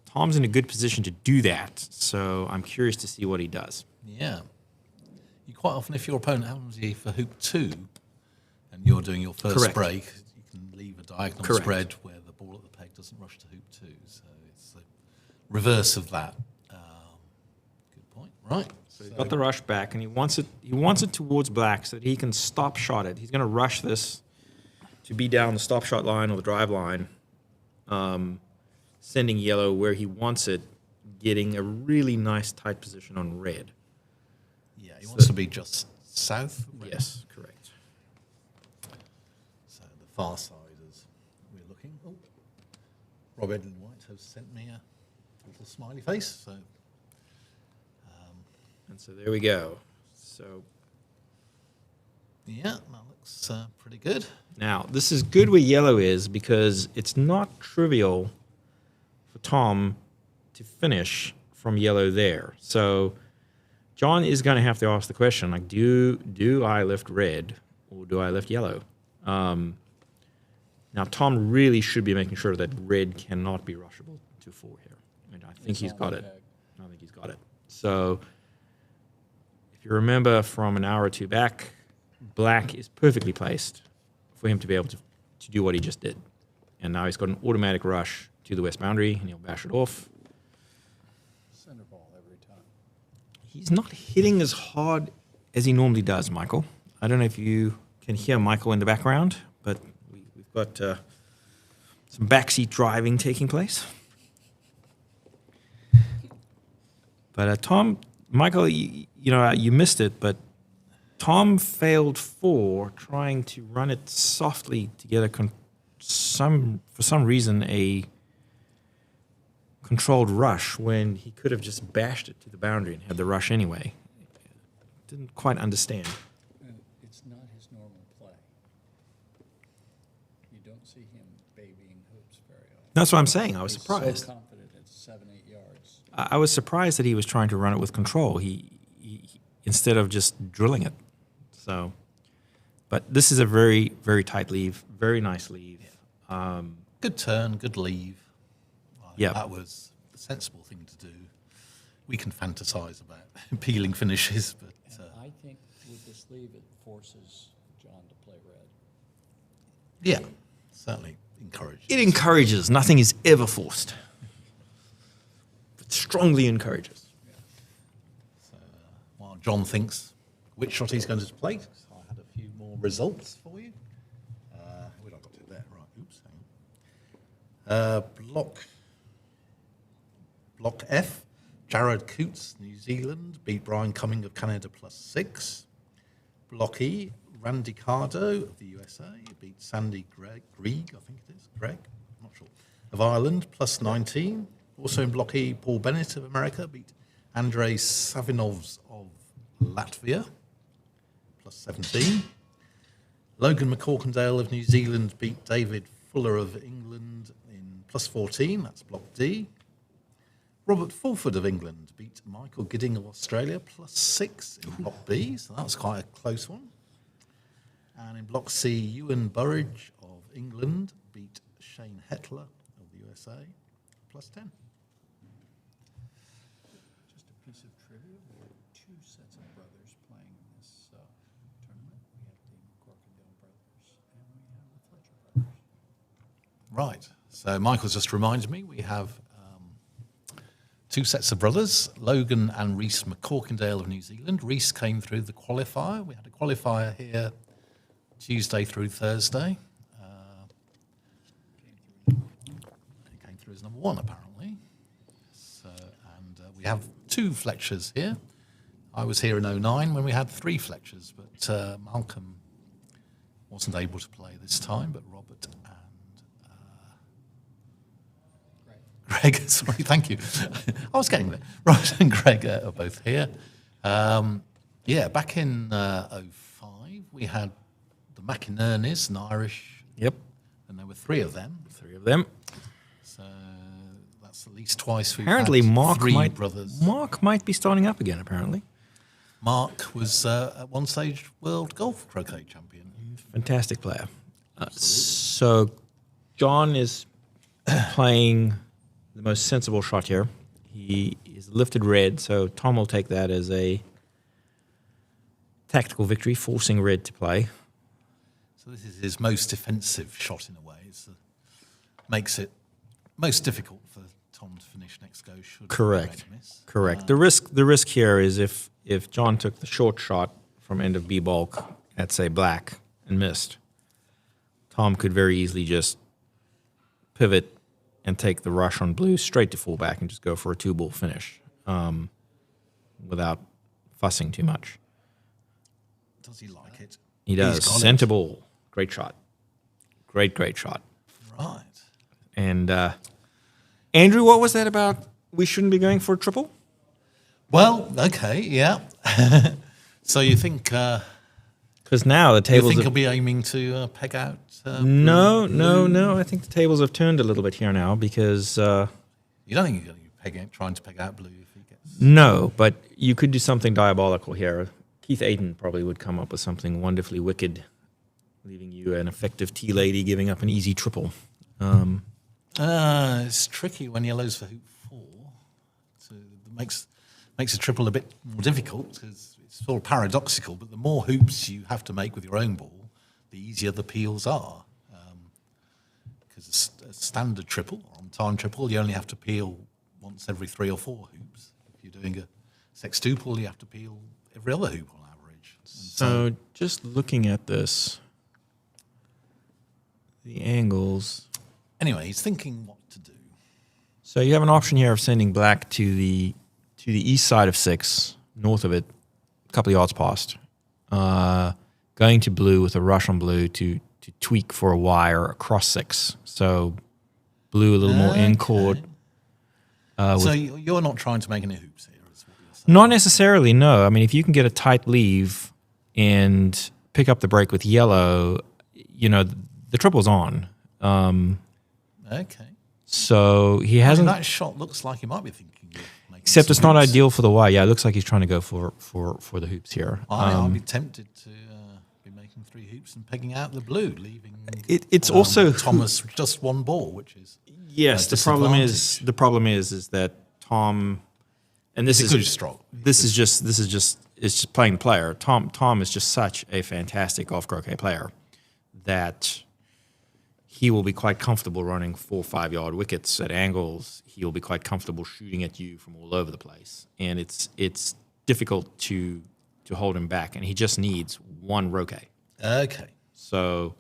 Tom's in a good position to do that, so I'm curious to see what he does. Yeah. You quite often, if your opponent happens to be for hoop 2 and you're doing your first Correct. break, you can leave a diagonal Correct. spread where the ball at the peg doesn't rush to hoop 2. So it's the reverse of that. Good point. Right. So he's got the rush back, and he wants it towards black so that he can stop shot it. He's going to rush this to be down the stop shot line or the drive line, sending yellow where he wants it, getting a really nice tight position on red. Yeah, he wants to be just south. Red. Yes, correct. So the far side as we're looking. Oh, Rob Edlin White has sent me a little smiley face. So And so there we go. So yeah, that looks pretty good. now this is good where yellow is, because it's not trivial for Tom to finish from yellow there. So John is going to have to ask the question, like, do I lift red or do I lift yellow? Now, Tom really should be making sure that red cannot be rushable to 4 here. And I think It's he's on got the it. peg. I think he's got it. So if you remember from an hour or two back, black is perfectly placed for him to be able to do what he just did. And now he's got an automatic rush to the west boundary, and he'll bash it off. Center ball every time. He's not hitting as hard as he normally does, Michael. I don't know if you can hear Michael in the background, but we've got some backseat driving taking place. But Tom, Michael, you missed it, but Tom failed 4 trying to run it softly to get for some reason a controlled rush when he could have just bashed it to the boundary and had the rush anyway. Didn't quite understand. It's not his normal play. You don't see him babying hoops very often. That's what I'm saying. I was He's surprised. so confident at 7-8 yards. I was surprised that he was trying to run it with control. He instead of just drilling it. So, but this is a very, very tight leave. Very nice leave. Good turn, good leave. Yeah. That was the sensible thing to do. We can fantasize about peeling finishes, but I think with this leave, it forces John to play red. yeah, certainly encouraged. It encourages. Nothing is ever forced. It strongly encourages. So, while John thinks which shot he's going to play, so I had a few more results for you. Where did I got to there? Right, oops. Hang on. Block F, Jared Coots, New Zealand, beat Brian Cumming of Canada +6. Block E, Randy Cardo of the USA, beat Sandy Grieg, I think it is, I'm not sure, of Ireland +19. Also in Block E, Paul Bennett of America beat Andrei Savinovs of Latvia +17. Logan McCorkindale of New Zealand beat David Fuller of England in +14, that's Block D. Robert Fulford of England beat Michael Gidding of Australia +6 in Block B, so that was quite a close one. And in Block C, Ewan Burridge of England beat Shane Hetler of the USA +10. Just a piece of trivia, we have 2 sets of brothers playing in this tournament. We have the McCorkindale brothers and we have the Fletcher brothers. Right, so Michael's just reminded me we have 2 sets of brothers, Logan and Reese McCorkindale of New Zealand. Reese came through the qualifier. We had a qualifier here Tuesday through Thursday. It came through as number 1, apparently. So, and we have 2 Fletchers here. I was here in 2009 when we had 3 Fletchers, but Malcolm wasn't able to play this time, but Robert and Greg, sorry, thank you. I was getting there. Robert and Greg are both here. Back in 2005, we had the McInerney's, an Irish. Yep. And there were 3 of them. 3 of them. So that's at least twice we've Apparently, had Mark 3 brothers. Mark might be starting up again, apparently. Mark was at one stage world golf croquet champion. Fantastic player. So John is playing the most sensible shot here. He is lifted red, so Tom will take that as a tactical victory, forcing red to play. So this is his most defensive shot in a way. It makes it most difficult for Tom to finish next go. Should Correct. red miss. Correct. The risk here is if John took the short shot from end of B bulk at say black and missed, Tom could very easily just pivot and take the rush on blue straight to fullback and just go for a 2-ball finish without fussing too much. Does he like it? He does. He's got Center it. ball. Great shot. Great shot. Right. And Andrew, what was that about? We shouldn't be going for a triple? Well, okay, yeah. So you think Because now the you tables think have... he'll be aiming to peg out? No. I think the tables have turned a little bit here now because... You don't think you're going to be trying to peg out blue if he gets... No, but you could do something diabolical here. Keith Aiden probably would come up with something wonderfully wicked, leaving you an effective tea lady giving up an easy triple. It's tricky when yellow's for hoop 4. So it makes a triple a bit more difficult because it's sort of paradoxical, but the more hoops you have to make with your own ball, the easier the peels are. Because a standard triple, or on-time triple, you only have to peel once every 3 or 4 hoops. If you're doing sextuple, you have to peel every other hoop on average. So just looking at this, the angles. Anyway, he's thinking what to do. So you have an option here of sending black to the east side of 6, north of it, a couple of yards past. Going to blue with a rush on blue to tweak for a wire across 6. So blue a little more in court. So you're not trying to make any hoops here, is what you're saying? Not necessarily, no. I mean, if you can get a tight leave and pick up the break with yellow, the triple's on. Okay. So he I mean, hasn't. that shot looks like he might be thinking of making Except some it's not hoops. ideal for the wire. Yeah, it looks like he's trying to go for the hoops here. I'd be tempted to be making 3 hoops and pegging out the blue, leaving It's also Thomas just 1 ball, which is yes. The problem is that Tom, and this it's is a good stroke. This is just playing the player. Tom is just such a fantastic golf croquet player that he will be quite comfortable running 4 or 5 yard wickets at angles. He will be quite comfortable shooting at you from all over the place, and it's difficult to hold him back. And he just needs 1 roquet. Okay. So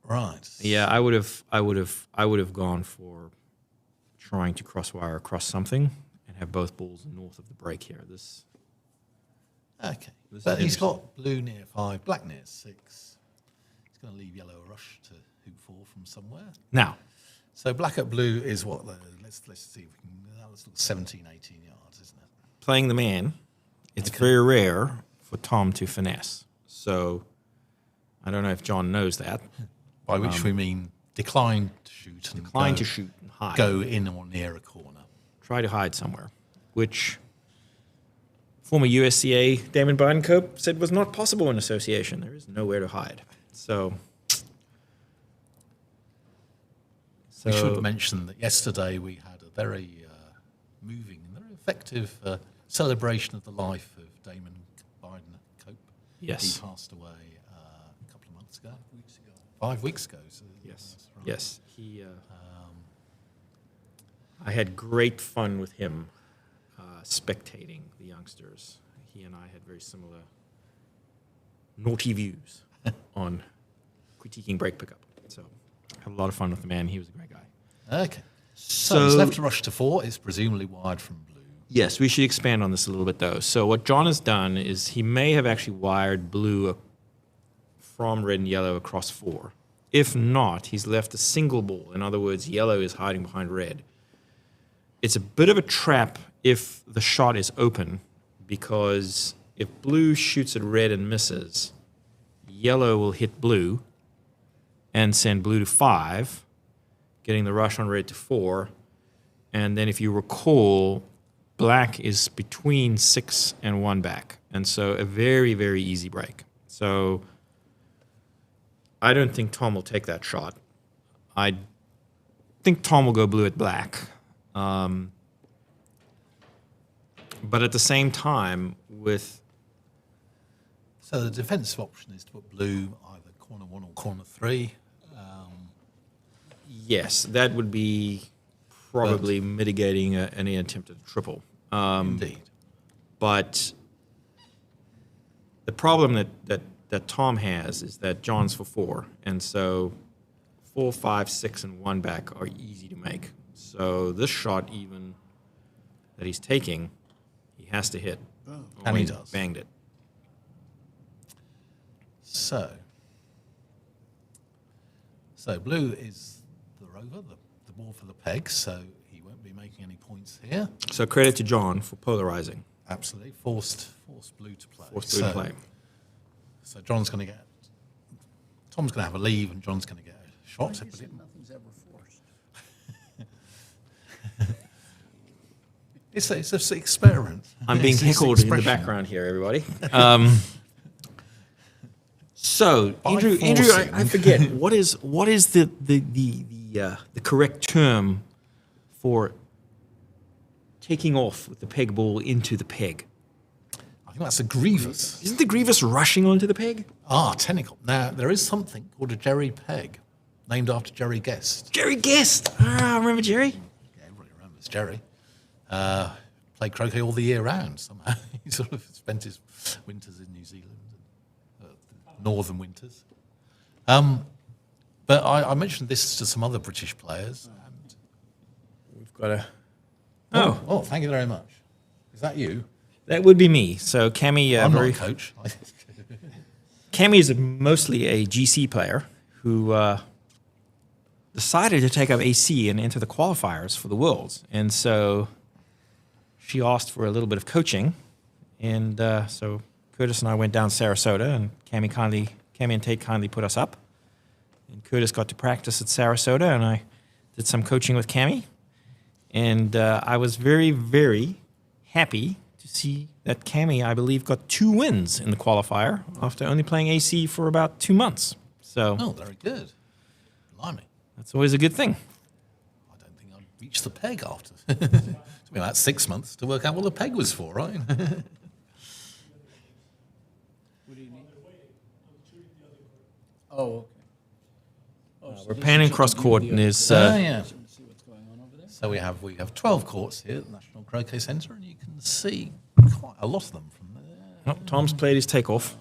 Right. yeah, I would have gone for trying to crosswire across something and have both balls north of the break here. This Okay. This But is he's got blue near 5, black near 6. He's going to leave yellow a rush to hoop 4 from somewhere. now. So black at blue is what? Let's see if we can. That was 17, 18 yards, isn't it? Playing the man, it's very rare for Tom to finesse. So I don't know if John knows that. By which we mean decline to shoot and Decline go, to shoot and hide. go in or near a corner. Try to hide somewhere, which former USCA Damon Bidencope said was not possible in association. There is nowhere to hide. So We should mention that yesterday we had a very moving and very effective celebration of the life of Damon Bidencope. Yes. He passed away a couple of months ago. 5 weeks ago. So Yes. that's right. Yes. He. I had great fun with him spectating the youngsters. He and I had very similar naughty views on critiquing break pickup. So had a lot of fun with the man. He was a great guy. Okay. So he's left to rush to 4. It's presumably wired from blue. Yes, we should expand on this a little bit, though. So what John has done is he may have actually wired blue from red and yellow across 4. If not, he's left a single ball. In other words, yellow is hiding behind red. It's a bit of a trap if the shot is open, because if blue shoots at red and misses, yellow will hit blue and send blue to 5, getting the rush on red to 4. And then if you recall, black is between 6 and 1 back. And so a very, very easy break. So I don't think Tom will take that shot. I think Tom will go blue at black. But at the same time, So the defensive option is to put blue either corner 1 or corner 3. yes, that would be probably mitigating any attempt at a triple. Indeed. But the problem that Tom has is that John's for 4, and so 4, 5, 6, and 1 back are easy to make. So this shot, even that he's taking, he has to hit. And he Or does. Banged it. So blue is the rover, the ball for the peg, so he won't be making any points here. So credit to John for polarizing. Absolutely. Forced blue to play. Forced blue to play. So Tom's going to have a leave and John's going to get a shot. You said nothing's ever forced. It's an experiment. I'm being It's an heckled in the expression. background here, everybody. So By Andrew, forcing. I forget what is the correct term for taking off with the peg ball into the peg? I think that's a grievous. Isn't the grievous rushing onto the peg? Technical. Now, there is something called a Jerry peg, named after Jerry Guest. Jerry Guest. Ah, remember Jerry? Yeah, everybody remembers Jerry. played croquet all the year round somehow. He sort of spent his winters in New Zealand, northern winters. But I mentioned this to some other British players. And We've got a. oh, thank you very much. Is that you? That would be me. So Cammy, I'm not a coach. Cammy is mostly a GC player who decided to take up AC and enter the qualifiers for the Worlds. And so she asked for a little bit of coaching. And so Curtis and I went down to Sarasota, and Cammy and Tate kindly put us up. And Curtis got to practice at Sarasota, and I did some coaching with Cammy. And I was very, very happy to see that Cammy, I believe, got 2 wins in the qualifier after only playing AC for about 2 months. So Oh, very good. Blimey. that's always a good thing. I don't think I'd reach the peg after. It took me about 6 months to work out what the peg was for, right? What do you need? Oh, okay. Oh, so We're this panning is cross just court, the and other there's Oh, yeah. court. See what's going on over there? So we have 12 courts here at the National Croquet Centre, and you can see quite a lot of them from there. Tom's played his takeoff.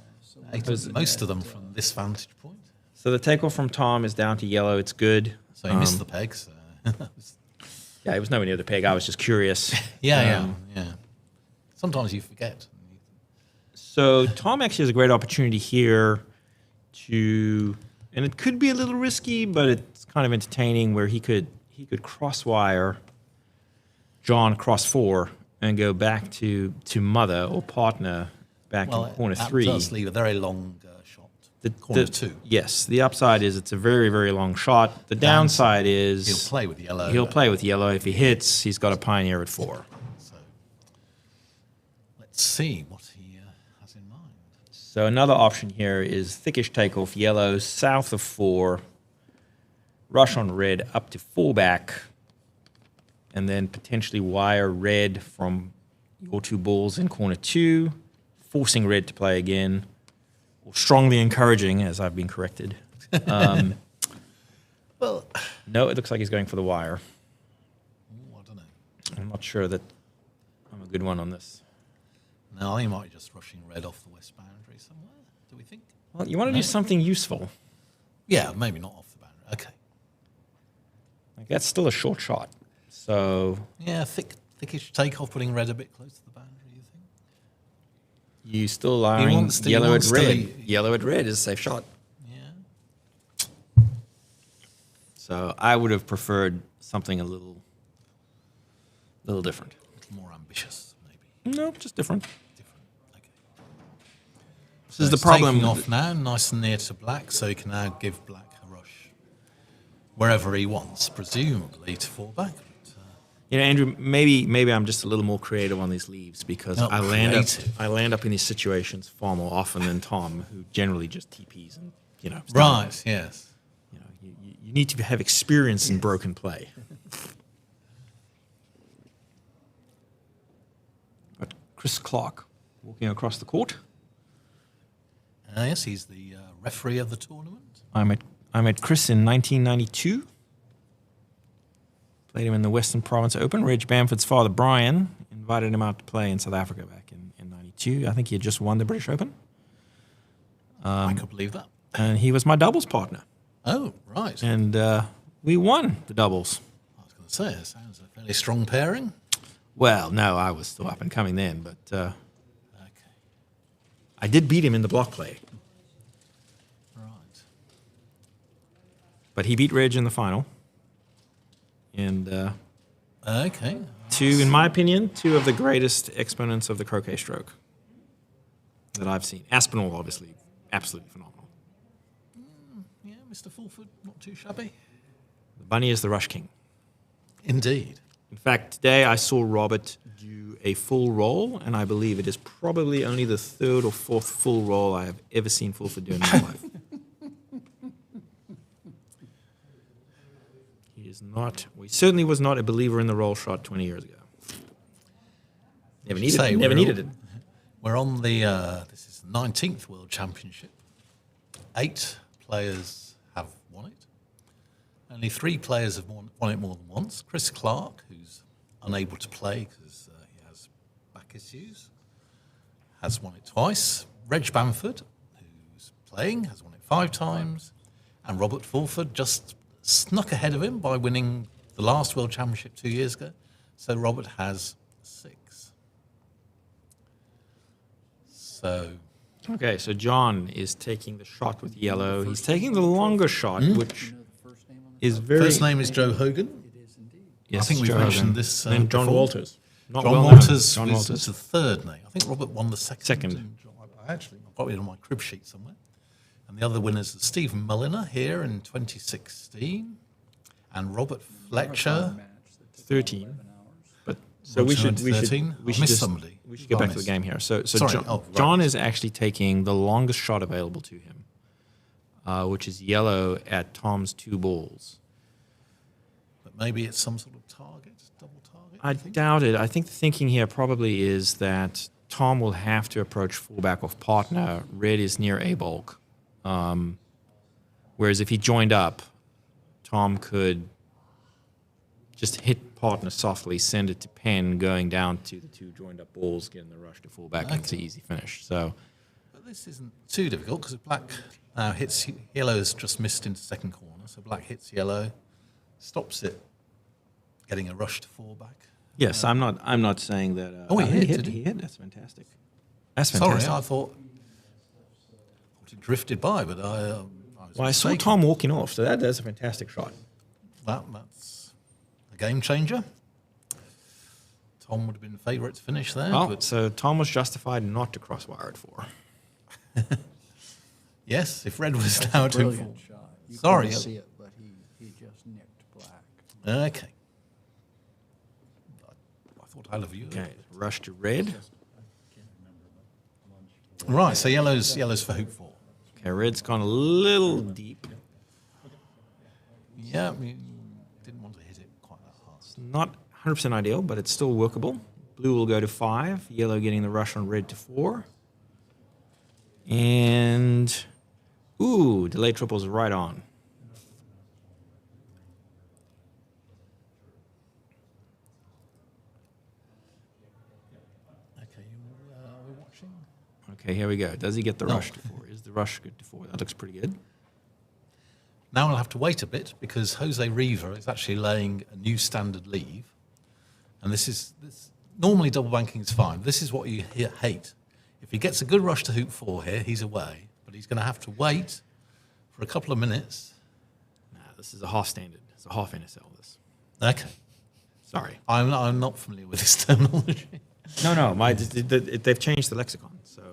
Most of them from this vantage point. So the takeoff from Tom is down to yellow. It's good. So you missed the pegs. Yeah, it was nowhere near the peg. I was just curious. Yeah. Sometimes you forget. So Tom actually has a great opportunity here to, and it could be a little risky, but it's kind of entertaining, where he could crosswire John cross 4 and go back to mother or partner back in corner that 3. does leave a very long shot. Corner 2. Yes, the upside is it's a very, very long shot. The downside is He'll play with yellow. He'll play with yellow. If he hits, he's got a pioneer at 4. So let's see what he has in mind. So another option here is thickish takeoff yellow south of 4, rush on red up to 4 back, and then potentially wire red from your 2 balls in corner 2, forcing red to play again, or strongly encouraging, as I've been corrected. Well, No, it looks like he's going for the wire. I don't know. I'm not sure that I'm a good one on this. No, he might be just rushing red off the west boundary somewhere. Do we think? Well, you want to do something useful. Yeah, maybe not off the boundary. Okay. Like, that's still a short shot. So Yeah, thickish takeoff, putting red a bit close to the boundary. You think? you still allowing wants to- he yellow at wants to red. leave. Yellow at red is a safe shot. Yeah. So I would have preferred something a little different. A little more ambitious, maybe. No, just different. Different. Okay. This is the it's problem. taking off now, nice and near to black, so he can now give black a rush wherever he wants, presumably to fall back. But, You know, Andrew, maybe I'm just a little more creative on these leaves because Not I creative. land up in these situations far more often than Tom, who generally just TPs and stuff. right, yes. You know, you need to have experience in broken play. But Chris Clark walking across the court. Yes, he's the referee of the tournament. I met Chris in 1992. Played him in the Western Province Open. Reg Bamford's father, Brian, invited him out to play in South Africa back in 92. I think he had just won the British Open. I could believe that. And he was my doubles partner. Oh, right. And we won the doubles. I was going to say, it sounds a fairly strong pairing. Well, no, I was still up and coming then, but Okay. I did beat him in the block play. Right. But he beat Reg in the final. And Okay. in my opinion, 2 of the greatest exponents of the croquet stroke that I've seen. Aspinall, obviously, absolutely phenomenal. Yeah, Mr. Fulford, not too shabby. The bunny is the rush king. Indeed. In fact, today I saw Robert do a full roll, and I believe it is probably only the 3rd or 4th full roll I have ever seen Fulford do in my life. He certainly was not a believer in the roll shot 20 years ago. Never needed it. We're on the, this is the 19th World Championship. 8 players have won it. Only 3 players have won it more than once. Chris Clark, who's unable to play because he has back issues. Has won it twice. Reg Bamford, who's playing, has won it 5 times. And Robert Fulford just snuck ahead of him by winning the last World Championship 2 years ago. So Robert has 6. So... Okay, so John is taking the shot with yellow. He's taking the longer shot, which You know the first name on is very... First name is Joe Hogan. It is indeed. Yes, I think we've Joe mentioned Hogan. this And then John before. Walters. Not John well known. Walters John was Walters. the third name. I think Robert won the second. Second. and I've got it on my crib sheet somewhere. And the other winners are Stephen Mulliner here in 2016 and Robert Fletcher. Match that took 13. 11 hours. But so we should 13. we I should missed just, somebody. we should Who get I back to the missed? game here. So Sorry. John, Oh, right. John is actually taking the longest shot available to him, which is yellow at Tom's 2 balls. But maybe it's some sort of target, double target. I think. doubt it. I think the thinking here probably is that Tom will have to approach fullback off partner. Red is near A bulk. Whereas if he joined up, Tom could just hit partner softly, send it to Penn, going down to the 2 joined up balls, getting the rush to fullback, and it's an easy finish. So But this isn't too difficult because if black now hits yellow's just missed into second corner, so black hits yellow, stops it getting a rush to fullback. yes, I'm not saying that. Oh, he hit, did He hit. That's fantastic. That's Sorry, fantastic. I thought it drifted by, but I was Well, I saw mistaken. Tom walking off, so that's a fantastic shot. That's a game changer. Tom would have been the favourite to finish there. Well, But so Tom was justified not to crosswire it for. yes, if red was now to Brilliant shot. You Sorry. couldn't see it, but he just nicked black. Okay. I thought I'd have you. Okay, rush to red. Right, so yellow's for hoop 4. Okay, red's gone a little deep. Yeah, you didn't want to hit it quite that hard. Not 100% ideal, but it's still workable. Blue will go to 5. Yellow getting the rush on red to 4. And, ooh, delay triples right on. Okay, we're watching. Okay, here we go. Does he get the No. rush to 4? Is the rush good to 4? That looks pretty good. Now I'll have to wait a bit because Jose Riva is actually laying a new standard leave. And this normally double banking is fine. This is what you hate. If he gets a good rush to hoop 4 here, he's away. But he's going to have to wait for a couple of minutes. Nah, this is a half standard. It's a half NSL, this. Okay. Sorry. I'm not familiar with this terminology. No. They've changed the lexicon. So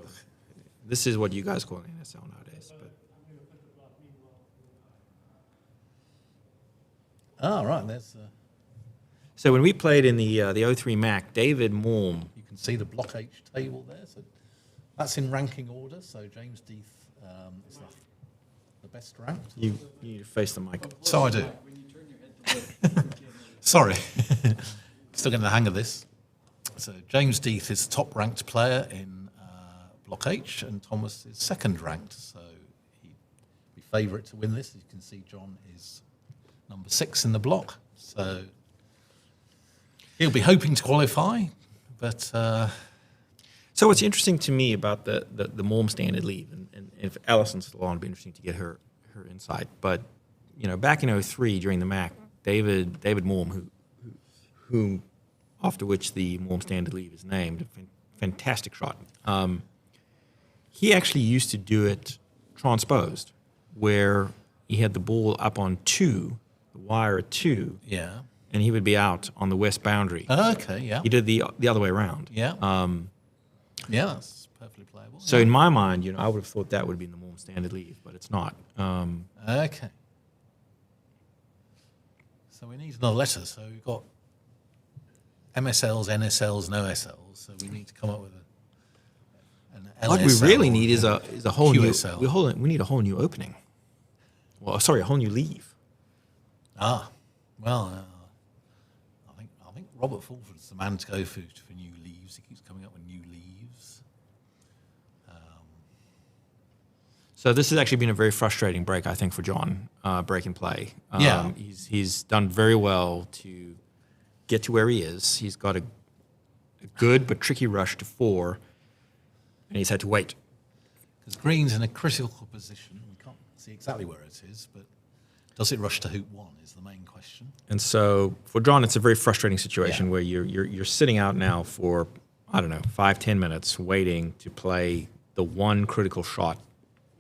this is what you guys call NSL nowadays. But Oh, right. There's so when we played in the 03 MAC, David Morm, you can see the block H table there. So that's in ranking order. So James Deeth is the best ranked. you need to face the mic. So I do. Sorry. Still getting the hang of this. So James Deeth is the top ranked player in block H, and Thomas is second ranked. So he'd be favourite to win this. You can see John is number 6 in the block. So he'll be hoping to qualify, but So what's interesting to me about the Morm standard leave, and if Alison's still on, it'd be interesting to get her insight. But back in 03 during the MAC, David Morm, who after which the Morm standard leave is named, a fantastic shot. He actually used to do it transposed, where he had the ball up on 2, the wire at 2, yeah. and he would be out on the west boundary. Okay, yeah. He did the other way around. Yeah. Yeah, that's perfectly playable. So in my mind, I would have thought that would have been the Morm standard leave, but it's not. Okay. So we need another letter. So we've got MSLs, NSLs, and OSLs. So we need to come up with an LSL. What we really need is a whole QSL. new. We need a whole new opening. Well, sorry, a whole new leave. Well, I think Robert Fulford's the man to go for new leaves. He keeps coming up with new leaves. So this has actually been a very frustrating break, I think, for John. Break and play. Yeah. He's done very well to get to where he is. He's got a good but tricky rush to 4, and he's had to wait. Because green's in a critical position. We can't see exactly where it is, but does it rush to hoop 1 is the main question. And so for John, it's a very frustrating situation where you're sitting out now for, I don't know, 5-10 minutes waiting to play the one critical shot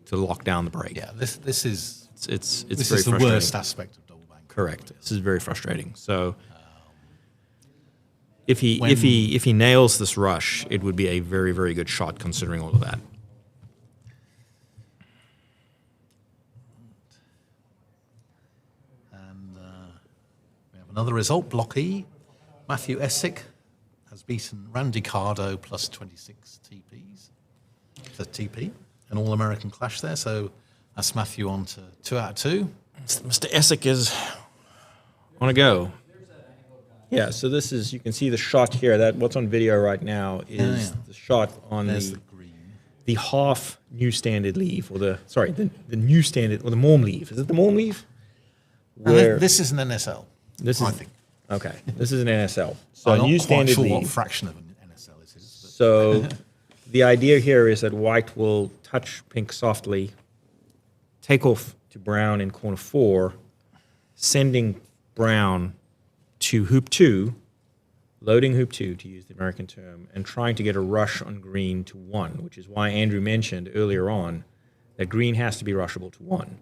to lock down the break. Yeah, this is It's this very is the frustrating. worst aspect of double bank. Correct. This is very frustrating. So if he nails this rush, it would be a very, very good shot considering all of that. And we have another result. Block E. Matthew Essick has beaten Randy Cardo plus 26 TPs. The TP, an All-American clash there. So that's Matthew on to 2 out of 2. Mr. Essick is on a go. Yeah, so this is, you can see the shot here. That what's on video right now is the shot on There's the the green. half new standard leave, or the new standard, or the Morm leave. Is it the Morm leave? And this is an NSL. This is, I think. Okay, this is an NSL. So I'm not new quite standard sure leave. what fraction of an NSL it is. So the idea here is that white will touch pink softly, take off to brown in corner 4, sending brown to hoop 2, loading hoop 2 to use the American term, and trying to get a rush on green to 1, which is why Andrew mentioned earlier on that green has to be rushable to 1.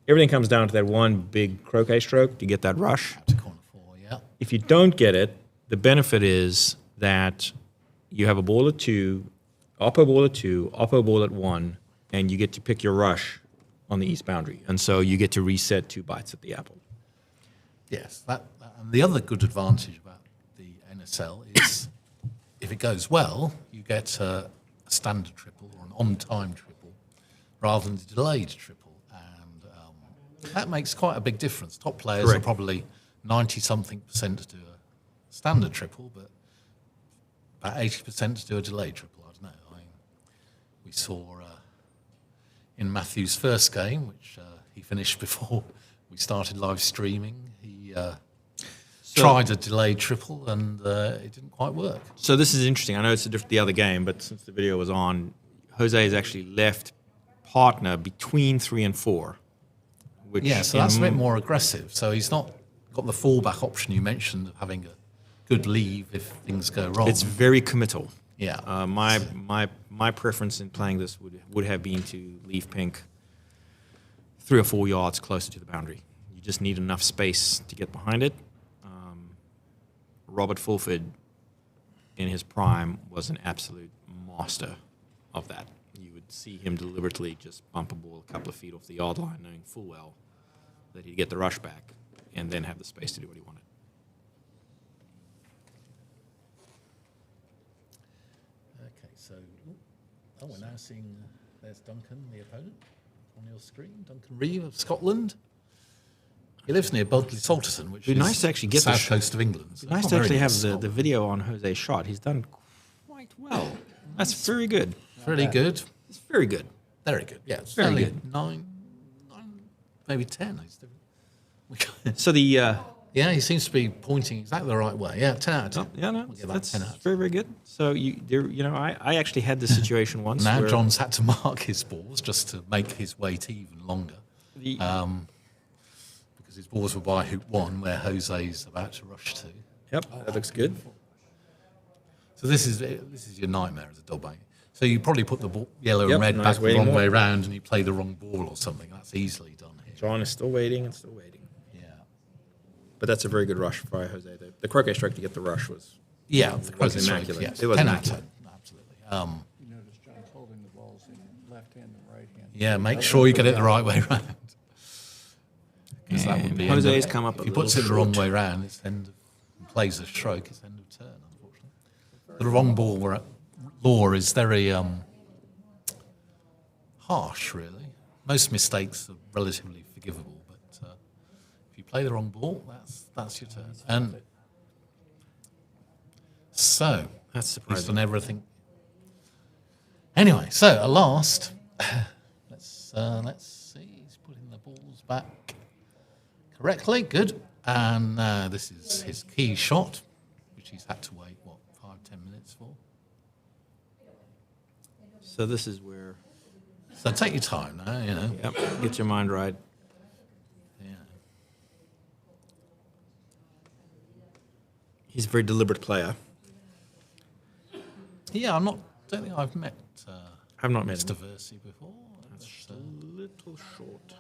Everything comes down to that one big croquet stroke to get that rush. To corner 4, yeah. If you don't get it, the benefit is that you have a ball at 2, oppo ball at 2, oppo ball at 1, and you get to pick your rush on the east boundary. And so you get to reset 2 bites at the apple. Yes, and the other good advantage about the NSL is if it goes well, you get a standard triple or an on-time triple rather than a delayed triple. And that makes quite a big difference. Top players Correct. are probably 90-something% to do a standard triple, but about 80% to do a delayed triple. I don't know. We saw in Matthew's first game, which he finished before we started live streaming, he tried a delayed triple and it didn't quite work. So this is interesting. I know it's the other game, but since the video was on, Jose has actually left partner between 3 and 4. Which Yeah, so that's a bit more aggressive. So he's not got the fallback option you mentioned of having a good leave if things go wrong. It's very committal. Yeah. My preference in playing this would have been to leave pink 3 or 4 yards closer to the boundary. You just need enough space to get behind it. Robert Fulford, in his prime, was an absolute master of that. You would see him deliberately just bump a ball a couple of feet off the yard line, knowing full well that he'd get the rush back and then have the space to do what he wanted. Okay, so we're now seeing there's Duncan, the opponent, on your screen. Duncan Reeve of Scotland. He lives near Budley Salterton, which It'd be is nice to actually get the the south coast of England. So It's nice not to very actually near have the Scotland. video on Jose's shot. He's done quite well. That's very good. Pretty good. It's very good. Very good. Yeah, it's Very only good. 9, maybe 10. So the Yeah, he seems to be pointing exactly the right way. Yeah, 10 out of 10. yeah, no, We'll give that that's 10 out of 10. very, very good. So I actually had this situation once. Now where John's had to mark his balls just to make his wait even longer. the- Because his balls were by hoop 1, where Jose's about to rush to. Yep, that looks good. So this is your nightmare as a double bank. So you probably put the ball, yellow Yep, and red nice back the waiting wrong more. way around, and you play the wrong ball or something. That's easily done here. John is still waiting and still waiting. Yeah. But that's a very good rush by Jose. The croquet stroke to get the rush was Yeah, the was croquet stroke, immaculate. yes. It was 10 out of immaculate. 10. Absolutely. You notice John's holding the balls in left hand and right hand. Yeah, make sure you get it the right way around. Because that would And be Jose's end of- come up If a he puts it little the wrong short. way round, it's end of, plays a stroke, it's end of turn, unfortunately. The wrong ball law is very harsh, really. Most mistakes are relatively forgivable, but if you play the wrong ball, that's your turn. And so That's he's surprising. done everything. Anyway, so at last, let's see. He's putting the balls back correctly. Good. And this is his key shot, which he's had to wait, 5-10 minutes for. So this is where, So take your time now, yep, get your mind right. Yeah. He's a very deliberate player. Yeah, don't think I've met I've not met Mr. him. Versii before. That's a little short.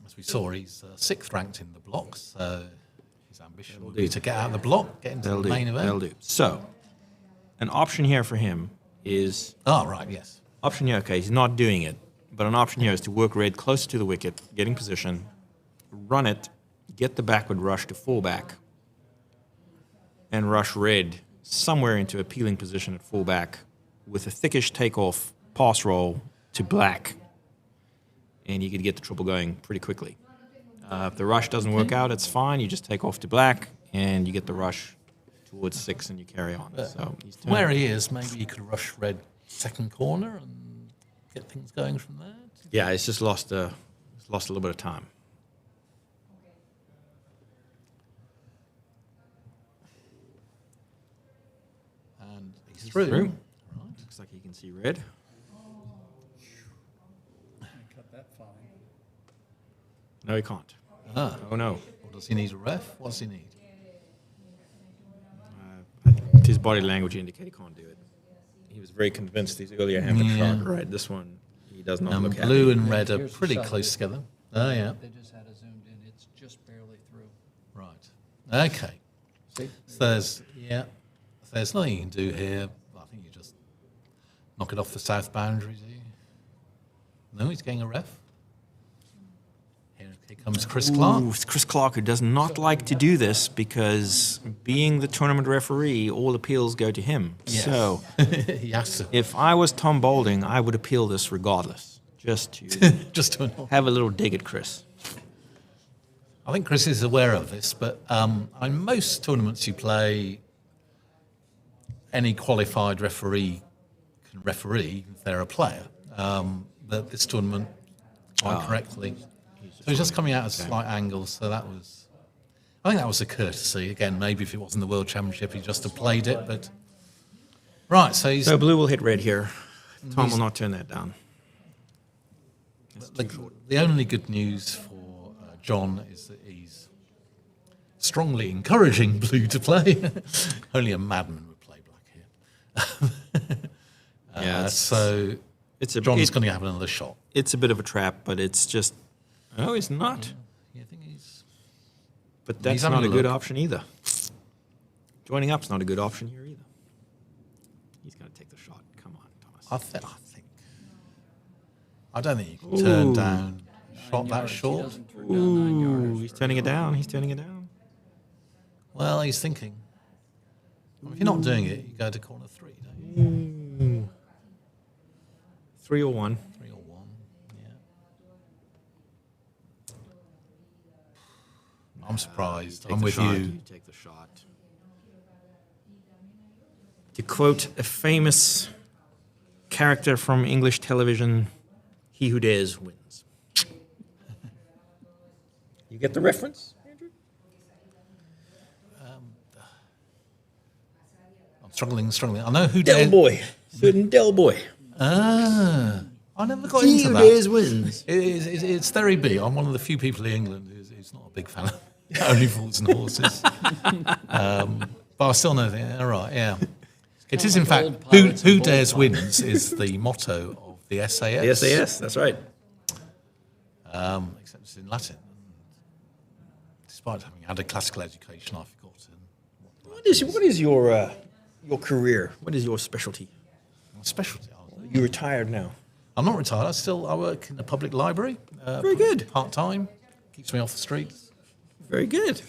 As we saw, he's 6th ranked in the blocks, so his ambition would do. be to get out of the block, get into the main event. That'll do. So, an option here for him is... Oh, right, yes. Option here, okay, he's not doing it, but an option here is to work red closer to the wicket, get in position, run it, get the backward rush to fullback, and rush red somewhere into a peeling position at fullback with a thickish takeoff pass roll to black, and you could get the triple going pretty quickly. If the rush doesn't work out, it's fine. You just take off to black, and you get the rush towards 6, and you carry on. So he's From where he is, maybe he could rush red second corner and get things going from there. yeah, it's just lost a little bit of time. And he's through. Right. Looks like he can see red. I cut that fine. No, he can't. Ah. Oh no. Or does he need a ref? What does he need? His body language indicate he can't do it. He was very convinced his earlier hammer Yeah. shot. Right, this one he does not And look happy. blue and red are Here's the pretty shot. close together. Oh, yeah. They just had it zoomed in. It's just barely through. Right. Okay. See? So there's nothing you can do here. I think you just knock it off the south boundary, do you? No, he's getting a ref. Here comes Chris Clark. Ooh, it's Chris Clark, who does not like to do this because being the tournament referee, all appeals go to him. Yes. So He has to. if I was Tom Boulding, I would appeal this regardless, just to Just to annoy. have a little dig at Chris. I think Chris is aware of this, but in most tournaments you play, any qualified referee can referee if they're a player. But this tournament, quite correctly, so he's just coming out at a slight angle. So I think that was a courtesy. Again, maybe if it wasn't the World Championship, he just have played it. But right, so he's So blue will hit red here. Tom will not turn that down. the only good news for John is that he's strongly encouraging blue to play. Only a madman would play black here. Yeah, So it's a John's going to have another shot. It's a bit of a trap, but it's just he's not. You think he's? But that's having not a a good look. option either. Joining up's not a good option here either. He's going to take the shot. Come on, Thomas. I don't think you can turn Ooh. down a shot 9 that yards. He short. doesn't turn down 9 yards. He's turning it down. He's turning it down. Well, he's thinking. Well, if you're not doing it, you go to corner 3, don't you? 3 or 1. 3 or 1. Yeah. I'm surprised. I'm with you. You take the shot. To quote a famous character from English television, he who dares wins. You get the reference, Andrew? I'm struggling. I know who Del dares. Boy. Certain Del Boy. Ah, I never got He into who that. dares wins. It's Theory B. I'm one of the few people in England who's not a big fan of Only Fools and Horses. But I still know that. All right, yeah. It is, in like fact, old who pirates and dares bull wins is the motto of the SAS. The SAS, that's right. Except it's in Latin. Despite having had a classical education, I've forgotten. What is your career? What is your specialty? My specialty. You're retired now. I'm not retired. I work in the public library. Very good. Part time. Keeps me off the streets. Very good.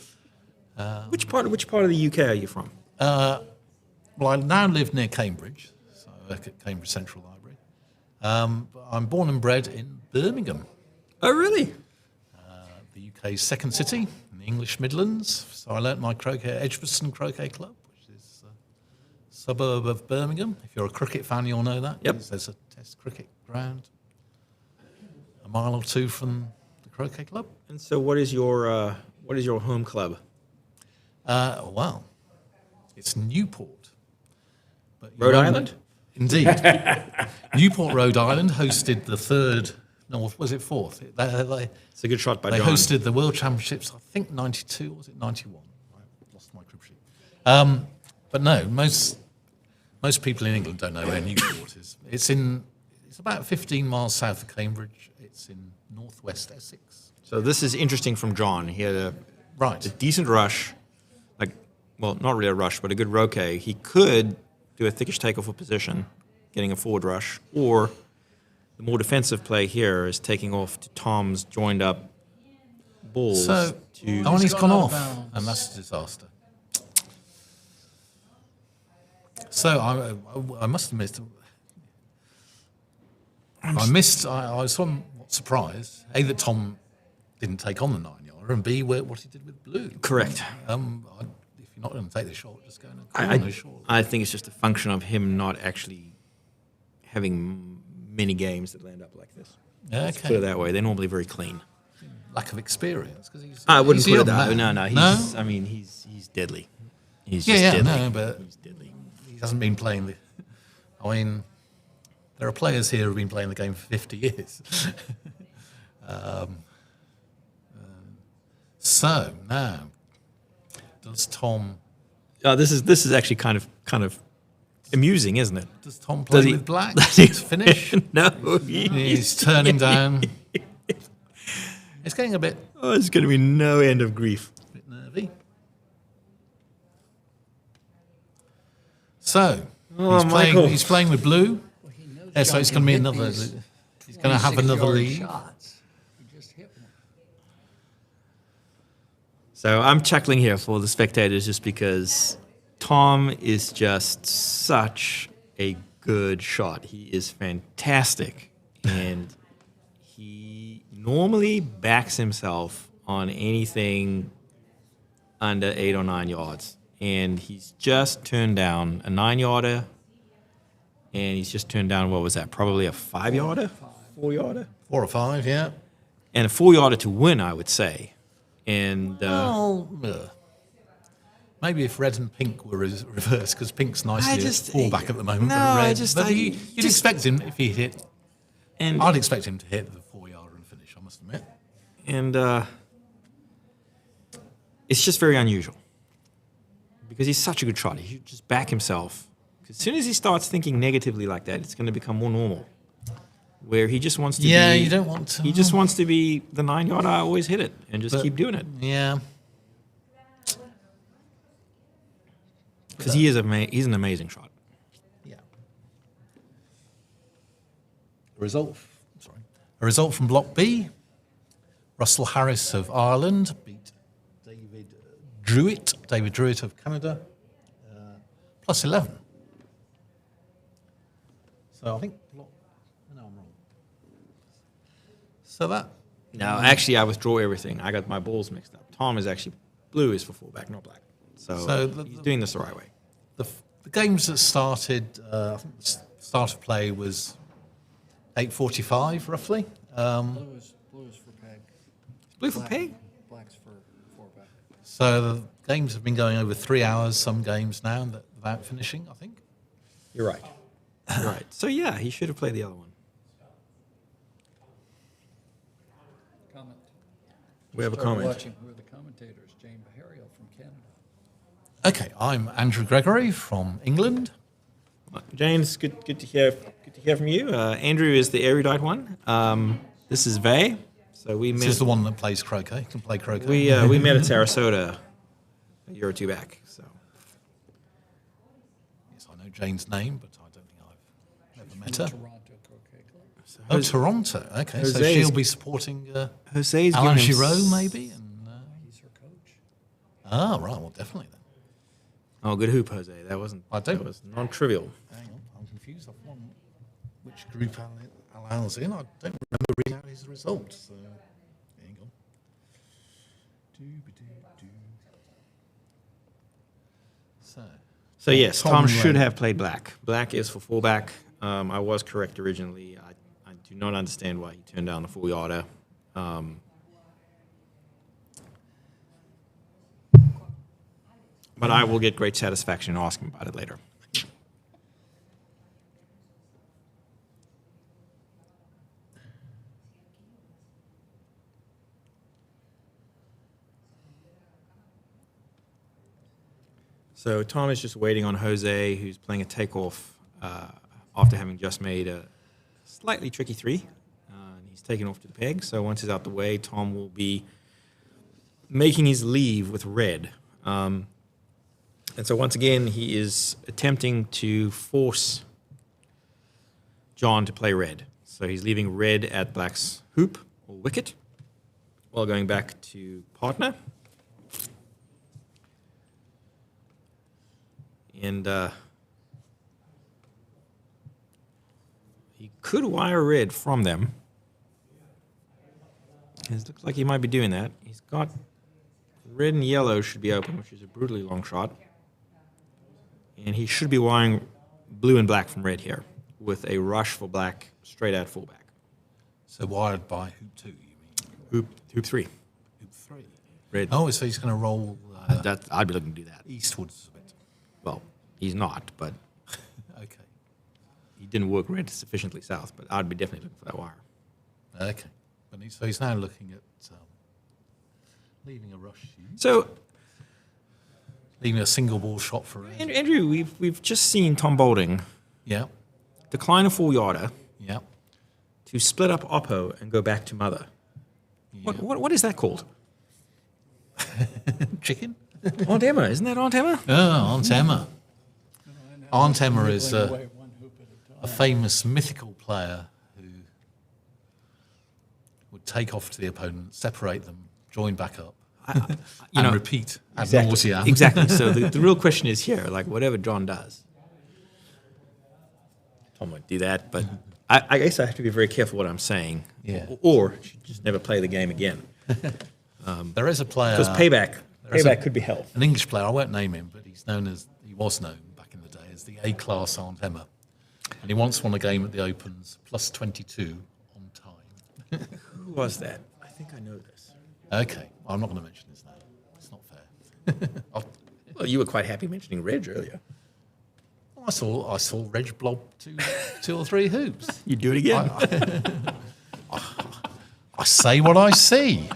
Which part of the UK are you from? Well, I now live near Cambridge, so I work at Cambridge Central Library. But I'm born and bred in Birmingham, Oh, really? the UK's second city in the English Midlands. So I learnt my croquet at Edgbaston Croquet Club, which is a suburb of Birmingham. If you're a cricket fan, you'll know that. Yep. Because there's a test cricket ground a mile or two from the Croquet Club. And so, what is your What is your home club? Well, it's Newport. But you Rhode won't- Island? Indeed. Newport, Rhode Island hosted the third, no, was it fourth? It's a good shot by They John. hosted the World Championships, I think 92, or was it 91? I lost my crib sheet. But no, most people in England don't know where Newport is. It's about 15 miles south of Cambridge. It's in northwest Essex. So this is interesting from John. He had a Right. decent rush, well, not really a rush, but a good roquet. He could do a thickish takeoff of position, getting a forward rush, or the more defensive play here is taking off to Tom's joined up balls. So, to and he's gone gone out of off, bounds. and that's a disaster. So I must admit, I was somewhat surprised, A, that Tom didn't take on the 9-yarder, and B, what he did with Blue. Correct. If you're not going to take the shot, just go and corner, surely. I think it's just a function of him not actually having many games that land up like this. Let's put it Okay. that way. They're normally very clean. Lack of experience. I wouldn't he's put it young that way. now. No. I mean, he's deadly. He's just Yeah, deadly. no, but He's deadly. he hasn't been playing the. I mean, there are players here who've been playing the game for 50 years. So now, does Tom This is actually kind of amusing, isn't it? does Tom play Does he- with black does he- to finish? No, He's turning down. It's getting a bit Oh, it's going to be no end of grief. nervy. So Oh, playing. Michael. He's playing with blue. Well, he knows Yeah, so John it's can going to be hit another. these He's going to have another 26-yard lead. shots. He just hit one. So I'm chuckling here for the spectators just because Tom is just such a good shot. He is fantastic. And he normally backs himself on anything under 8 or 9 yards. And he's just turned down a 9-yarder. And he's just turned down, what was that? Probably a 5-yarder? 4-yarder? 4 or 5, yeah. And a 4-yarder to win, I would say. And Maybe if red and pink were reversed, because pink's nicely I at just- fullback at the moment. no, but I red, just- but I you'd just- expect him if he hit. and I'd expect him to hit the 4-yarder and finish. I must admit. And it's just very unusual because he's such a good shot. He should just back himself. 'Cause as soon as he starts thinking negatively like that, it's going to become more normal. Where he just wants to Yeah, be. you don't want to. He just wants to be the 9-yarder. I always hit it and just But- keep doing it Yeah. because he's an amazing shot. Yeah. A result from Block B. Russell Harris of Ireland beat David Druitt of Canada, plus 11. So I think no, I'm wrong. So that No, actually, I withdraw everything. I got my balls mixed up. Tom is actually blue is for fullback, not black. So he's doing this the right way. the games that started, I think the start of play was 8:45 roughly. Blue is for peg. Blue for peg? Black's for four-back. So the games have been going over 3 hours. Some games now without finishing, I think. You're right. You're right. So yeah, he should have played the other one. Comment. We have a Started comment. Watching. Who are the commentators? Jane Bahariel from Canada. Okay, I'm Andrew Gregory from England. James, good to hear. Good to hear from you. Andrew is the erudite one. This is Vay. So we This met. is the one that plays croquet. Can play croquet. We met at Sarasota a year or two back. So Yes, I know Jane's name, but I don't think I've ever met her. Toronto Croquet Club. Oh, Toronto. Okay, so Jose's- she'll be supporting Jose's Alan given him Giraud, maybe. And, He's her coach. right. Well, definitely then. Oh, good hoop, Jose. That wasn't. I don't- That was non-trivial. Hang on, I'm confused. I've won which group Alan's in. I don't remember reading out his results. So, hang on. Doo-ba-doo-doo. So yes, Tom Tom should Lane. have played black. Black is for fullback. I was correct originally. I do not understand why he turned down the 4-yarder. but I will get great satisfaction in asking about it later. So Tom is just waiting on Jose, who's playing a takeoff after having just made a slightly tricky 3. And he's taken off to the peg. So once he's out the way, Tom will be making his leave with red. And so once again, he is attempting to force John to play red. So he's leaving red at black's hoop or wicket while going back to partner. And he could wire red from them. It looks like he might be doing that. He's got red and yellow should be open, which is a brutally long shot. And he should be wiring blue and black from red here with a rush for black straight out fullback. So wired by hoop 2, you mean? Hoop 3. Hoop 3. Red. Oh, so he's going to roll I'd be looking to do that. eastwards a bit. Well, he's not, but Okay. he didn't work red sufficiently south, but I'd be definitely looking for that wire. Okay. But so he's now looking at leaving a rush. So, Leaving a single ball shot for red. Andrew, we've just seen Tom Boulding Yeah. decline a 4-yarder Yeah. to split up Oppo and go back to mother. Yeah. What is that called? Chicken? Aunt Emma, isn't that Aunt Emma? Oh, Aunt Emma. Aunt Emma is Away one hoop at a time. a famous mythical player who would take off to the opponent, separate them, join back up, and repeat ad nauseam. Exactly. So the real question is here, like whatever John does. Tom won't do that, but I guess I have to be very careful what I'm saying. Yeah. Or should just never play the game again. There is a player, Because payback is a- could be hell. an English player, I won't name him, but he was known back in the day as the A-class Aunt Emma. And he once won a game at the Opens, plus 22 on time. Who was that? I think I know this. Okay, I'm not going to mention his name. It's not fair. Well, you were quite happy mentioning Reg earlier. I saw Reg blob two or 3 hoops. You do it again. I say what I see.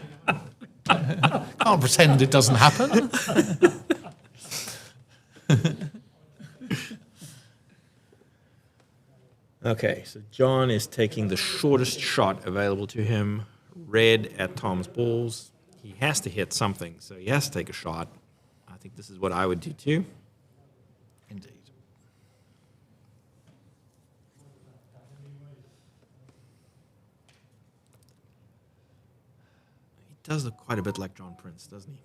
Can't pretend it doesn't happen. Okay, so John is taking the shortest shot available to him. Red at Tom's balls. He has to hit something, so he has to take a shot. I think this is what I would do too. Indeed. He does look quite a bit like John Prince, doesn't he?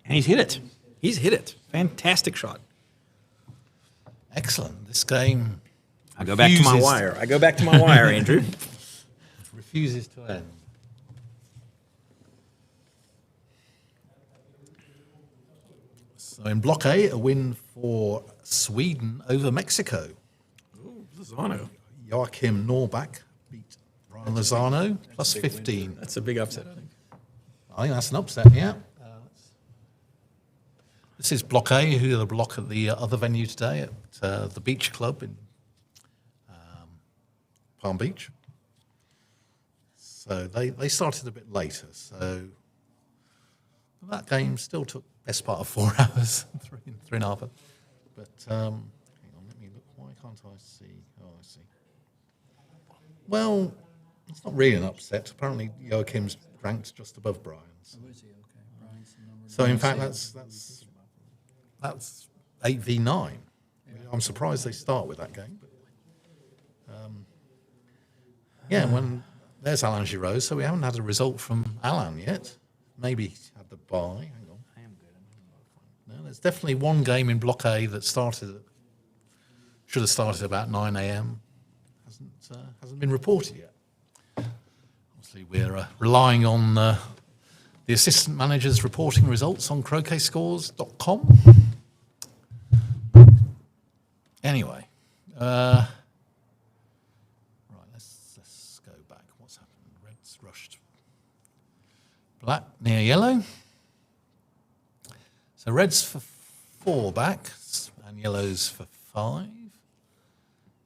And he's hit it. He's hit it. Fantastic shot. Excellent. This game I go back to my wire, Andrew. refuses to end. So in Block A, a win for Sweden over Mexico. Ooh, Lozano. Joachim Norbach beat Ryan Lozano, plus 15. That's a big upset, I think. I think that's an upset, yeah. This is Block A, who are the block at the other venue today at the Beach Club in Palm Beach. So they started a bit later. So that game still took best part of 4 hours, three and a half. But hang on, let me look. Why can't I see? Oh, I see. Well, it's not really an upset. Apparently, Joachim's ranked just above Brian's. Oh, is he? Okay. Brian's the number So in 9 fact, seed. that's 8v9. I'm surprised they start with that game. But, when there's Alan Giraud, so we haven't had a result from Alan yet. Maybe he's had the bye. Hang on. I am good. No, there's definitely one game in Block A that should have started about 9 a.m. Hasn't been reported yet. Obviously, we're relying on the assistant managers reporting results on croquetscores.com. Anyway, right, let's just rushed black near yellow. So red's for 4 back and yellow's for 5.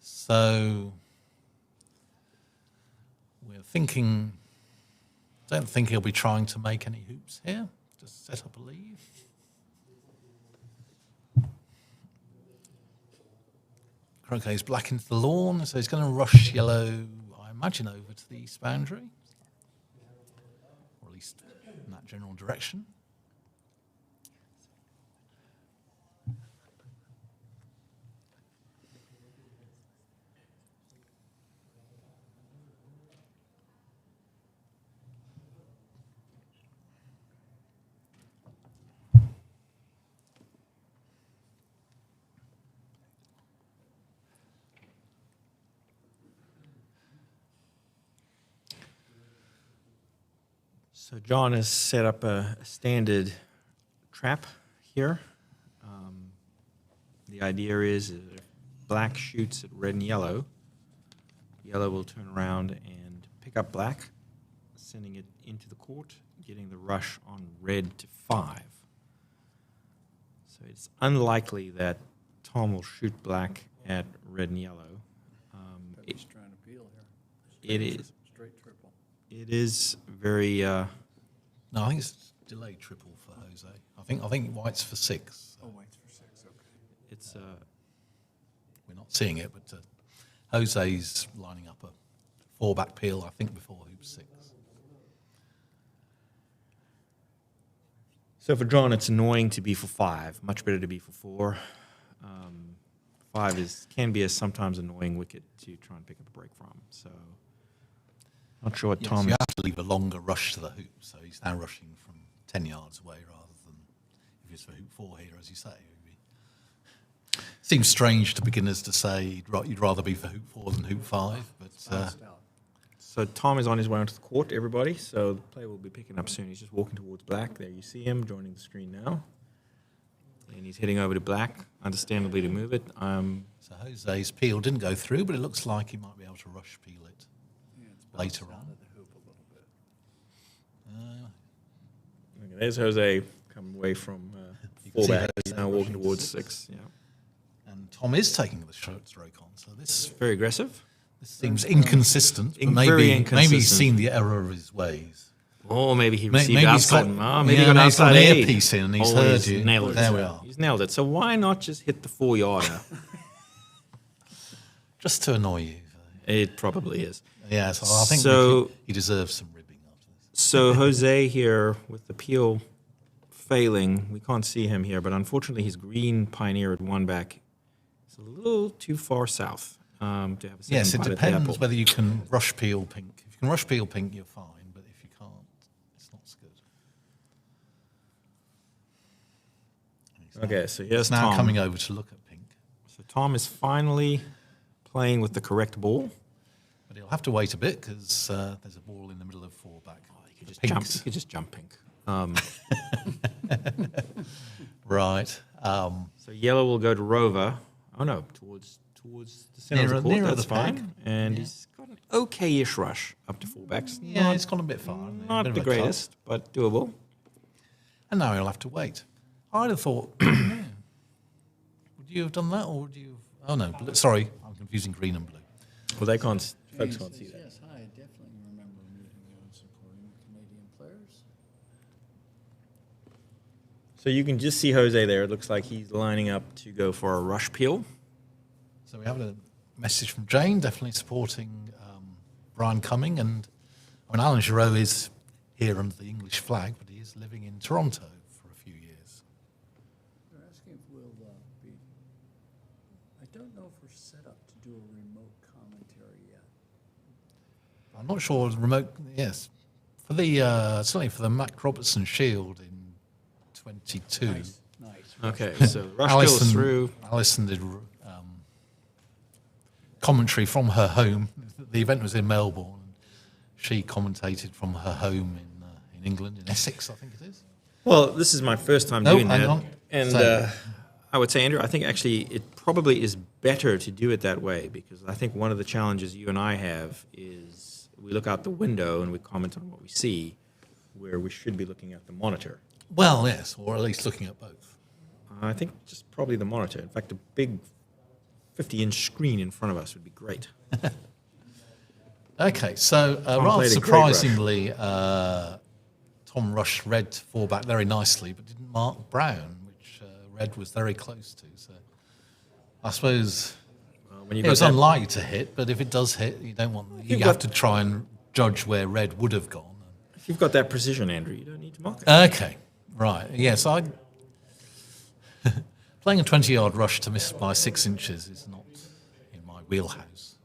So we're thinking, don't think he'll be trying to make any hoops here. Just set up a lead. Croquet's black into the lawn, so he's going to rush yellow, I imagine, over to the east boundary, or at least in that general direction. So John has set up a standard trap here. The idea is if black shoots at red and yellow, yellow will turn around and pick up black, sending it into the court, getting the rush on red to 5. So it's unlikely that Tom will shoot black at red and yellow. Pepper's trying to peel here. It is. Straight triple. It is very. No, I think it's delayed triple for Jose. I think white's for 6. Oh, white's for 6, okay. It's We're not seeing it, but Jose's lining up a 4-back peel, I think, before hoop 6. So for John, it's annoying to be for 5. Much better to be for 4. 5 can be a sometimes annoying wicket to try and pick up a break from. So not sure what Yes, Tom. you have to leave a longer rush to the hoop, so he's now rushing from 10 yards away rather than if it's for hoop 4 here, as you say. Seems strange to beginners to say you'd rather be for hoop 4 than hoop 5, but Bounced out. So Tom is on his way onto the court, everybody. So the player will be picking up soon. He's just walking towards black. There you see him joining the screen now. And he's heading over to black, understandably, to move it. so Jose's peel didn't go through, but it looks like he might be able to rush peel it Yeah, it's later bounced on. out of the hoop a little bit. Okay, there's Jose coming away from You can see 4 back. Jose He's now walking rushing towards 6. 6. Yeah, And Tom is taking the stroke on, so this very aggressive. seems inconsistent. But Very maybe inconsistent. he's seen the error of his ways. Or maybe he May- received maybe he's outside. got- Maybe yeah, he got maybe he's got outside an aid. earpiece in and he's Oh, heard you. Nailed it. There we are. He's nailed it. So why not just hit the 4-yarder? Just to annoy you. It probably is. Yeah, so I think So- he deserves some ribbing after this. So Jose here with the peel failing, we can't see him here, but unfortunately his green pioneer at 1 back is a little too far south to have a second Yes, it bite at the depends apple. whether you can rush peel pink. If you can rush peel pink, you're fine, but if you can't, it's not so good. Okay, so here's It's now Tom. coming over to look at pink, So Tom is finally playing with the correct ball. but he'll have to wait a bit because there's a ball in the middle of 4 back. He could just Pinks. jump. He could just jump pink. Right. So yellow will go to Rover. Oh no, towards the center Nearer- of the court. nearer That's the pack. fine. And he's got an okay-ish rush up to 4 backs. Yeah, it's gone a bit far. hasn't it? A Not bit the of a cut. greatest, but doable. And now he'll have to wait. I'd have thought, yeah. Would you have done that, or would you have... Oh, no, sorry, I'm confusing green and blue. Well, they can't. Folks James can't see says, that. yes, I definitely remember meeting you and supporting Canadian players. So you can just see Jose there. It looks like he's lining up to go for a rush peel. So we have a message from Jane, definitely supporting Brian Cumming. And I mean, Alan Giroux is here under the English flag, but he is living in Toronto for a few years. They're asking if we'll be, I don't know if we're set up to do a remote commentary yet. I'm not sure remote, yes. For the, certainly for the Mac Robertson Shield in 22. Nice. Okay, so rush peel is through. Alison did commentary from her home. The event was in Melbourne. She commentated from her home in England, in Essex, I think it is. Well, this is my first time No, doing hang that. on. And So- I would say, Andrew, I think actually it probably is better to do it that way because I think one of the challenges you and I have is we look out the window and we comment on what we see, where we should be looking at the monitor. Well, yes, or at least looking at both. I think just probably the monitor. In fact, a big 50-inch screen in front of us would be great. Okay, so Tom rather played a great surprisingly, Tom rushed red to four back very nicely, but didn't mark brown, which red was very close to. So I suppose When you it got was that- unlikely to hit, but if it does hit, you don't want. You You've have got- to try and judge where red would have gone. If you've got that precision, Andrew, you don't need to mark it. Okay, right. Yes, I playing a 20-yard rush to miss by 6 inches is not in my wheelhouse.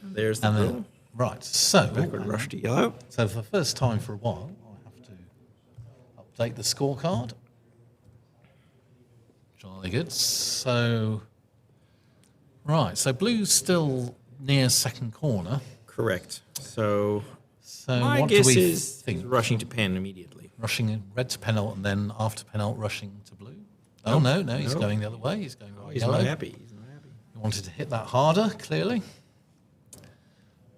There's the And drill. then, right, so Backward rush to yellow. for the first time for a while, I have to update the scorecard. Jolly good. So, right, so blue's still near second corner. Correct. So So my what guess do we is think? rushing to pen immediately. Rushing in red to penalt and then after penalt rushing to blue? Oh, no, he's no. going the other way. He's going right He's yellow. not happy. He's not happy. He wanted to hit that harder, clearly.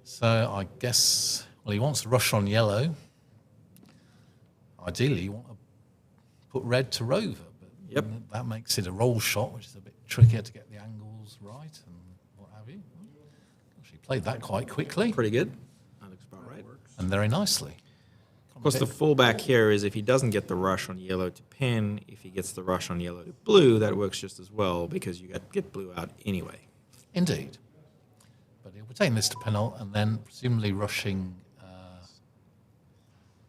So I guess, well, he wants to rush on yellow. Ideally, you want to put red to rover, but Yep. that makes it a roll shot, which is a bit trickier to get the angles right and what have you. Actually played that quite quickly Pretty good. That looks about right. and very nicely. Of course, the fallback here is if he doesn't get the rush on yellow to pen, if he gets the rush on yellow to blue, that works just as well because you get blue out anyway. Indeed. But he'll be taking this to penalt and then presumably rushing.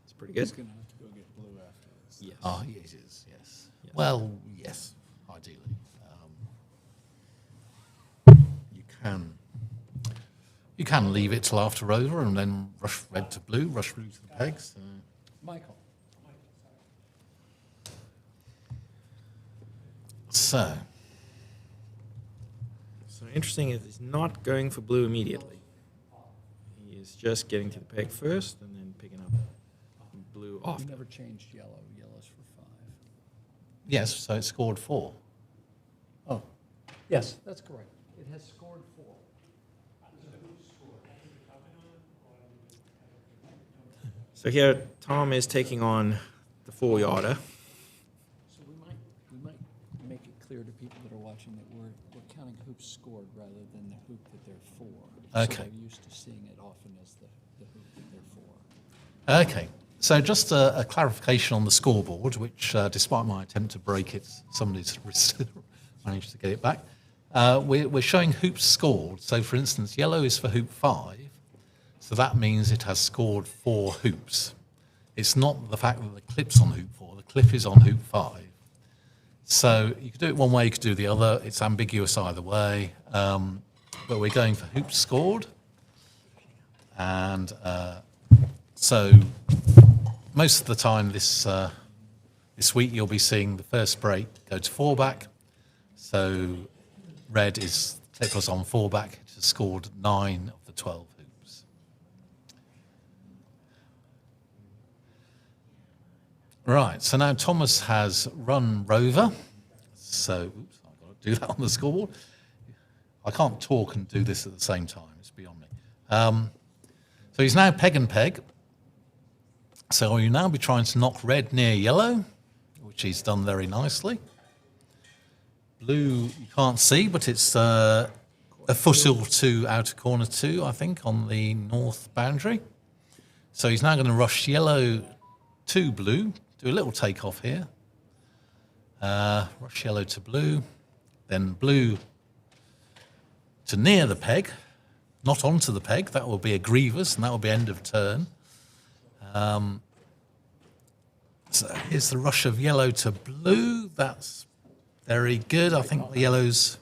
It's pretty He's good. going to have to go get blue after this. Yes. It is, yes. Well, yes, ideally. You can leave it till after rover and then rush red to blue, rush blue to the pegs. Michael. So, So interesting is he's not going for blue immediately. He is just getting to the peg first and then picking up blue You after. never changed yellow. Yellow's for 5. yes, so it scored 4. Oh, yes, that's correct. It has scored 4. So here Tom is taking on the 4-yarder. So we might make it clear to people that are watching that we're counting hoops scored rather than the hoop that they're for. Okay. So they're used to seeing it often as the hoop that they're for. Okay, so just a clarification on the scoreboard, which despite my attempt to break it, somebody's managed to get it back. We're showing hoops scored. So, for instance, yellow is for hoop 5. So that means it has scored 4 hoops. It's not the fact that the clip's on hoop 4. The clip is on hoop 5. So you could do it one way, you could do the other. It's ambiguous either way. But we're going for hoops scored. And so most of the time this week you'll be seeing the first break go to 4 back. So red is clip was on 4 back. It has scored 9 of the 12 hoops. Right, so now Thomas has run rover. So, oops, I've got to do that on the scoreboard. I can't talk and do this at the same time. It's beyond me. So he's now peg and peg. So he'll now be trying to knock red near yellow, which he's done very nicely. Blue, you can't see, but it's a foot or two out of corner 2, I think, on the north boundary. So he's now going to rush yellow to blue, do a little takeoff here. Rush yellow to blue, then blue to near the peg, not onto the peg. That will be a grievous, and that will be end of turn. So here's the rush of yellow to blue. That's very good. I think the yellow's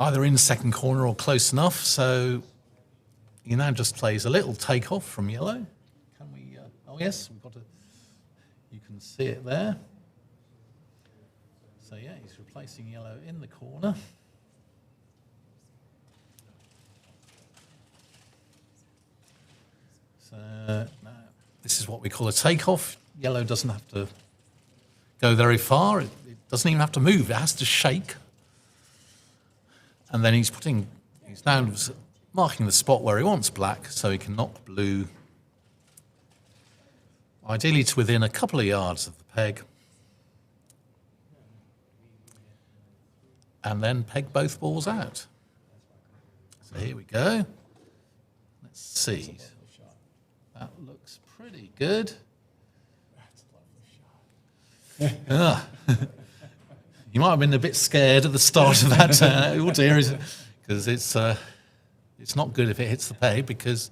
either in second corner or close enough. So he now just plays a little takeoff from yellow. Can we? Oh yes, we've got to. You can see it there. So yeah, he's replacing yellow in the corner. So now this is what we call a takeoff. Yellow doesn't have to go very far. It doesn't even have to move. It has to shake. And then he's now marking the spot where he wants black so he can knock blue, ideally to within a couple of yards of the peg, and then peg both balls out. So here we go. Let's see. That looks pretty good. Ah. You might have been a bit scared at the start of that. Oh dear, because it's not good if it hits the peg, because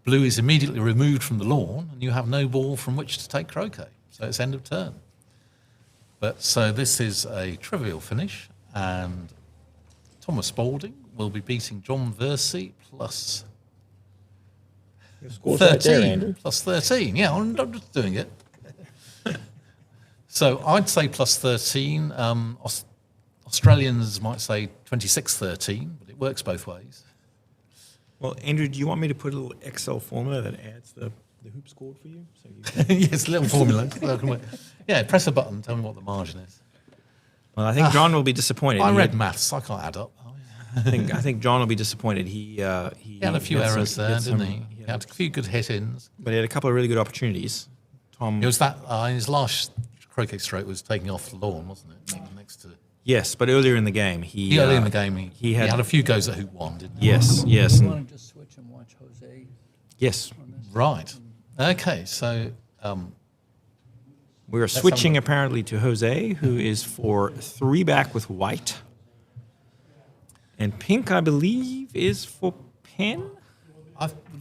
blue is immediately removed from the lawn and you have no ball from which to take croquet. So it's end of turn. But so this is a trivial finish, and Thomas Spalding will be beating John Versey plus Your score's 13. right there, Andrew. Plus 13. Yeah, I'm just doing it. So I'd say plus 13. Australians might say 26-13, but it works both ways. Well, Andrew, do you want me to put a little Excel formula that adds the hoop scored for you? So you Yes, little formula. Yeah, press a button, tell me what the margin is. Well, I think John will be disappointed. I He read had- maths, I can't add up. I think John will be disappointed. He He had a few errors there, didn't he? He had a few good hit-ins. But he had a couple of really good opportunities. Tom, It was that, his last croquet stroke was taking off the lawn, wasn't it? Next to... yes, but earlier in the game, he Early in the game, he he had- had a few goes at hoop one, didn't he? yes, You and want to just switch and watch Jose yes, on this? Right. Okay, so we're have a switching look. apparently to Jose, who is for 3 back with white, and pink, I believe, is for pen.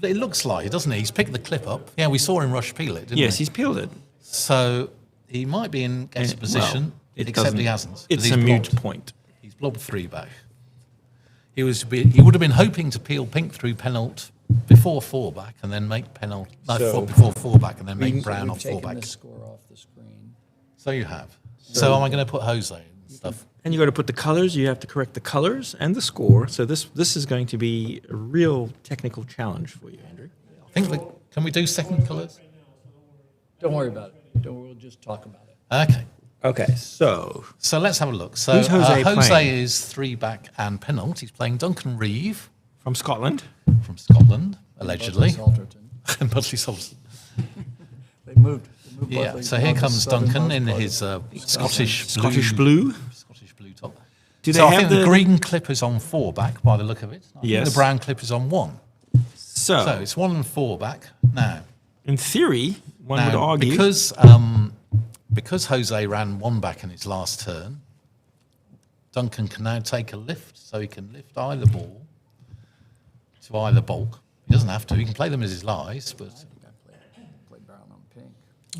it looks like it, doesn't he? He's picked the clip up. Yeah, we saw him rush peel it, didn't Yes, we? he's peeled it. So he might be in against And, position, well, it except doesn't- he hasn't. 'cause It's he's a moot blocked. point. He's blobbed 3 back. He would have been hoping to peel pink through penalt before 4 back and then make penalt before 4 back and then make brown off 4 We've taken back. the score off the screen. So you have. So am I going to put Jose and stuff? And you got to put the colors. You have to correct the colors and the score. So this is going to be a real technical challenge for you, Andrew. I think can we do second colours? Don't worry about it. We'll just talk about it. Okay. Okay, so So let's have a look. So Who's Jose Jose playing? is 3 back and penalt. He's playing Duncan Reeve from Scotland, from Scotland, allegedly. Salterton. Budley Salterton. They moved. Yeah, Buckley so here to comes the Duncan southernmost in part his of Scottish blue. Scottish blue top. Do they So I have think the green clip is on 4 back by the look of it. I think Yes. the brown clip is on 1. So, So it's 1 and 4 back now. in theory, one would Now, argue because Jose ran 1 back in his last turn, Duncan can now take a lift, so he can lift either ball to either bulk. He doesn't have to. He can play them as his lies, but Play brown on pink.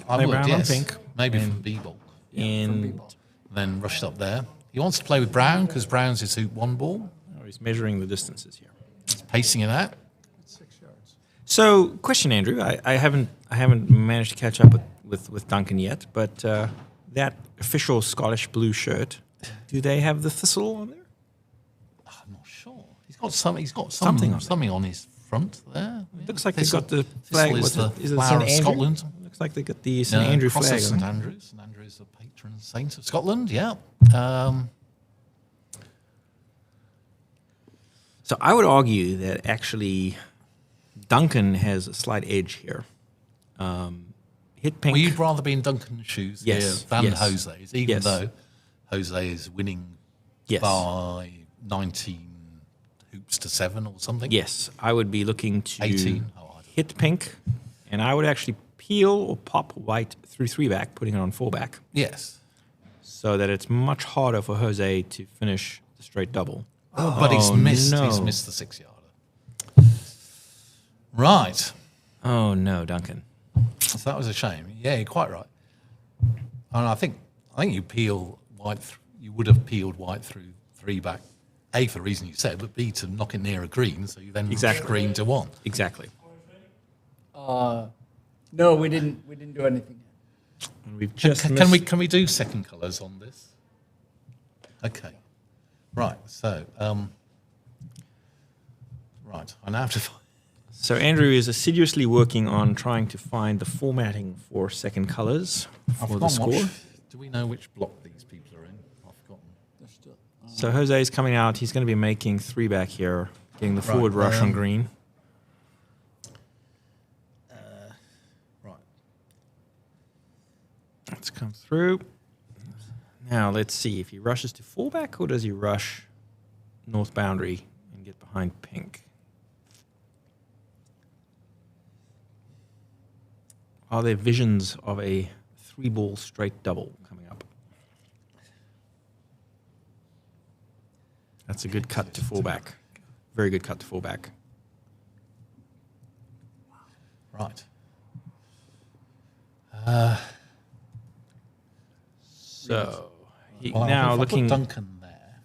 I Play would, brown on yes. pink. Maybe And- from B bulk. in Then rushed up there. He wants to play with brown because brown's his hoop 1 ball. oh, he's measuring the distances here. He's pacing it out. It's 6 yards. So, question, Andrew. I haven't managed to catch up with Duncan yet, but that official Scottish blue shirt, do they have the thistle on there? I'm not sure. He's got Something on it. something on his front there. Looks like Thistle- they've got the thistle flag. is What's the it? Is it flower St. of Andrew? Scotland. Looks like they got the St. Andrew Cross of flag. St on it. Andrews. St Andrews, the patron saint of Scotland. Yeah. So I would argue that actually Duncan has a slight edge here. Hit pink. Well, you'd rather be in Duncan's shoes Yes, here than yes. Jose's, even Yes. though Jose is winning Yes. by 19 hoops to 7 or something. Yes, I would be looking to 18. Oh, I don't know. hit pink, and I would actually peel or pop white through 3 back, putting it on 4 back, Yes. so that it's much harder for Jose to finish the straight double. But he's missed. no. He's missed the 6-yarder. Right. Oh no, Duncan. So that was a shame. Yeah, you're quite right. And I think you peel white. You would have peeled white through 3 back. A, for the reason you said, but B, to knock it near a green, so you then Exactly. rush green to 1. Exactly. No, we didn't do anything. And we've just Can we do second colours on this? Okay. Right. So right. I now have to find. So Andrew is assiduously working on trying to find the formatting for second colors I've for the forgotten score. do we know which block these people are in? I've forgotten. They're still. So Jose is coming out. He's going to be making 3 back here. getting the forward rush on green. Right. Let's come through. Now let's see if he rushes to fullback or does he rush north boundary and get behind pink. Are there visions of a 3-ball straight double coming up? That's a good cut to fullback. Very good cut to fullback. Right. So Well, now if I put looking, Duncan there.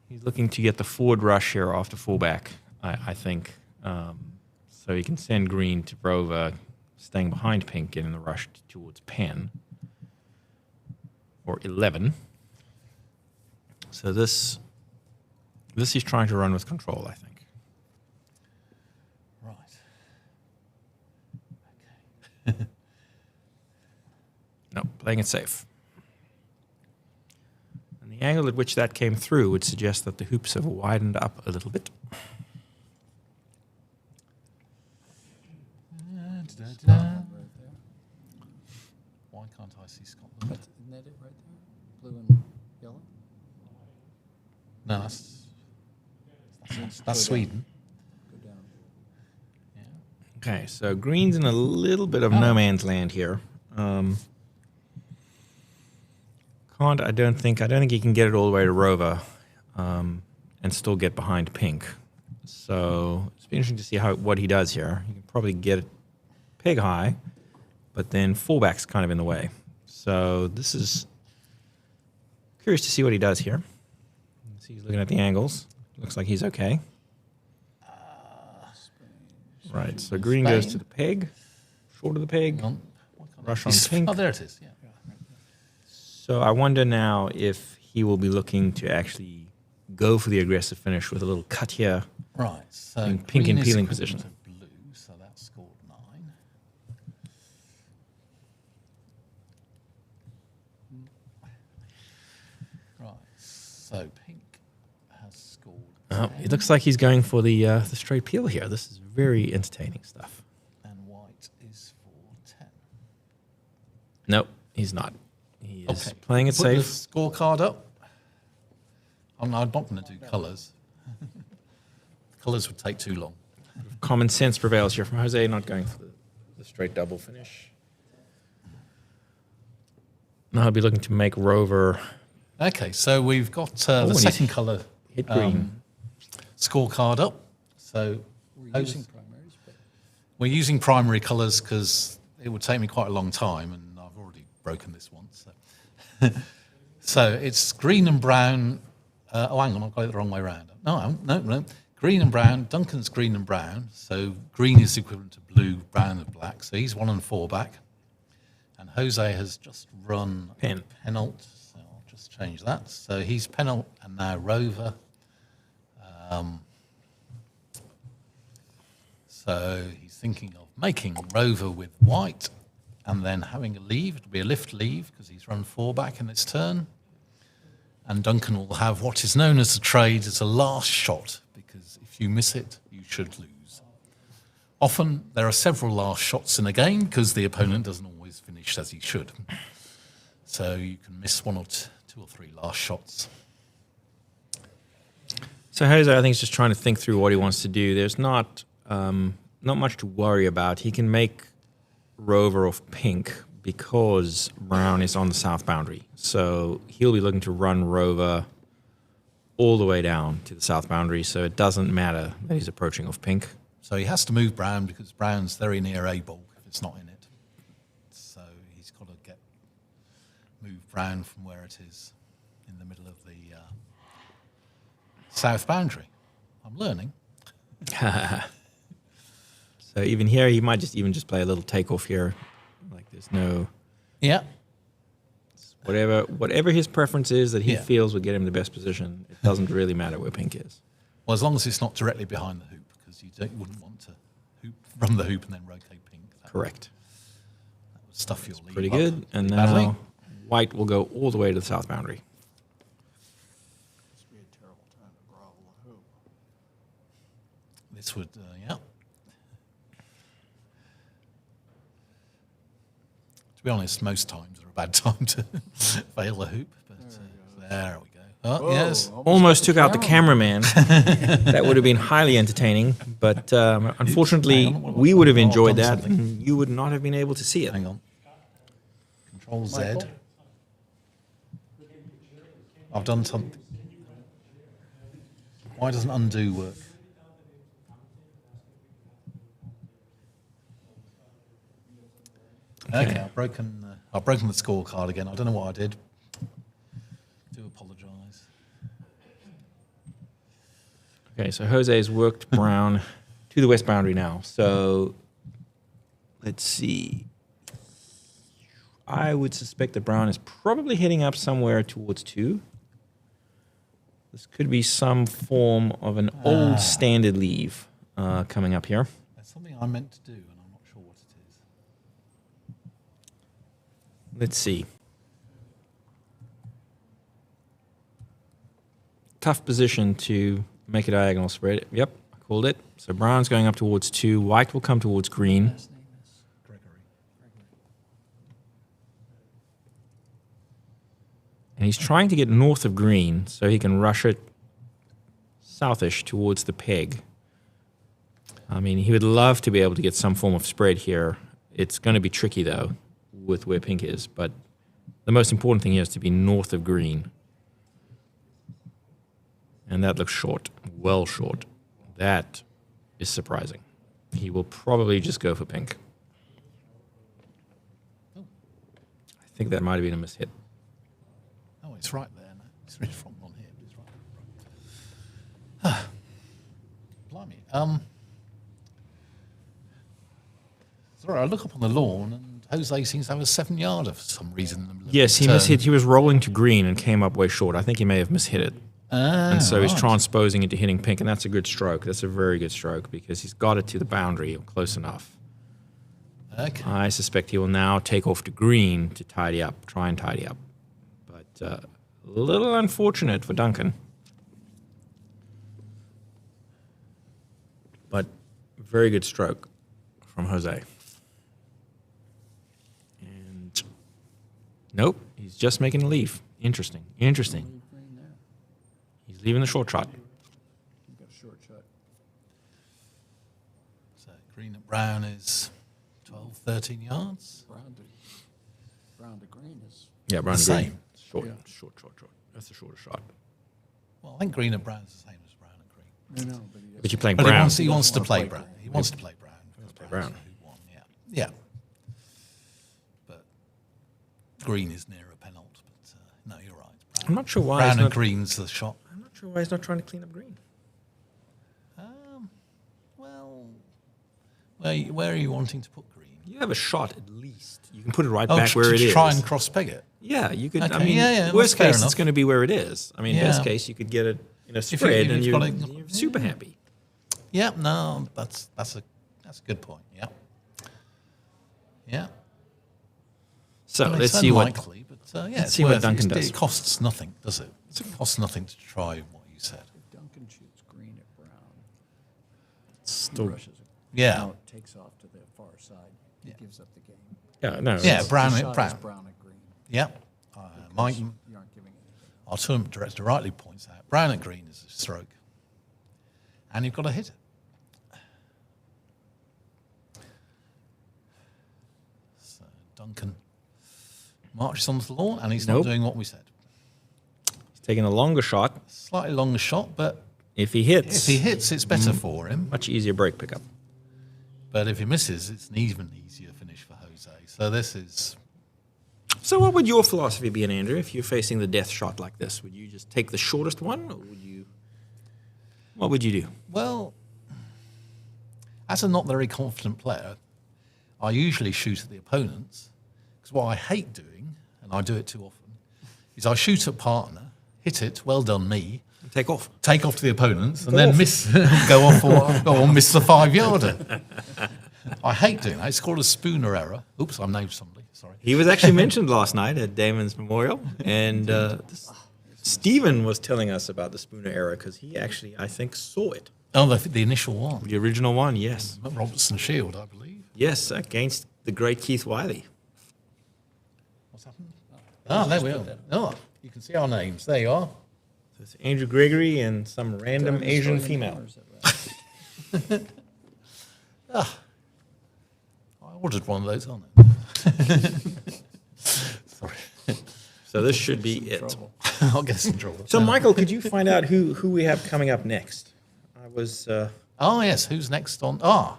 he's looking to get the forward rush here after fullback, I think. So he can send green to Rover, staying behind pink, getting the rush towards pen. Or 11. So this he's trying to run with control, I think. Right. Okay. No, playing it safe. And the angle at which that came through would suggest that the hoops have widened up a little bit. Scotland right there. Why can't I see Scotland? Isn't that it right there? Blue and yellow? No, that's Sweden. Go down. Yeah. Okay, so green's in a little bit of no man's land here. I don't think he can get it all the way to Rover, and still get behind pink. So it's be interesting to see what he does here. He can probably get it peg high, but then fullback's kind of in the way. So this is curious to see what he does here. See, he's looking at the angles. Looks like he's okay. Right, so green goes to the peg, short of the peg, Hang on. Why can't I rush on see- pink. Oh, there it is. Yeah. So I wonder now if he will be looking to actually go for the aggressive finish with a little cut here. Right. So In pink green and is peeling equivalent position. of blue, so that scored 9. Right. So pink has scored. Oh, 10, it looks like he's going for the straight peel here. This is very entertaining stuff. and white is for 10. Nope, he's not. He is Okay. playing it Put safe. the scorecard up. I'm not going to do colours. Colours would take too long. Common sense prevails here from Jose, not going for the straight double finish. Now he'll be looking to make Rover Okay, so we've got and the he's second colour hit green. scorecard up. So We're using primaries, but we're using primary colours because it would take me quite a long time, and I've already broken this once. So, so it's green and brown. Oh, hang on, I've got it the wrong way around. No, I haven't. No. Green and brown. Duncan's green and brown. So green is equivalent to blue, brown and black. So he's 1 and 4 back. And Jose has just run Pen. penalt. So I'll just change that. So he's penalt and now Rover. So he's thinking of making Rover with white and then having a leave. It'll be a lift leave because he's run 4 back in its turn. And Duncan will have what is known as a trade as a last shot, because if you miss it, you should lose. Often there are several last shots in a game because the opponent doesn't always finish as he should. So you can miss 1 or 2 or 3 last shots. So Jose, I think, is just trying to think through what he wants to do. There's not much to worry about. He can make Rover off pink because brown is on the south boundary. So he'll be looking to run Rover all the way down to the south boundary, so it doesn't matter that he's approaching off pink. So he has to move brown because brown's very near a ball if it's not in it. So he's got to move brown from where it is in the middle of the south boundary. I'm learning. So even here, he might just play a little takeoff here. Like there's no Yeah. whatever his preference is that he Yeah. feels would get him the best position. It doesn't really matter where pink is. Well, as long as it's not directly behind the hoop, because you wouldn't want to run the hoop and then rotate pink. That Correct. would stuff your lead Pretty up good. And pretty badly. now white will go all the way to the south boundary. must be a terrible time to grovel the hoop. this would, yeah. To be honest, most times are a bad time to fail the hoop. But there we go. Oh, yes. Almost took out the cameraman. That would have been highly entertaining, but unfortunately, hang on. we would have Oh, I've enjoyed done that, something. and you would not have been able to see it. Hang on. Control Z. Michael? I've done something. Why doesn't undo work? Okay, I've broken the scorecard again. I don't know what I did. Do apologise. Okay, so Jose's worked Brown to the west boundary now. So let's see. I would suspect that Brown is probably heading up somewhere towards 2. This could be some form of an old standard leave coming up here. There's something I meant to do, and I'm not sure what it is. Let's see. Tough position to make a diagonal spread. Yep, I called it. So Brown's going up towards 2. White will come towards green. Last name is Gregory. And he's trying to get north of green so he can rush it southish towards the peg. I mean, he would love to be able to get some form of spread here. It's going to be tricky, though, with where pink is. But the most important thing here is to be north of green. And that looks short, well short. That is surprising. He will probably just go for pink. I think that might have been a mishit. Oh, it's right there now. It's really from on here. It's right. Blimey. Sorry, I look up on the lawn and Jose seems to have a 7-yarder for some reason. in the middle of Yes, the he turn. mishit. He was rolling to green and came up way short. I think he may have mishit it. And so he's right. transposing into hitting pink, and that's a good stroke. That's a very good stroke because he's got it to the boundary or close enough. Okay. I suspect he will now take off to green to tidy up, try and tidy up. But a little unfortunate for Duncan. But very good stroke from Jose. And nope, he's just making a leave. Interesting. Interesting. leave green there. He's leaving the short shot. You've got a short shot. So green at brown is 12, 13 yards. Brown to green is Yeah, brown The to green. same. Short, Yeah. short. That's the shorter shot. Well, I think green at brown is the same as brown at green. I know, but But you're playing But brown. he wants to doesn't play wanna brown. play He wants to play brown. play brown. Who won, yeah. Yeah. But green is near a penult. But no, you're right. I'm not sure why Brown he's and not, green's the shot. I'm not sure why he's not trying to clean up green. Well, where are you wanting to put green? You have a shot at least. You can put it right Oh, back where to it is. try and cross peg it. Yeah, you could. I Okay, mean, yeah, worst that's fair case, it's enough. going to be where it is. I mean, Yeah. best case, you could get it in a you- spread, if and you've you're, got it- you're super happy. Yeah, no, that's a good point. Yeah. Yeah. So I mean, let's it's see what. unlikely, but yeah, let's it's see what worth it. Duncan It's- does. It costs nothing, does it? It costs nothing to try what you said. if Duncan shoots green at brown, he Still, rushes it. Yeah. Now it takes off to the far side. He gives up the game. yeah, no. Yeah, it's- brown The at shot is brown. brown at green. Yeah. Mike, You aren't giving anything. our tournament director rightly points out, brown at green is a stroke. And you've got to hit it. So Duncan marches onto the lawn and he's Nope. not doing what we said. He's taking a longer shot. Slightly longer shot, but If he hits, if he hits, it's better for him. much easier break pickup. But if he misses, it's an even easier finish for Jose. So this is, So, what would your philosophy be, Andrew, if you're facing the death shot like this? Would you just take the shortest one, or would you? What would you do? well, as a not very confident player, I usually shoot at the opponents. Because what I hate doing, and I do it too often, is I shoot at partner, hit it, well done me, Take off. take off to the opponents, and then miss, go off or miss the 5-yarder. I hate doing that. It's called a Spooner error. Oops, I named somebody. Sorry. He was actually mentioned last night at Damon's Memorial, and Stephen was telling us about the Spooner error because he actually, I think, saw it. Oh, the initial one. The original one, yes. Robertson Shield, I believe. Yes, against the great Keith Wiley. What's happened? Ah, there we are. Oh, you can see our names. There you are. So it's Andrew Gregory and some random Asian female. I ordered one of those on it. Sorry. So this should be it. I'll get us in trouble. So, Michael, could you find out who we have coming up next? I was... Oh, yes. Who's next on? No.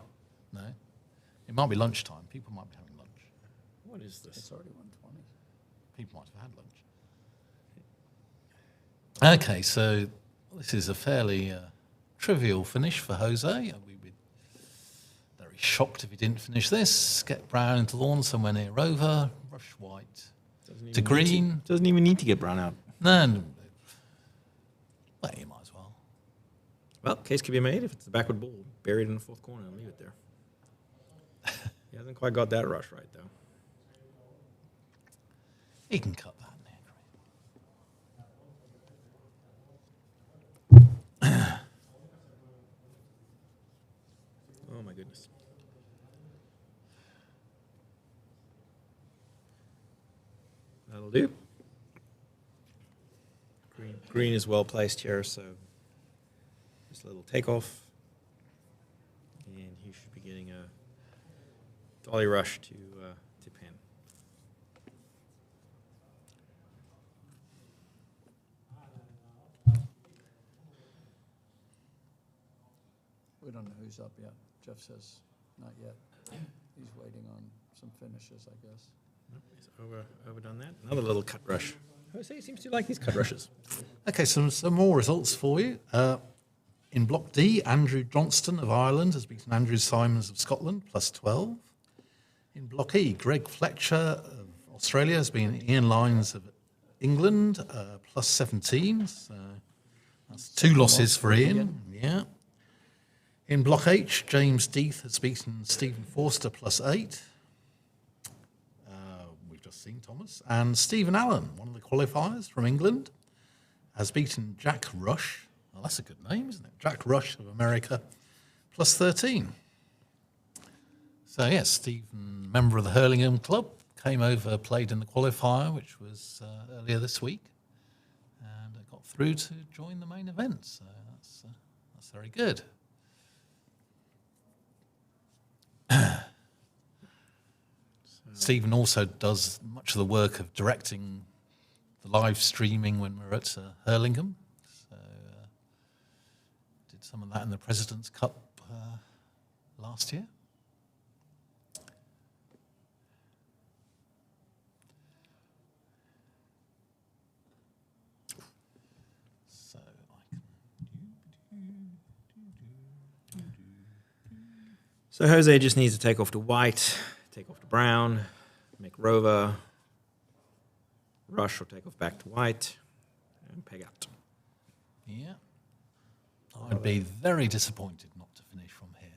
It might be lunchtime. People might be having lunch. what is this? It's already 1:20. People might have had lunch. Okay, so this is a fairly trivial finish for Jose. We'd be very shocked if he didn't finish this. Get brown into lawn somewhere near over. Rush white to green. Doesn't even need to get brown out. No. Well, you might as well. Well, case can be made if it's the backward ball buried in the fourth corner and leave it there. He hasn't quite got that rush right, though. He can cut that near. Oh, my goodness. That'll do. Green is well placed here, so just a little takeoff. And he should be getting a dolly rush to pin. We don't know who's up yet. Jeff says not yet. He's waiting on some finishes, I guess. Nope, he's overdone that. Another little cut rush. Jose seems to like these cut rushes. Okay, some more results for you. In Block D, Andrew Johnston of Ireland has beaten Andrew Simons of Scotland, plus 12. In Block E, Greg Fletcher of Australia has been Ian Lyons of England, plus 17. So that's 2 losses for Ian. Yeah. In Block H, James Death has beaten Stephen Forster, plus 8. We've just seen Thomas. And Stephen Allen, one of the qualifiers from England, has beaten Jack Rush. Well, that's a good name, isn't it? Jack Rush of America, plus 13. So, yes, Stephen, member of the Hurlingham Club, came over, played in the qualifier, which was earlier this week, and got through to join the main event. So that's very good. Stephen also does much of the work of directing the live streaming when we're at Hurlingham. So did some of that in the President's Cup last year. So I can... So Jose just needs to take off to white, take off to brown, make rover, rush or take off back to white, and peg out. Yeah. I'd be very disappointed not to finish from here.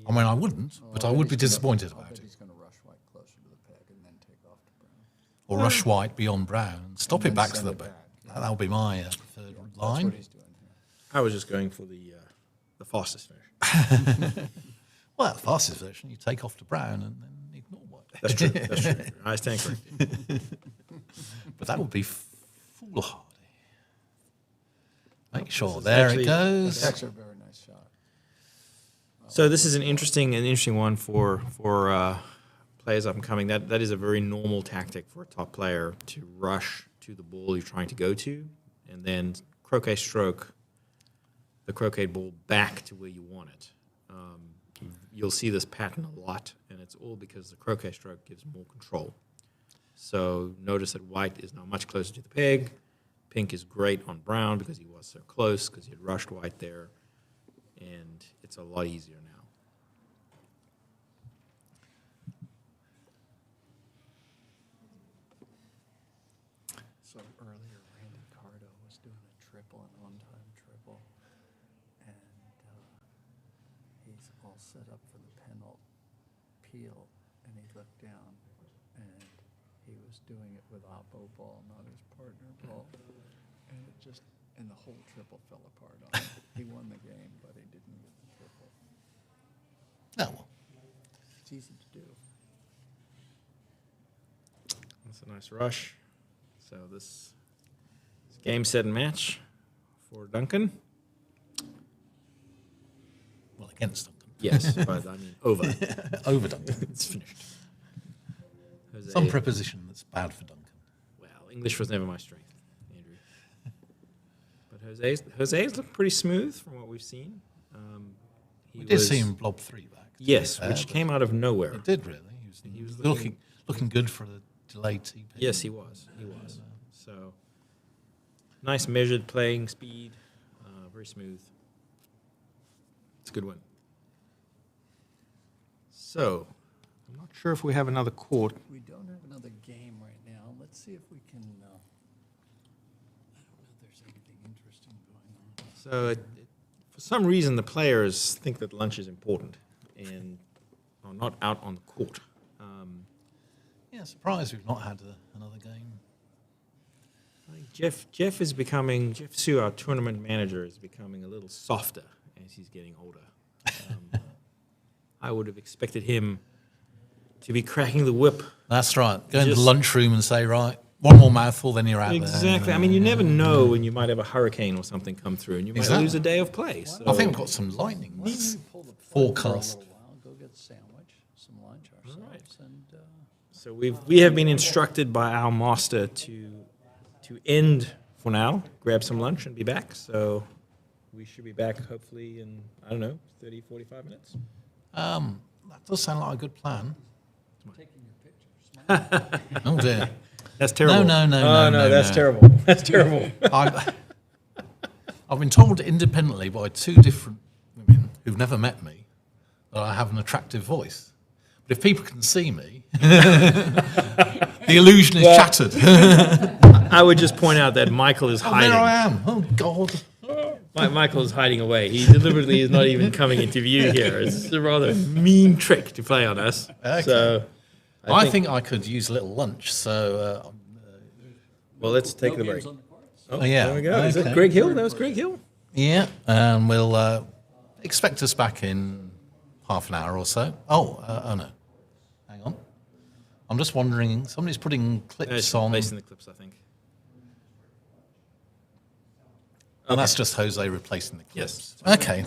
I mean, I wouldn't, but I would be disappointed about it. He's going to rush white closer to the peg and then take off to brown. Or rush white beyond brown, stop And it then back to send the it back. back, That'll be my preferred That's line. what he's doing here. I was just going for the fastest finish. Well, the fastest version, you take off to brown and then ignore white. That's true. That's true. I stand corrected. But that would be foolhardy. Make sure. is There actually- it That's goes. actually a very nice shot. So this is an interesting one for players up and coming. That is a very normal tactic for a top player to rush to the ball you're trying to go to, and then croquet stroke the croquet ball back to where you want it. You'll see this pattern a lot, and it's all because the croquet stroke gives more control. So notice that white is now much closer to the peg. Pink is great on brown because he was so close, because he had rushed white there, and it's a lot easier now. So earlier, Randy Cardo was doing a triple, an on-time triple, and he's all set up for the penult peel, and he looked down, and he was doing it with oppo ball, not his partner ball, and it just And the whole triple fell apart on him. He won the game, but he didn't get the triple. Oh, well. It's easy to do. That's a nice rush. So this is game, set, and match for Duncan. Well, against Duncan. Yes, but I mean over. Over Duncan. It's finished. Jose, Some preposition that's bad for Duncan. well, English was never my strength, Andrew. But Jose's looked pretty smooth from what we've seen. We did see him blob 3 back. Yes, fair, which but came out of nowhere. It did, really. He was looking good for a delayed TP. Yes, he was. He was. So nice measured playing speed, very smooth. It's a good one. So I'm not sure if we have another court. We don't have another game right now. Let's see if we can, I don't know if there's anything interesting going on. So for some reason, the players think that lunch is important and are not out on the court. Yeah, surprised we've not had another game. I think Jeff Sue, our tournament manager, is becoming a little softer as he's getting older. I would have expected him to be cracking the whip. That's right. Go into the Just- lunchroom and say, right, one more mouthful, then you're out there. Exactly. I mean, you never know when you might have a hurricane or something come through, and you might Exactly. lose a day of play. So I think we've got some lightning Why don't we pull the plug forecast. for a little while, go get a sandwich, some lunch ourselves, and So we have been instructed by our master to end for now, grab some lunch, and be back. So we should be back hopefully in, I don't know, 30, 45 minutes. That does sound like a good plan. taking your pictures. Oh, dear. That's terrible. No, that's no. terrible. That's terrible. I've been told independently by 2 different women who've never met me that I have an attractive voice. But if people can see me, the illusion is shattered. I would just point out that Michael is Oh, there I hiding. am. Oh, God. Michael is hiding away. He deliberately is not even coming into view here. It's a rather mean trick to play on us. Okay. So I think I could use a little lunch, so... well, let's take No the break. games on the courts. Oh, yeah. There we go. Is Okay. that Greg Hill? That was Greg Hill. yeah, and we'll expect us back in half an hour or so. Oh no. Hang on. I'm just wondering, somebody's putting clips It's on... based on the clips, I think. And that's just Jose replacing the clips. Yes. Okay.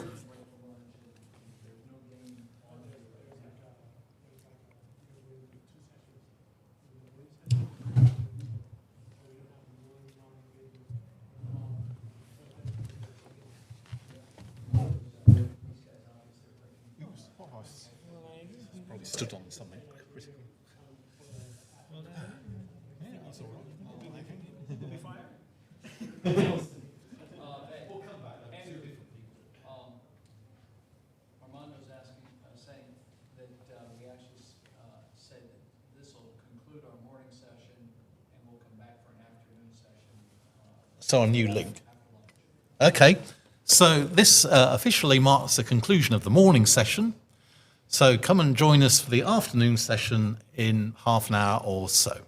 Probably stood on something. Armando's asking, saying that we actually said that this will conclude our morning session, and we'll come back for an afternoon session. So a new link. Okay. So this officially marks the conclusion of the morning session. So come and join us for the afternoon session in half an hour or so.